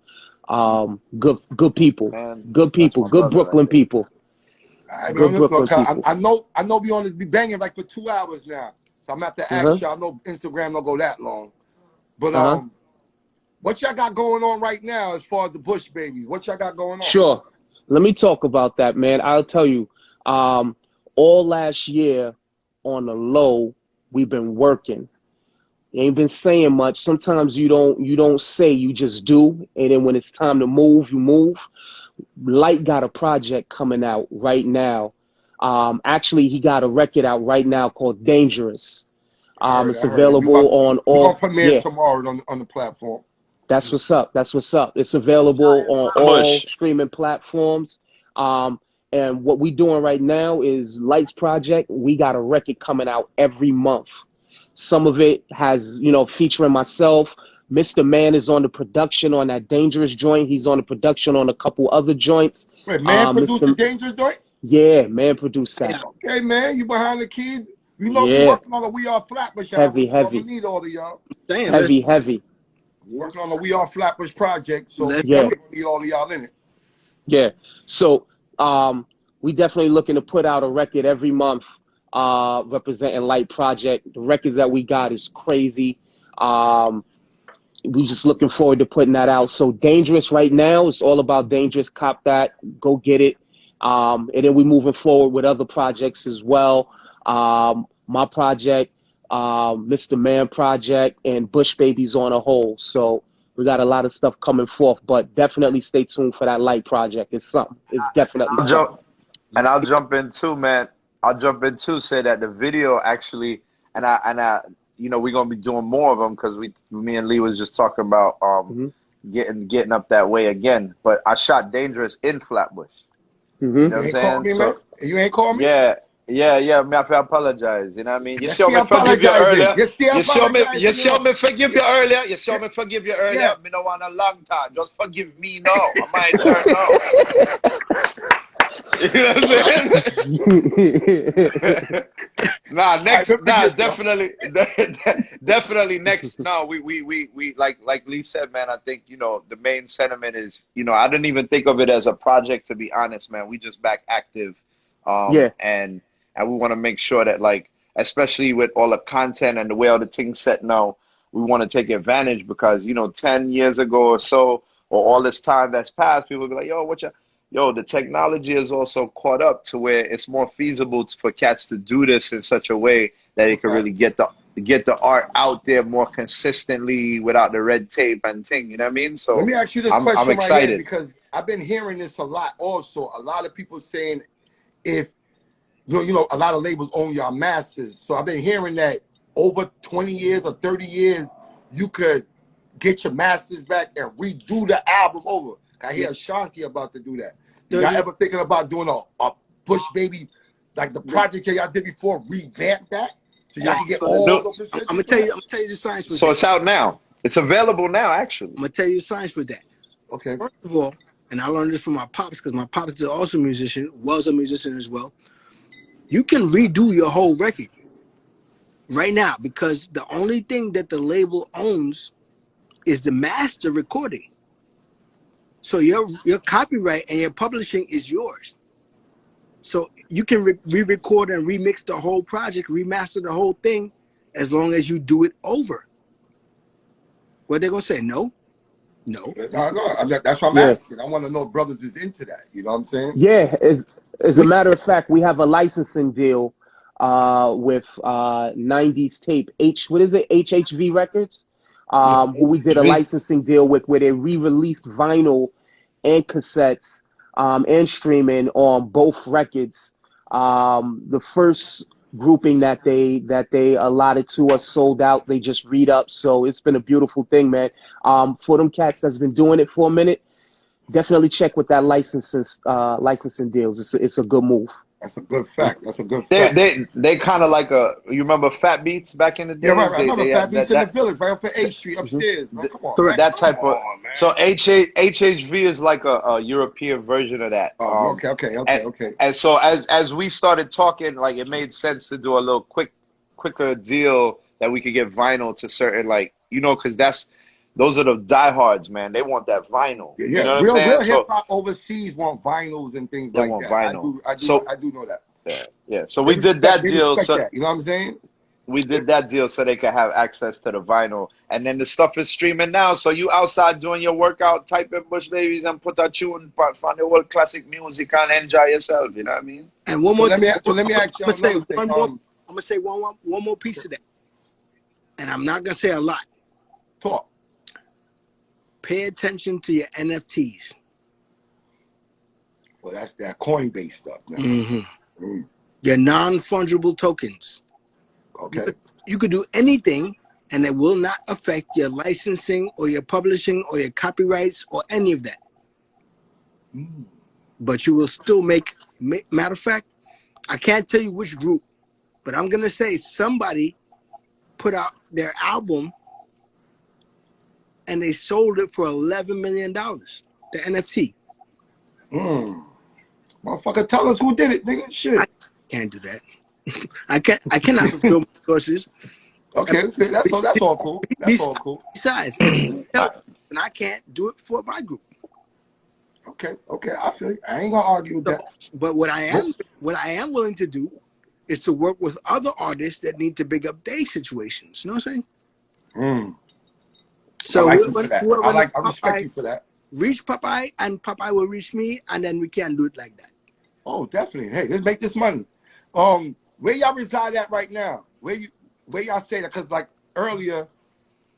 Good people, Man, good that's people, my good brother right Brooklyn there. people, I mean, good look, Brooklyn people. I know we on to be banging like for 2 hours now. So I'm gonna have to Uh ask huh. y'all. I know Instagram don't go that long. But Uh huh. what y'all got going on right now as far as the Bush babies? What y'all got going on? Sure. Let me talk about that, man. I'll tell you. Um, all last year on the low, we've been working. Ain't been saying much. Sometimes you don't say, you just do. And then when it's time to move, you move. Light got a project coming out right now. Actually, he got a record out right now called Dangerous. It's I heard it. available on We gonna all. premiere Yeah, tomorrow on the platform. that's what's up. That's what's up. It's available on all Push. streaming platforms. Um, and what we doing right now is Lights Project. We got a record coming out every month. Some of it has, featuring myself. Mr. Man is on the production on that Dangerous joint. He's on the production on a couple other joints. Wait, man produced the Mr. Dangerous joint? Yeah, man produced that. Yeah. Okay, man, you behind the keys. You know we Yeah, working on a We Are Flatbush heavy, album, so I'm heavy, gonna need all of y'all. Damn, heavy, heavy. We're working on a We Are Flatbush project, so we let's Yeah, definitely gonna need all of y'all in it. yeah. So we definitely looking to put out a record every month representing Light Project. The records that we got is crazy. Um, we just looking forward to putting that out. So Dangerous right now, it's all about Dangerous. Cop that, go get it. And then we moving forward with other projects as well. My project, Mr. Man project, and Bush Babies on a whole. So we got a lot of stuff coming forth, but definitely stay tuned for that Light project. It's something. It's definitely I'll something. jump I'll jump in too, man. I'll jump in too. Say that the video actually, and I, we're gonna be doing more of them because me and Lee was just talking about Hmm. getting up that way again. But I shot Dangerous in Flatbush. You Hmm. know what You I'm ain't call saying? me, man. So You ain't call me. yeah, yeah. Me have to apologize. You know what I mean? You You're see how still me forgive you apologizing. earlier. You're still You apologizing, see how yo. me forgive you earlier. You see how Yeah, me forgive you earlier. yeah. Me no want a long time. Just forgive me now. My turn now. You know what I'm saying? Nah, All right, next, let me nah, get y'all. definitely, definitely next. No, we like Lee said, man. I think the main sentiment is, I didn't even think of it as a project, to be honest, man. We just back active, Yeah. and we want to make sure that, like, especially with all the content and the way all the things set now, we want to take advantage because 10 years ago or so, or all this time that's passed, people be like, yo, the technology is also caught up to where it's more feasible for cats to do this in such a way that That's a it can fact. really get the art out there more consistently without the red tape and thing. You know what I mean? Let So me ask you this I'm question right here excited. because I've been hearing this a lot. Also, a lot of people saying if a lot of labels own your masters. So I've been hearing that over 20 years or 30 years, you could get your masters back and redo the album over. I yeah. hear Shanti about to do that. Y'all 30. ever thinking about doing a Bush Baby, like the project that y'all did before, revamp that? So y'all can get all the I'm percentage gonna from tell that? you. I'm gonna tell you the science with So that. it's out now. It's available now, actually. I'm gonna tell you the science with that. Okay. First of all, and I learned this from my pops because my pops is also a musician, was a musician as well. You can redo your whole record right now because the only thing that the label owns is the master recording. So your copyright and your publishing is yours. So you can re-record and remix the whole project, remaster the whole thing, as long as you do it over. What they gonna say? No, no. No, that's what I'm asking. I want to know if brothers is into that. You know what I'm saying? Yeah, as a matter of fact, we have a licensing deal with 90s tape. What is it? HHV Records. Who we did a licensing deal with where they re-released vinyl and cassettes and streaming on both records. The first grouping that they allotted to us sold out. They just read up. So it's been a beautiful thing, man. For them cats that's been doing it for a minute, definitely check with that licensing deals. It's a good move. That's a good fact. That's a good fact. They kind of like you remember Fat Beats back in the days? Yeah, right. I remember Fat Beats in the Village, right up at 8th Street upstairs. Man, come on. Correct. That type Come of on, man. so HHV is like a European version of that. Oh, okay. And so as we started talking, like it made sense to do a little quicker deal that we could get vinyl to certain, like, you know, because those are the diehards, man. They want that vinyl. Yeah, You know what I'm real saying? hip hop overseas want vinyls and things They like want that. vinyl. I do know that. Yeah. So we did that deal. So that, you know what I'm saying? we did that deal so they could have access to the vinyl, and then the stuff is streaming now. So you outside doing your workout, type in Bush Babies and put a tune, find the old classic music and enjoy yourself. You know what I mean? And one more. Let me ask you another thing. I'm gonna say one more piece of that, and I'm not gonna say a lot. Talk. Pay attention to your NFTs. Well, that's that Coinbase stuff now. Mm-hmm. Your non-fungible tokens. Okay. You could do anything, and it will not affect your licensing or your publishing or your copyrights or any of that. But you will still make. Matter of fact, I can't tell you which group, but I'm gonna say somebody put out their album and they sold it for $11 million. The NFT. Motherfucker, tell us who did it, nigga. Shit. I can't do that. I cannot reveal my sources. Okay, that's all cool. That's all cool. Besides, and I can't do it for my group. Okay, I feel you. I ain't gonna argue with that. But what I am willing to do is to work with other artists that need to big up their situations. You know what I'm saying? So I respect you for that. Reach Popeye, and Popeye will reach me, and then we can do it like that. Oh, definitely. Hey, let's make this money. Where y'all reside at right now? Where y'all say that? Because like earlier,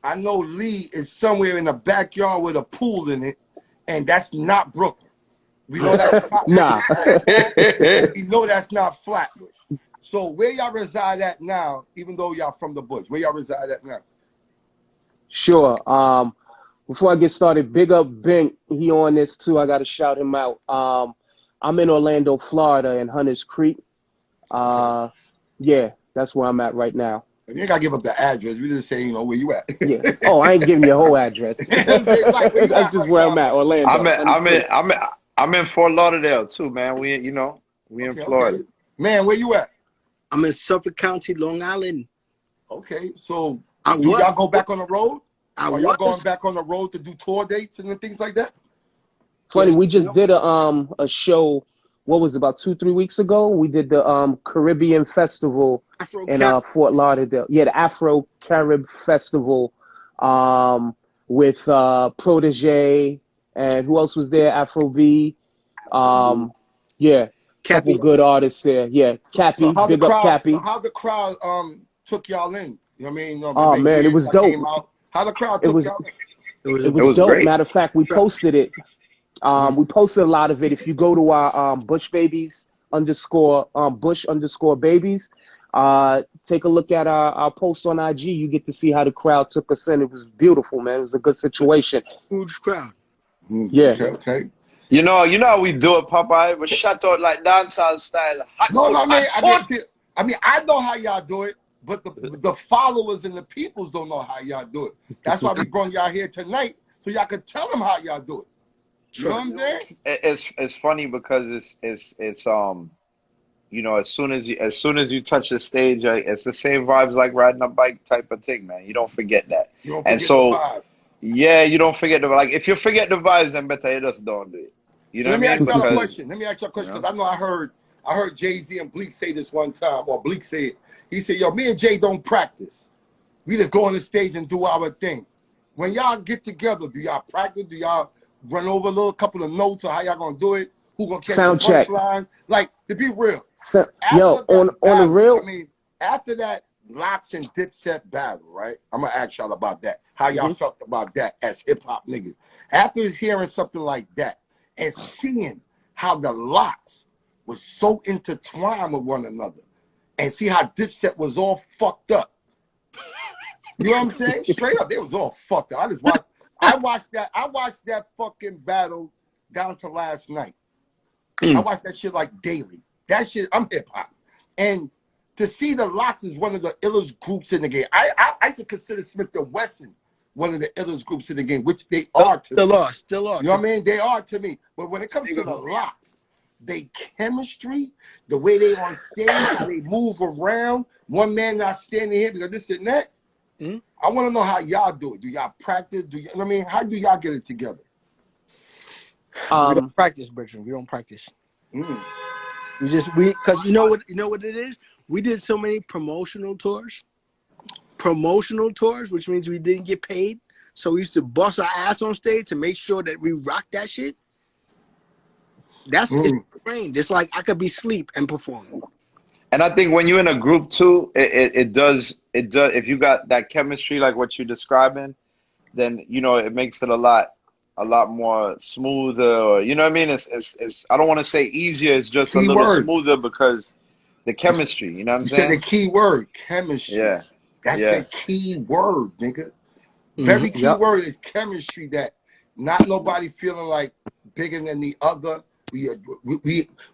I know Lee is somewhere in the backyard with a pool in it, and that's not Brooklyn. We know that's not Nah. We know that's not Flatbush. So where y'all reside at now, even though y'all from the bush, where y'all reside at now? Sure. Before I get started, big up Bink. He on this too. I got to shout him out. I'm in Orlando, Florida, in Hunters Creek. Yeah, that's where I'm at right now. You ain't gotta give up the address. We just say, you know, where you at. Yeah. Oh, I ain't giving you a whole address. That's just where I'm at, Orlando. I'm in Fort Lauderdale too, man. We in Florida. Okay. Man, where you at? I'm in Suffolk County, Long Island. Okay, so do y'all go back on the road? Are y'all going back on the road to do tour dates and things like that? Funny, we just did a show. What was it, about 2-3 weeks ago? We did the Caribbean Festival in Fort Lauderdale. Yeah, the Afro Carib Festival with Protege and who else was there? Afro V. Yeah, couple good artists there. Yeah, Cappy, big up Cappy. So how the crowd took y'all in? You know what I mean? Oh man, it was dope. How the crowd took y'all in? It was dope. Great. Matter of fact, we posted it. We posted a lot of it. If you go to our Bush Babies _ babies, take a look at our post on IG. You get to see how the crowd took us in. It was beautiful, man. It was a good situation. Huge crowd. Yeah. Okay. You know how we do it, Popeye, but shut out like dancehall style. I mean, I know how y'all do it, but the followers and the peoples don't know how y'all do it. That's why we brought y'all here tonight, so y'all can tell them how y'all do it. You know what I'm saying? It's funny because it's you know, as soon as you touch the stage, it's the same vibes like riding a bike type of thing, man. You don't forget that. You don't forget the vibe. Yeah, you don't forget if you forget the vibes, then better you just don't do it. You know so what I mean? Let me ask you a question because I know I heard Jay-Z and Bleak say this one time, or Bleak say it. He said, "Yo, me and Jay don't practice. We just go on the stage and do our thing." when y'all get together, do y'all practice? Do y'all run over a little couple of notes or how y'all gonna do it? Who gonna catch Sound the check. punchline? Like, to be real. So, yo, on the real. I mean, after that Locks and Dipset battle, right? I'm gonna ask y'all about that. How y'all felt about that as hip hop niggas? After hearing something like that and seeing how the Locks was so intertwined with one another, and see how Dipset was all fucked up. You know what I'm saying? Straight up, they was all fucked up. I watched that fucking battle down to last night. I watched that shit like daily. That shit, I'm hip hop. And to see the Locks is one of the illest groups in the game. I could consider Smith & Wesson one of the illest groups in the game, which they are to me. Still are. You know what I mean? They are to me. But when it comes to the Locks, they chemistry, the way they on stage, how they move around, one man not standing here because this and that. I want to know how y'all do it. Do y'all practice? Do you know what I mean? How do y'all get it together? We don't practice, Bertrand. We don't practice. Because you know what it is? We did so many promotional tours, which means we didn't get paid. So we used to bust our ass on stage to make sure that we rock that shit. That's it's brain. It's like I could be asleep and perform. And I think when you're in a group too, it does. If you got that chemistry like what you're describing, then you know it makes it a lot more smoother. Or, you know what I mean? It's I don't want to say easier. It's just a little smoother because the chemistry. You know what I'm saying? You said the key word, chemistry. Yeah. That's the key word, nigga. Very key word is chemistry. That not nobody feeling like bigger than the other. We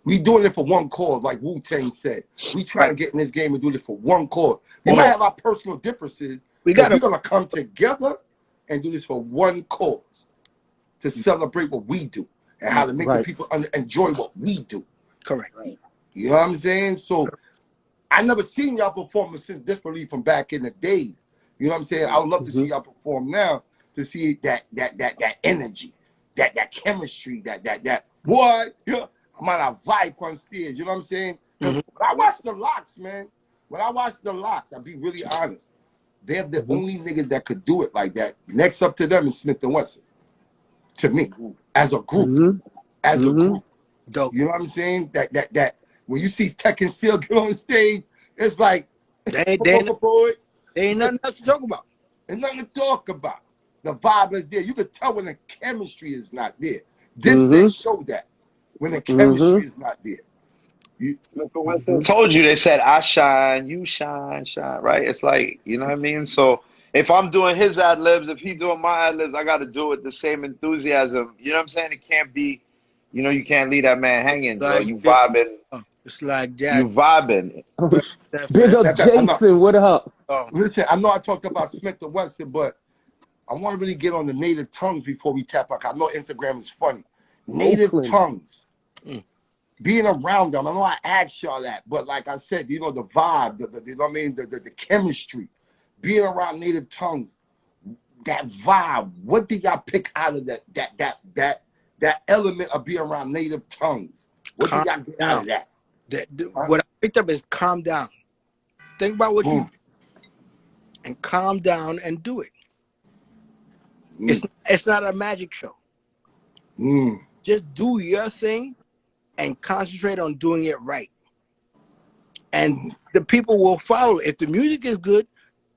doing it for one cause, like Wu-Tang said. We trying to get in this game and do this for one cause. We might have our personal differences, we're gonna come together and do this for one cause, to celebrate what we do and how to make the people enjoy what we do. Correct. You know what I'm saying? So I never seen y'all perform since Disbelief from back in the days. You know what I'm saying? I would love to see y'all perform now, to see that energy, that chemistry, that what? Yeah, I'm on a vibe on stage. You know what I'm saying? When I watch the Locks, man, I'll be really honest. They're the only niggas that could do it like that. Next up to them is Smith & Wesson. To me, as a group, Dope. You know what I'm saying? That when you see Tech and Steel get on stage, it's like they ain't nothing else to talk about. There's nothing to talk about. The vibe is there. You can tell when the chemistry is not there. Dipset showed that when the chemistry is not there. Told you, they said I shine, you shine, right? It's like, you know what I mean? So if I'm doing his ad libs, if he's doing my ad libs, I got to do it with the same enthusiasm. You know what I'm saying? It can't be, you know, you can't leave that man hanging. Like, you vibing. It's like jazz. You vibing. Big up Jason, what up? Listen, I know I talked about Smith & Wesson, but I want to really get on the native tongues before we tap out. I know Instagram is funny. Native tongues. Being around them, I know I asked y'all that, but like I said, you know, the vibe, you know what I mean, the chemistry, being around native tongues, that vibe. What did y'all pick out of that element of being around native tongues? What did y'all get out of that? What I picked up is calm down. Think about what you and calm down and do it. It's not a magic show. Just do your thing and concentrate on doing it right. And the people will follow. If the music is good,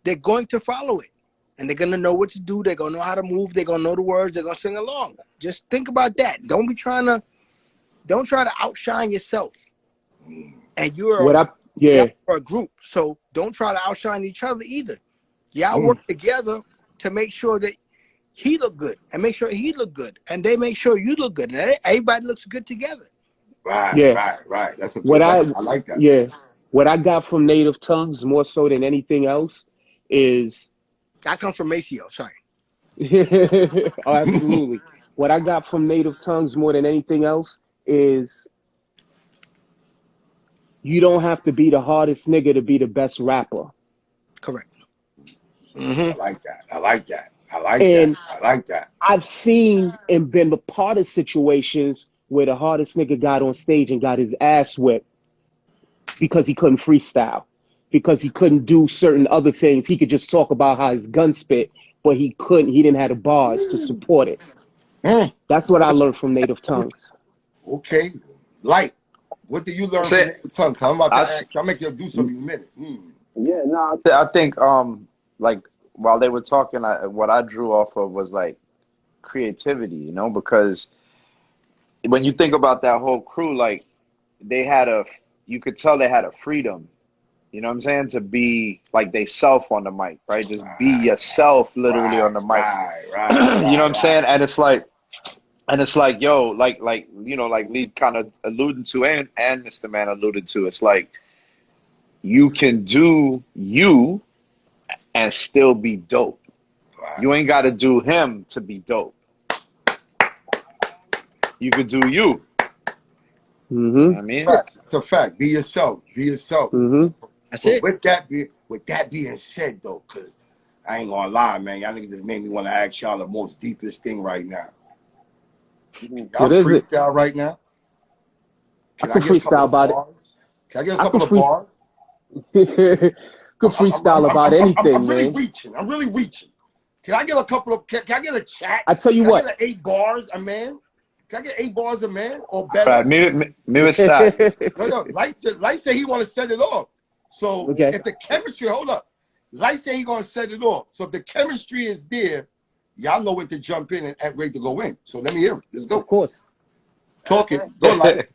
they're going to follow it. And they're going to know what to do. They're going to know how to move. They're going to know the words. They're going to sing along. Just think about that. Don't try to outshine yourself. And you're a group. So don't try to outshine each other either. Y'all work together to make sure that he look good and make sure he look good. And they make sure you look good. And everybody looks good together. Right. That's a good I like that. Yeah. What I got from native tongues more so than anything else is I come from Maceo, sorry. Oh, absolutely. What I got from native tongues more than anything else is you don't have to be the hardest nigga to be the best rapper. Correct. I like that. I've seen and been a part of situations where the hardest nigga got on stage and got his ass whipped because he couldn't freestyle, because he couldn't do certain other things. He could just talk about how his gun spit, but he couldn't. He didn't have the bars to support it. That's what I learned from native tongues. Okay, Light. What do you learn That's from it. native tongues? I'm about to I, ask. I'll make you do something in a minute. Yeah, no, I think like while they were talking, what I drew off of was like creativity, you know, because when you think about that whole crew, like they had you could tell they had a freedom, you know what I'm saying, to be like they self on the mic, right? Just be yourself literally on the mic. You know what I'm saying? And it's like, yo, like you know, like Lee kind of alluded to and Mr. Man alluded to, it's like you can do you and still be dope. You ain't got to do him to be dope. You could do you. You know what I mean? Fact. It's a fact. Be yourself. Be yourself. That's But it. with that being said, though, because I ain't gonna lie, man, y'all niggas just made me want to ask y'all the most deepest thing right now. Y'all What is it? freestyle right now? I can freestyle about it. Bars? Can I get a couple of bars? Could freestyle about anything, I'm really man. reaching. I'm really reaching. Can I get a couple of? Can I get a chat? I tell you can what. I get 8 bars a man? Can I get 8 bars a man or All better? right, me with start. No. Light said he want to set it off. So if the chemistry, hold up. Light said he gonna set it off. So if the chemistry is there, y'all know when to jump in and ready to go in. So let me hear it. Let's go. Of course. Talk it. Go, Light.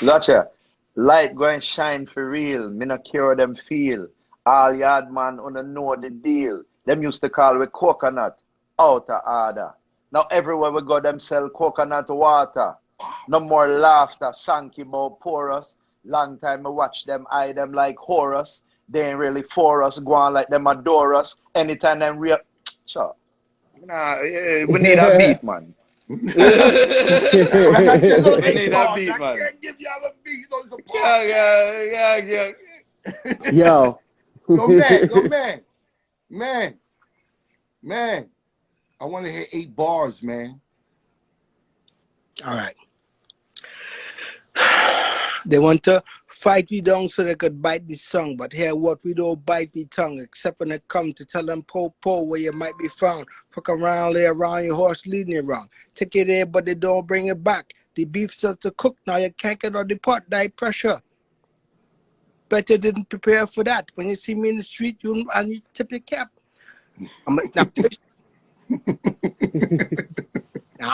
Gotcha. Light go and shine for real. Me no care them feel. All yard man know the deal. Them used to call we coconut. Out of order. Now everywhere we go, them sell coconut water. No more laughter, sanky about porous. Long time I watch them eye them like Horus. They ain't really for us, go on like them adore us. Anytime them real sure. Nah, we need a beat, man. Like I said, look, We need a beat, I man. can't give y'all a beat. You know, it's a podcast. Yo. Man. I want to hear 8 bars, man. All right. They want to fight we down so they could bite the song, but here what we don't bite the tongue, except when it comes to tell them po where you might be found. Fuck around, lay around your horse leading you wrong. Take it there, but they don't bring it back. The beef still to cook now, you can't get on the pot, die pressure. Better didn't prepare for that. When you see me in the street, I need to tip your cap. I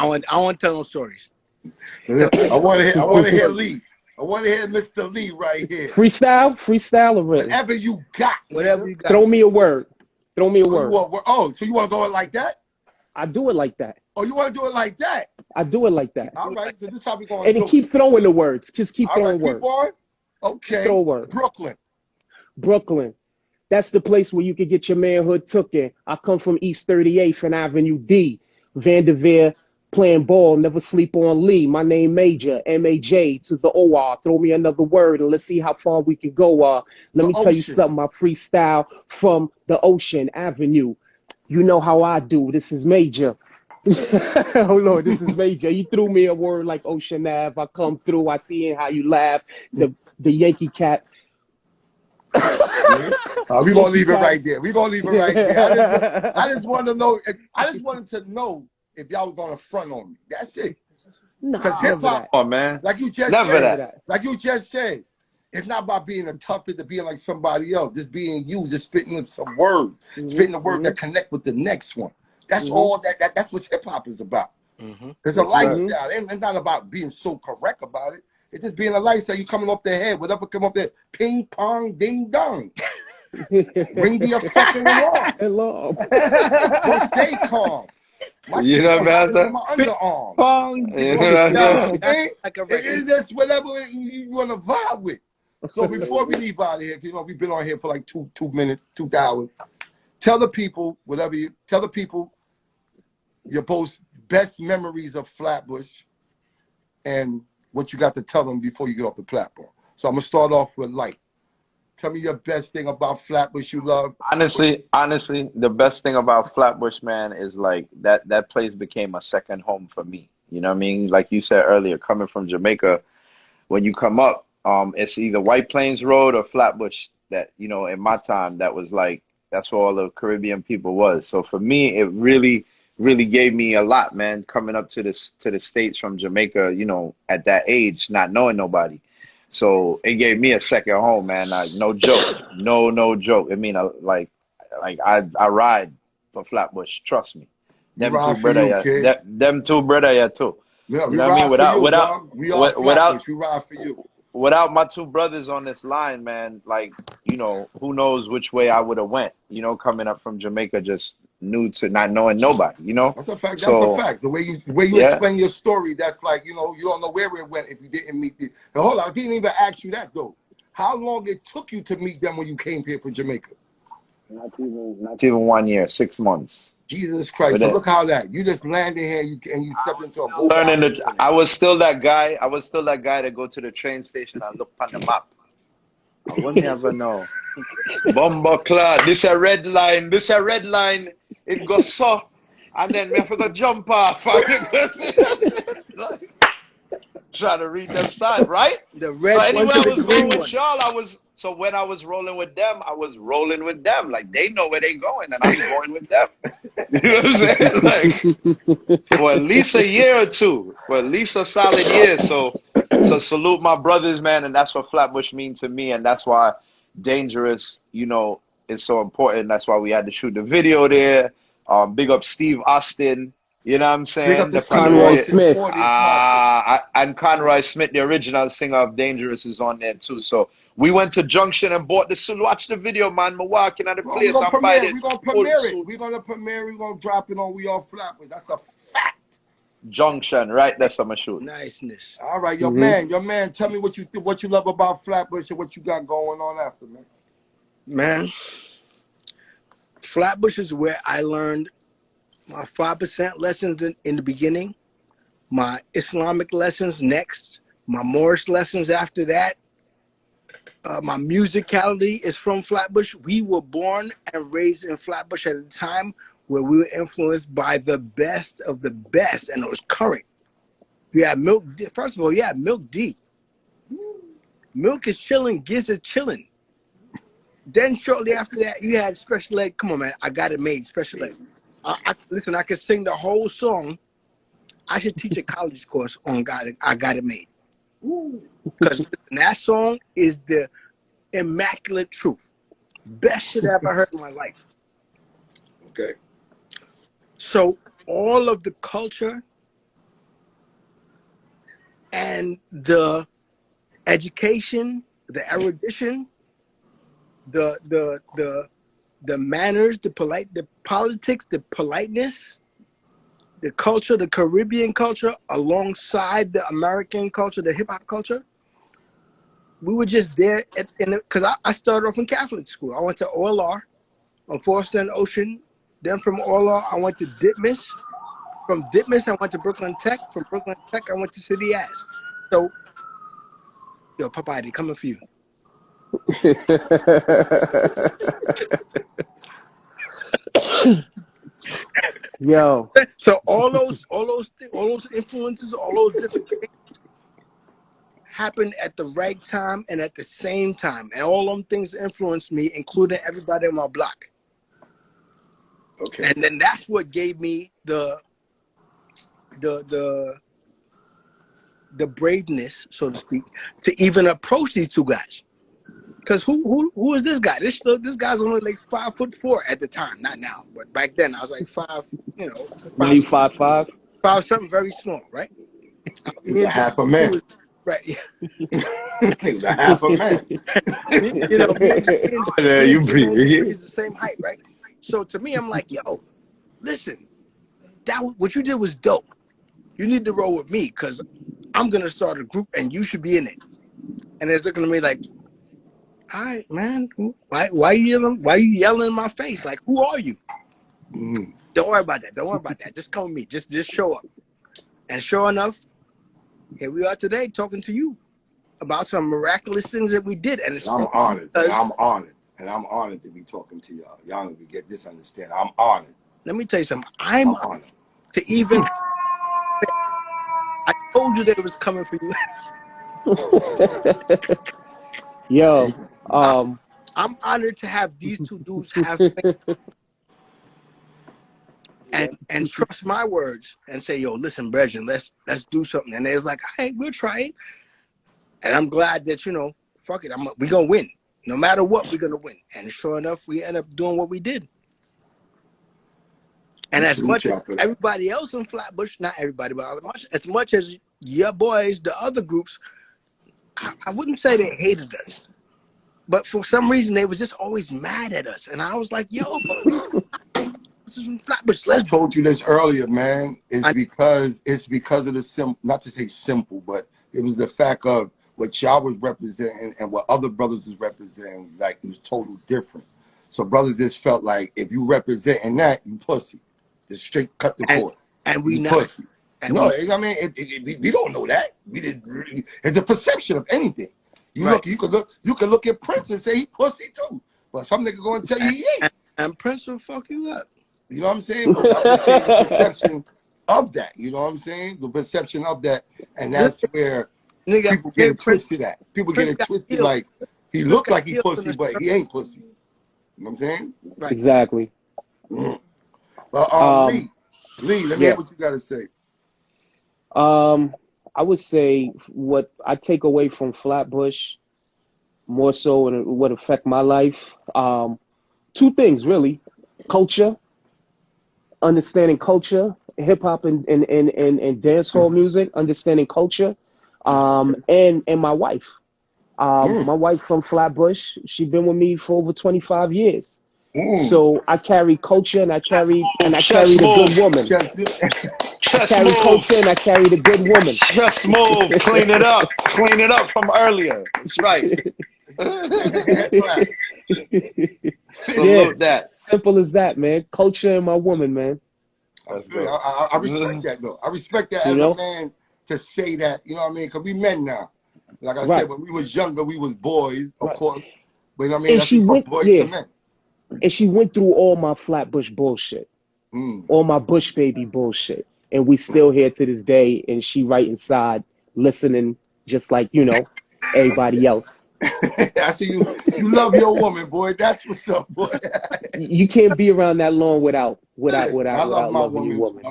want to tell no stories. I want to hear Lee. I want to hear Mr. Lee right here. Freestyle or written? Whatever you got. Throw me a word. Throw me a word. So you want to go it like that? I do it like that. Oh, you want to do it like that? I do it like that. All right, so this is how we going to do it. And keep throwing the words. Just keep throwing words. Keep on? Okay. Throw words. Brooklyn. That's the place where you can get your manhood took in. I come from East 38th and Avenue D. Vanderveer playing ball, never sleep on Lee. My name Major, M-A-J to the O-R. Throw me another word and let's see how far we can go. Let me tell you something. I freestyle from the Ocean Avenue. You know how I do. This is Major. Oh, Lord, this is Major. You threw me a word like Ocean Ave. I come through. I see how you laugh. The Yankee cat. We're going to leave it right there. I just want to know. I just wanted to know if y'all was going to front on me. That's it. Because hip-hop, man. like you just said, it's not about being a toughest to being like somebody else. Just being you, just spitting some word. Spitting the word that connect with the next one. That's all that's what hip-hop is about. It's a lifestyle. It's not about being so correct about it. It's just being a lifestyle. You coming off the head, whatever come up there, ping pong, ding dong. Ring the fucking alarm. But stay calm. You know what I'm saying? My underarm. Pong, It's just whatever you want to vibe with. So before we leave out of here, you know we've been on here for like two minutes, 2 hours. Tell the people your best memories of Flatbush and what you got to tell them before you get off the platform. So I'm gonna start off with Light. Tell me your best thing about Flatbush you love. Honestly, the best thing about Flatbush, man, is like that place became a second home for me. You know what I mean? Like you said earlier, coming from Jamaica, when you come up, it's either White Plains Road or Flatbush that, you know, in my time, that was like That's where all the Caribbean people was. So for me, it really gave me a lot, man, coming up to the States from Jamaica, you know, at that age, not knowing nobody. So it gave me a second home, man. Like, no joke. No joke. I mean, I ride for Flatbush, trust me. We Them two ride for brother, you, yeah. kid. Them two brother, yeah, too. Yeah, You we know what I mean? ride for you, dog. We all Without Flatbush. We ride for you. without my two brothers on this line, man, like, you know, who knows which way I would have went, you know, coming up from Jamaica, just new to not knowing nobody, you know? That's a fact. That's a So, fact. The way you yeah. explain your story, that's like, you know, you don't know where it went if you didn't meet the. Now, hold on, I didn't even ask you that though. How long it took you to meet them when you came here from Jamaica? Not even 1 year, 6 months. Jesus Christ! But So then look how that you just landed here and you stepped into a gold learning opportunity. I was still that guy. I was still that guy to go to the train station and look on the map. I wouldn't ever know. Bumbo cloud. This a red line. This a red line. It goes so, and then me have to go jump off. Trying to read them side, right? The So red one anywhere to I the was green going with one. y'all, so when I was rolling with them, I was rolling with them. Like, they know where they going, and I'm going with them. You know what I'm saying? Like, for at least a year or two, for at least a solid year. So salute my brothers, man, and that's what Flatbush means to me, and that's why Dangerous, you know, is so important. That's why we had to shoot the video there. Big up Steve Austin. You know what I'm Big up saying? to The Steve Conroy Conroy, Austin, Smith. 40th Marshall. and Conroy Smith, the original singer of Dangerous, is on there too. So we went to Junction and bought the suit. Watch the video, man. Me walking at the Well, we're place gonna and buy premiere. the We're gonna full premiere it. suit. We're gonna premiere. We're gonna drop it on We All Flatbush. That's a fact. Junction, right? That's what I'm shooting. Niceness. All right, your Mm-hmm. man. Tell me what you love about Flatbush and what you got going on after, man. Man, Flatbush is where I learned my 5% lessons in the beginning, my Islamic lessons next, my Moorish lessons after that. My musicality is from Flatbush. We were born and raised in Flatbush at a time where we were influenced by the best of the best, and it was current. You had Milk D. First of all, you had Milk D. Milk is chilling, Giz is chilling. Then shortly after that, you had Special Ed. Come on, man, I got it made. Special Ed. Listen, I could sing the whole song. I should teach a college course on I Got It Made. Because that song is the immaculate truth. Best shit I ever heard in my life. Okay. So all of the culture and the education, the erudition, the manners, the politics, the politeness, the culture, the Caribbean culture, alongside the American culture, the hip hop culture. We were just there, because I started off in Catholic school. I went to OLR on Forster and Ocean. Then from OLR, I went to Ditmas. From Ditmas, I went to Brooklyn Tech. From Brooklyn Tech, I went to City As. So, yo, Popeye, they coming for you. Yo. So all those influences, all those different things happened at the right time and at the same time, and all them things influenced me, including everybody on my block. Okay. And then that's what gave me the braveness, so to speak, to even approach these two guys. Because who is this guy? This guy's only like 5'4" at the time, not now, but back then I was like 5, you know, Now you 5'5"? 5 something very small, right? He's a half a man. Right. He's a half a man. You know, me and Jermaine is the same height, right? So to me, I'm like, yo, listen, what you did was dope. You need to roll with me because I'm gonna start a group and you should be in it. And they're looking at me like, all right, man, why you yelling in my face? Like, who are you? Don't worry about that. Don't worry about that. Just come with me. Just show up. And sure enough, here we are today talking to you about some miraculous things that we did. And I'm honored. I'm honored to be talking to y'all. Y'all need to get this understand. I'm honored. Let me tell you something. I'm honored to even. I told you that it was coming for you. Yo, I'm honored to have these two dudes have and trust my words and say, yo, listen, Brethren, let's do something. And they was like, hey, we'll try it. And I'm glad that, you know, fuck it, we're gonna win. No matter what, we're gonna win. And sure enough, we end up doing what we did. And as much as everybody else in Flatbush, not everybody, but as much as your boys, the other groups, I wouldn't say they hated us, but for some reason they was just always mad at us. And I was like, yo, but this is from Flatbush. I told you this earlier, man. It's because of the not to say simple, but it was the fact of what y'all was representing and what other brothers was representing. Like, it was totally different. So brothers just felt like if you representing that, you pussy. Just straight cut the cord. And we not pussy. No, I mean, we don't know that. We didn't really. It's the perception of anything. You could look at Prince and say he pussy too, but some nigga going to tell you he ain't. And Prince will fuck you up. You know what I'm saying? But I'm just saying the perception of that. You know what I'm saying? The perception of that, and that's where people get it twisted at. People get it twisted like he looked like he pussy, but he ain't pussy. You know what I'm saying? Right. Exactly. Mm. Well, Lee, let me hear what you got to say. I would say what I take away from Flatbush, more so and it would affect my life. Two things really: culture, understanding culture, hip hop and dancehall music, understanding culture, and my wife. My wife from Flatbush, she's been with me for over 25 years. So I carry culture and I carry the good woman. I carry culture and I carry the good woman. Just move, clean it up from earlier. That's right. Salute that. Simple as that, man. Culture and my woman, man. That's good. I respect that though. I respect that as a man to say that. You know what I mean? Because we men now. Like I said, when we was younger, we was boys, of course. But you know what I mean? And that's she went, boys to men. And she went through all my Flatbush bullshit, all my Bush baby bullshit, and we still here to this day. And she right inside, listening, just like everybody else. I see you. You love your woman, boy. That's what's up, boy. You can't be around that long without I love my loving your woman.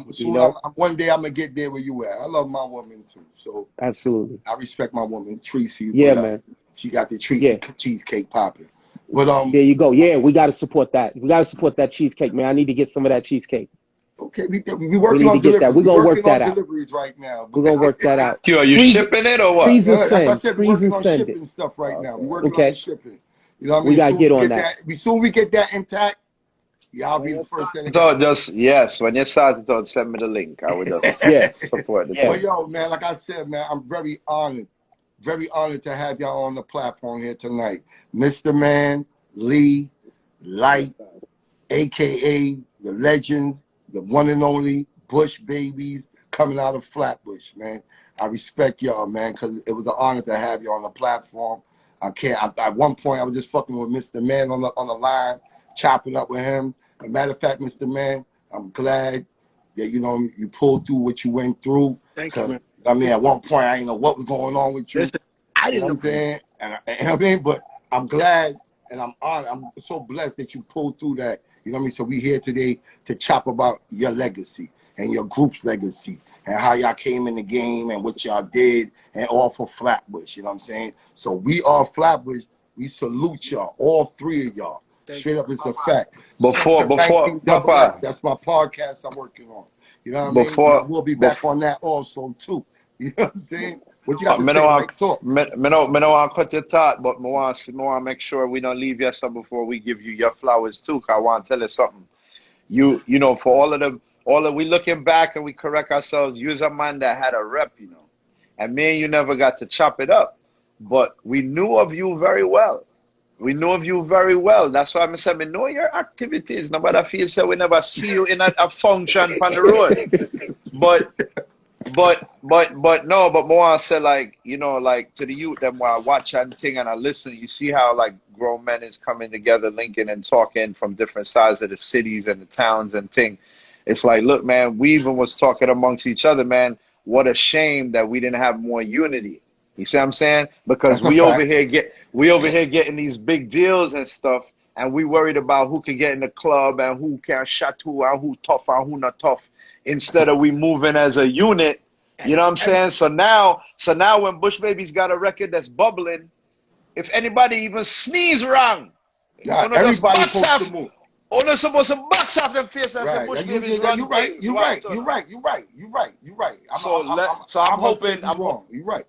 One day I'm gonna get there where you at. I love my woman too. So absolutely, I respect my woman, Tracy. Yeah, man. She got the Tracy cheesecake popping. But there you go. Yeah, we got to support that. We got to support that cheesecake, man. I need to get some of that cheesecake. Okay, we working on deliveries. We're gonna work that out. Deliveries right now. We're gonna work that out. Are you shipping it or what? Freeze and That's what I send. said. We're working on shipping stuff right now. We're working on the shipping. You know what I mean? We gotta get on that. Soon we get that intact. Y'all be the first. So when you start to send me the link, I would just support it. But yo, man, like I said, man, I'm very honored to have y'all on the platform here tonight, Mr. Man, Lee, Light, aka the legends, the one and only Bush babies coming out of Flatbush, man. I respect y'all, man, because it was an honor to have you on the platform. At one point, I was just fucking with Mr. Man on the line, chopping up with him. As a matter of fact, Mr. Man, I'm glad that you pulled through what you went through. Thank you, man. I mean, at one point, I didn't know what was going on with you. Listen, I didn't know. What I'm saying, I mean, but I'm glad and I'm honored. I'm so blessed that you pulled through that. You know what I mean? So we here today to chop about your legacy and your group's legacy and how y'all came in the game and what y'all did and all for Flatbush. You know what I'm saying? So we are Flatbush. We salute y'all, all three of y'all. Straight up, it's a fact. Before, that's my podcast I'm working on. You know what I mean? We'll be back on that also too. You know what I'm saying? What you got to say? Like, talk. I don't want to cut your thought, but I want to make sure we don't leave you some before we give you your flowers too. Cause I want to tell you something. You know, for all of we looking back and we correct ourselves. You's a man that had a rep, and me and you never got to chop it up, but we knew of you very well. That's why I said, we know your activities. Nobody feels so we never see you in a function on the road. But more say like to the youth them while I watch and thing and I listen, you see how like grown men is coming together, linking and talking from different sides of the cities and the towns and thing. It's like, look, man, we even was talking amongst each other, man. What a shame that we didn't have more unity. You see what I'm saying? Because we over here we over here getting these big deals and stuff, and we worried about who can get in the club and who can shot who and who tough and who not tough. Instead of we moving as a unit, you know what I'm saying? So now when Bush Baby's got a record that's bubbling, if anybody even sneeze wrong, everybody's supposed to move. Only supposed to box off them face and say Bush Baby's run things. You're right. So I'm hoping. You're right.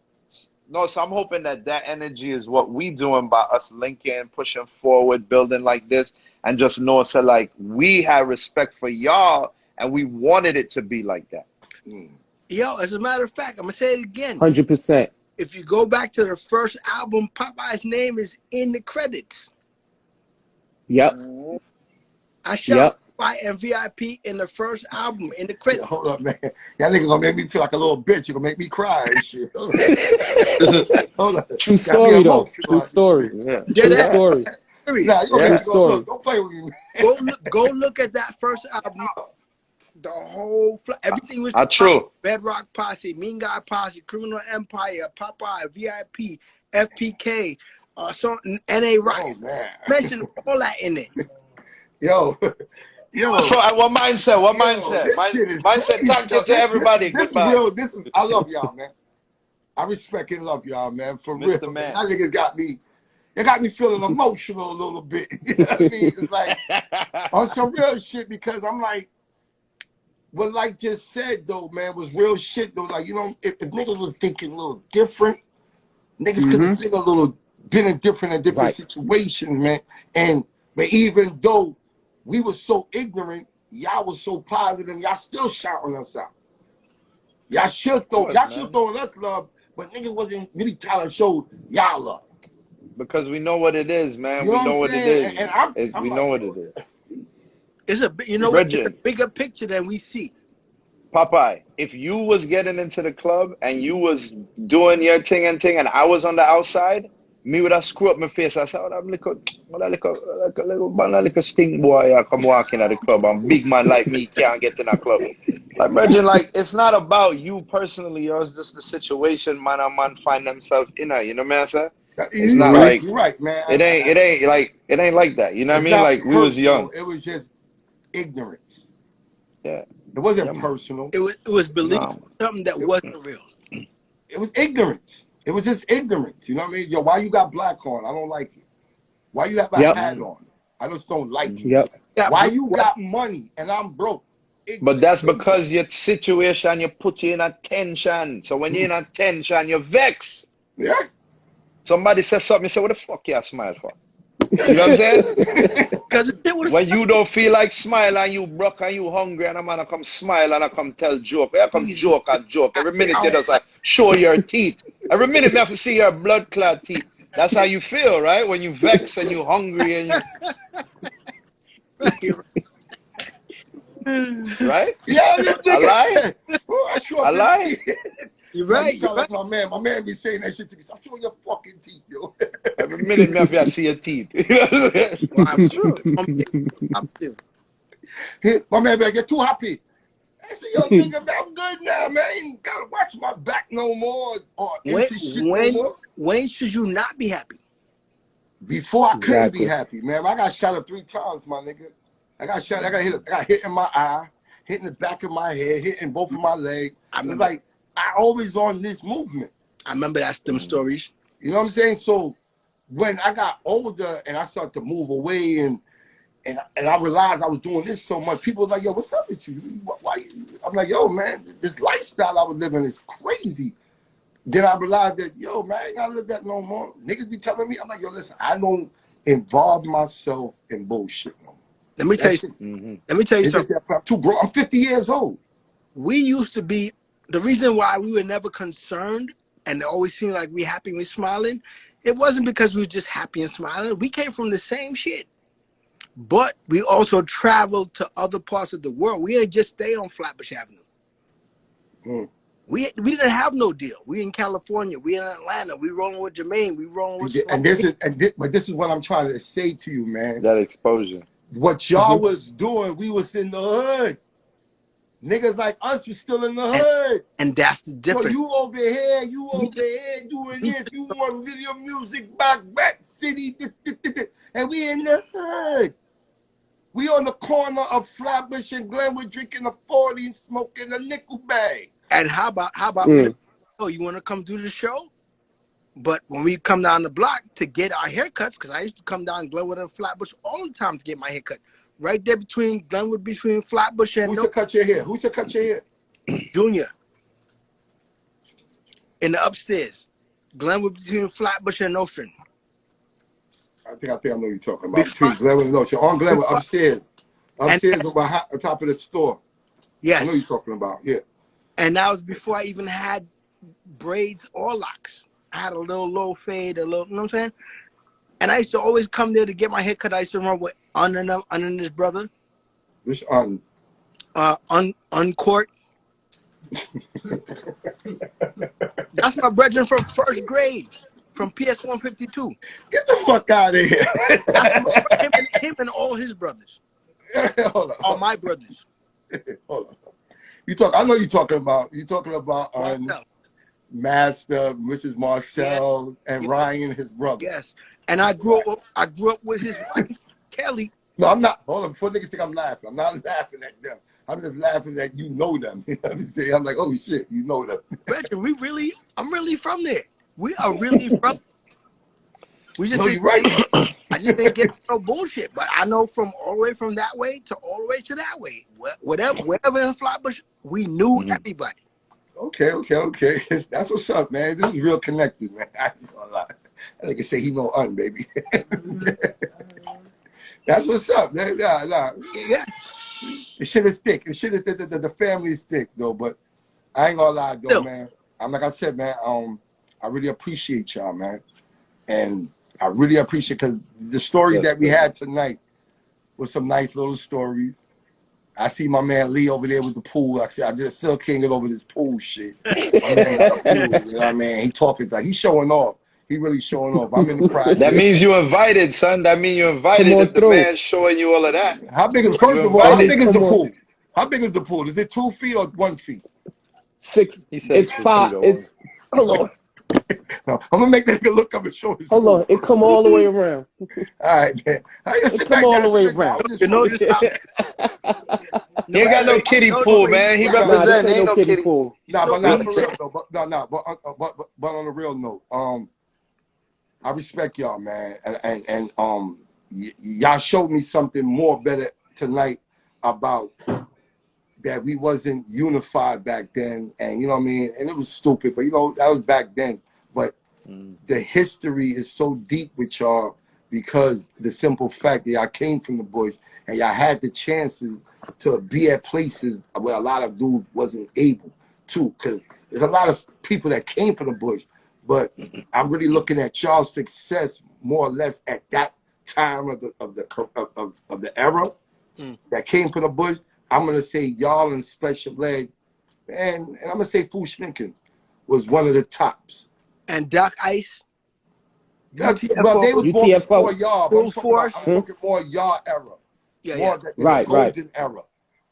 No, so I'm hoping that energy is what we doing by us linking, pushing forward, building like this, and just knowing so like we have respect for y'all, and we wanted it to be like that. Yo, as a matter of fact, I'm gonna say it again. 100%. If you go back to the first album, Popeye's name is in the credits. Yep. I shot Popeye and VIP in the first album in the credits. Yeah, hold up, man. Y'all nigga gonna make me feel like a little bitch. You gonna make me cry and shit. Hold up. True story, though. True story. Yeah. True story. Nah, True story. Don't play with me. Go look at that first album. The whole everything was true. Bedrock Posse, Mean Guy Posse, Criminal Empire, Popeye, VIP, FPK, NA Riot. Mention all that in it. Yo. So what mindset? What mindset? Mindset. Thank you to everybody. Goodbye. I love y'all, man. I respect and love y'all, man. For Mr. real. Man. That niggas got me feeling emotional a little bit. You know what I mean? It's like on some real shit, because I'm like, what like just said though, man, was real shit though. Like, you know, if niggas was thinking a little different, niggas could have been in different situations, man. But even though we were so ignorant, y'all was so positive, y'all still shouting us out. Y'all should throwing us love, but niggas wasn't really trying to show y'all love. Because we know what it is, man. You know we know what it is. And we know what it is. It's a it's a bigger picture than we see. Popeye, if you was getting into the club and you was doing your thing and I was on the outside, me would have screw up my face. I said, oh, that little stink boy come walking at the club. And big man like me can't get in a club. Like, Virgin, like, it's not about you personally, or it's just the situation man and man find themselves in it. You know what I'm saying? It's not like, you're right, man. It ain't like that. You know what I mean? Like, we was young. It was just ignorance. Yeah. It wasn't personal. It was believing something that wasn't real. It was ignorance. It was just ignorance. You know what I mean? Yo, why you got black on? I don't like it. Why you have a hat on? I just don't like it. Why you got money and I'm broke? But that's because your situation, you put you in a tension. So when you're in a tension, you vex. Yeah. Somebody says something, you say, what the fuck you smile for? You know what I'm saying? When you don't feel like smile and you broke and you hungry and a man come smile and I come tell joke. I come joke and joke. Every minute you just like show your teeth. Every minute you have to see your blood clot teeth. That's how you feel, right? When you vex and you hungry and you... Right? Yeah, I lie? I lie? You're right. You sound like my man be saying that shit to me. Stop showing your fucking teeth, yo. Every minute me have to see your teeth. I'm true. My man better get too happy. I say, yo, nigga, I'm good now, man. I ain't gotta watch my back no more. Or when should you not be happy? Before I couldn't be happy, man. I got shot up 3 times, my nigga. I got hit in my eye, hit in the back of my head, hit in both of my legs. It's like I always on this movement. I remember them stories. You know what I'm saying? So when I got older and I started to move away and I realized I was doing this so much, people were like, yo, what's up with you? Why? I'm like, yo, man, this lifestyle I was living is crazy. Then I realized that, yo, man, I ain't gotta live that no more. Niggas be telling me, I'm like, yo, listen, I don't involve myself in bullshit no more. Let me tell you something. Let me tell you something. I'm too grown. I'm 50 years old. We used to be, the reason why we were never concerned and it always seemed like we happy and we smiling, it wasn't because we were just happy and smiling. We came from the same shit. But we also traveled to other parts of the world. We didn't just stay on Flatbush Avenue. We didn't have no deal. We in California. We in Atlanta. We rolling with Jermaine. We rolling with but this is what I'm trying to say to you, man. That exposure. What y'all was doing, we was in the hood. Niggas like us was still in the hood. And that's the So difference. you over here doing this. You want video music back city, and we in the hood. We on the corner of Flatbush and Glenwood drinking a 40 and smoking a nickel bag. And how about oh, you want to come do the show? But when we come down the block to get our haircuts, because I used to come down Glenwood and Flatbush all the time to get my haircut. Right there between Glenwood, between Flatbush and Who should cut your hair? Who should cut your hair? Junior. In the upstairs. Glenwood between Flatbush and Ocean. I think I know you're talking about. Between Glenwood and Ocean. On Glenwood, upstairs. Upstairs on top of the store. Yes. I know you're talking about, yeah. And that was before I even had braids or locks. I had a little low fade, a little, you know what I'm saying? And I used to always come there to get my haircut. I used to run with and his brother. Which Uncourt. That's my brethren from first grade, from PS 152. Get the fuck out of here. him and all his brothers. Hold on. All my brothers. Hold on. I know you're talking about Master, Mrs. Marcel, and Ryan, his brother. Yes. And I grew up with his wife, Kelly. No, I'm not. Hold on. Before niggas think I'm laughing. I'm not laughing at them. I'm just laughing that you know them. You know what I'm saying? I'm like, oh shit, you know them. Brethren, I'm really from there. We are really from. We just you're right. I just didn't get no bullshit. But I know from all the way from that way to all the way to that way. Whatever in Flatbush, we knew everybody. Okay. That's what's up, man. This is real connected, man. I ain't gonna lie. I can say he know baby. That's what's up, man. Nah. Yeah. The shit is thick. The family is thick, though. But I ain't gonna lie, though, man. Like I said, man. I really appreciate y'all, man, and I really appreciate because the story that we had tonight was some nice little stories. I see my man Lee over there with the pool. I just still can't get over this pool shit. My man got a pool, you know what I mean? He talking like he's showing off. He really showing off. I'm in the pride. That means you invited, son. That means you invited if the man's showing you all of that. How big is first of all? How big is the pool? How big is the pool? Is it 2 feet or 1 feet? 6. It's 5. It's hold on. No, I'm gonna make that nigga look up and show his Hold on, it come all the way around. All right, man. It come all the way around. You know this. He ain't got no kiddie pool, man. He represent. Ain't no kiddie pool. But on a real note, I respect y'all, man, and y'all showed me something more better tonight about that we wasn't unified back then, and you know what I mean, and it was stupid, but you know that was back then. But the history is so deep with y'all because the simple fact that y'all came from the bush and y'all had the chances to be at places where a lot of dudes wasn't able to, because there's a lot of people that came from the bush. But I'm really looking at y'all's success more or less at that time of the era that came from the bush. I'm gonna say y'all in special ed, and I'm gonna say Fushnickens was one of the tops. And Doc Ice. Well, they was born before y'all. Full force. I'm talking more y'all era. Yeah, more yeah. the golden era.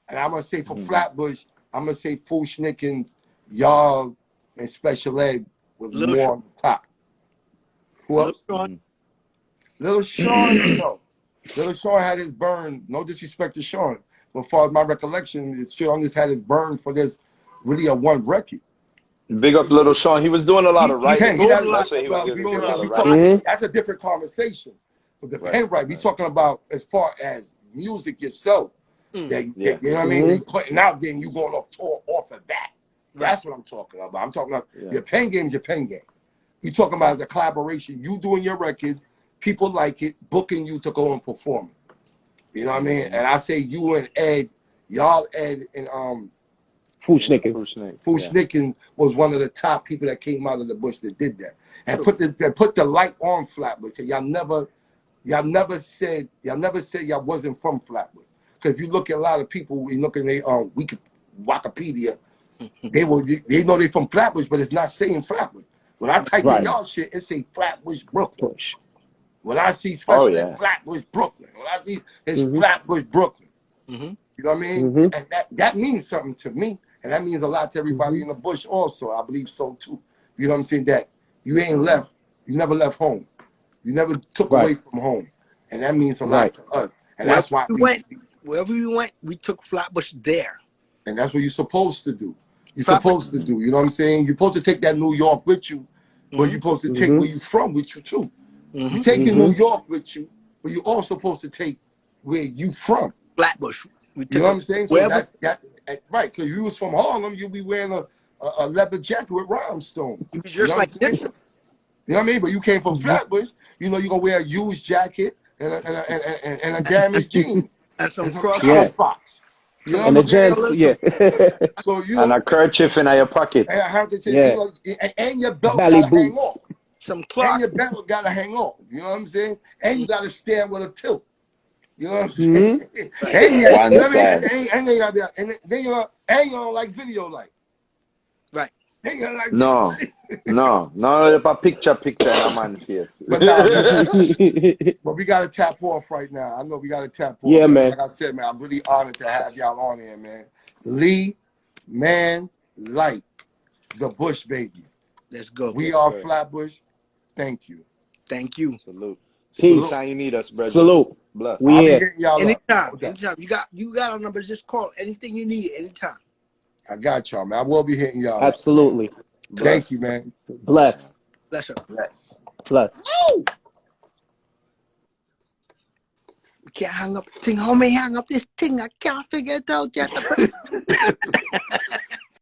And I'm gonna say for Flatbush, I'm gonna say Fushnickens, y'all, and special ed was more on the top. Who else? Little Sean, no. Little Sean had his burn. No disrespect to Sean. But as far as my recollection, Sean just had his burn for this really a one record. Big up Little Sean. He was doing a lot of writing. That's what he was doing. A lot of writing. That's a different conversation. But the pen writing, we're talking about as far as music itself. That, you know what I mean? They putting out, then you going off tour off of that. That's what I'm talking about. I'm talking about your pen game is your pen game. You're talking about the collaboration. You doing your records, people like it, booking you to go and perform it. You know what I mean? And I say you and Ed, y'all Ed and Fushnickens was one of the top people that came out of the bush that did that. And put the light on Flatbush. Cause y'all never said y'all wasn't from Flatbush. Because if you look at a lot of people, you look at Wikipedia, they know they from Flatbush, but it's not saying Flatbush. When I type in y'all shit, it say Flatbush, Brooklyn. When I see especially Flatbush, Brooklyn. When I see it's Flatbush, Brooklyn. Mhm. You know what I mean? Mhm. And that means something to me. And that means a lot to everybody in the bush also. I believe so too. You know what I'm saying? That you ain't left, you never left home. You never took Right. away from home. And that means a lot Right. to us. And Wherever that's why wherever we went, we took Flatbush there. and that's what you're supposed to do. You're Flatbush. supposed to do. You know what I'm saying? You're supposed to take that New York with you, but you're supposed to take where you from with you too. You taking New York with you, but you're also supposed to take where you from. Flatbush. We You know took what I'm saying? So wherever. right, because you was from Harlem, you'll be wearing a leather jacket with rhinestones. You was You know just what I'm like saying? this. You know what I mean? But you came from Flatbush, you know, you're gonna wear a used jacket and a damaged jean And some and some cross cotton fox. You know And what the I'm saying? gents, yeah. So you And a kerchief in your pocket. and I have to tell you, Yeah. know, and your belt Belly gotta hang boots. off. some And clock. your belt gotta hang off. You know what I'm saying? And you gotta stand with a tilt. You know what I'm Mhm. saying? Right. And you, One you know what I mean? side. And they gotta be, and then you don't like video light. Right. And you don't like video No. light. No, a picture in a man face. But nah, man. But we gotta tap off right now. I know we gotta tap off, Yeah, man. Like I said, man, I'm really honored to have y'all on here, man. Lee, man, light, the Bush baby. Let's go. We are Flatbush. Thank you. Thank you. Salute. Peace. Anytime you need us, brother. Salute. Bless. We I'll be here. hitting y'all up. Anytime. Okay. Anytime. You got our numbers. Just call. Anything you need. Anytime. I got y'all, man. I will be hitting y'all Absolutely. up. Thank you, man. Bless. Bless her. Bless. Bless. We can't hang up the thing. Homie, hang up this thing. I can't figure it out yet.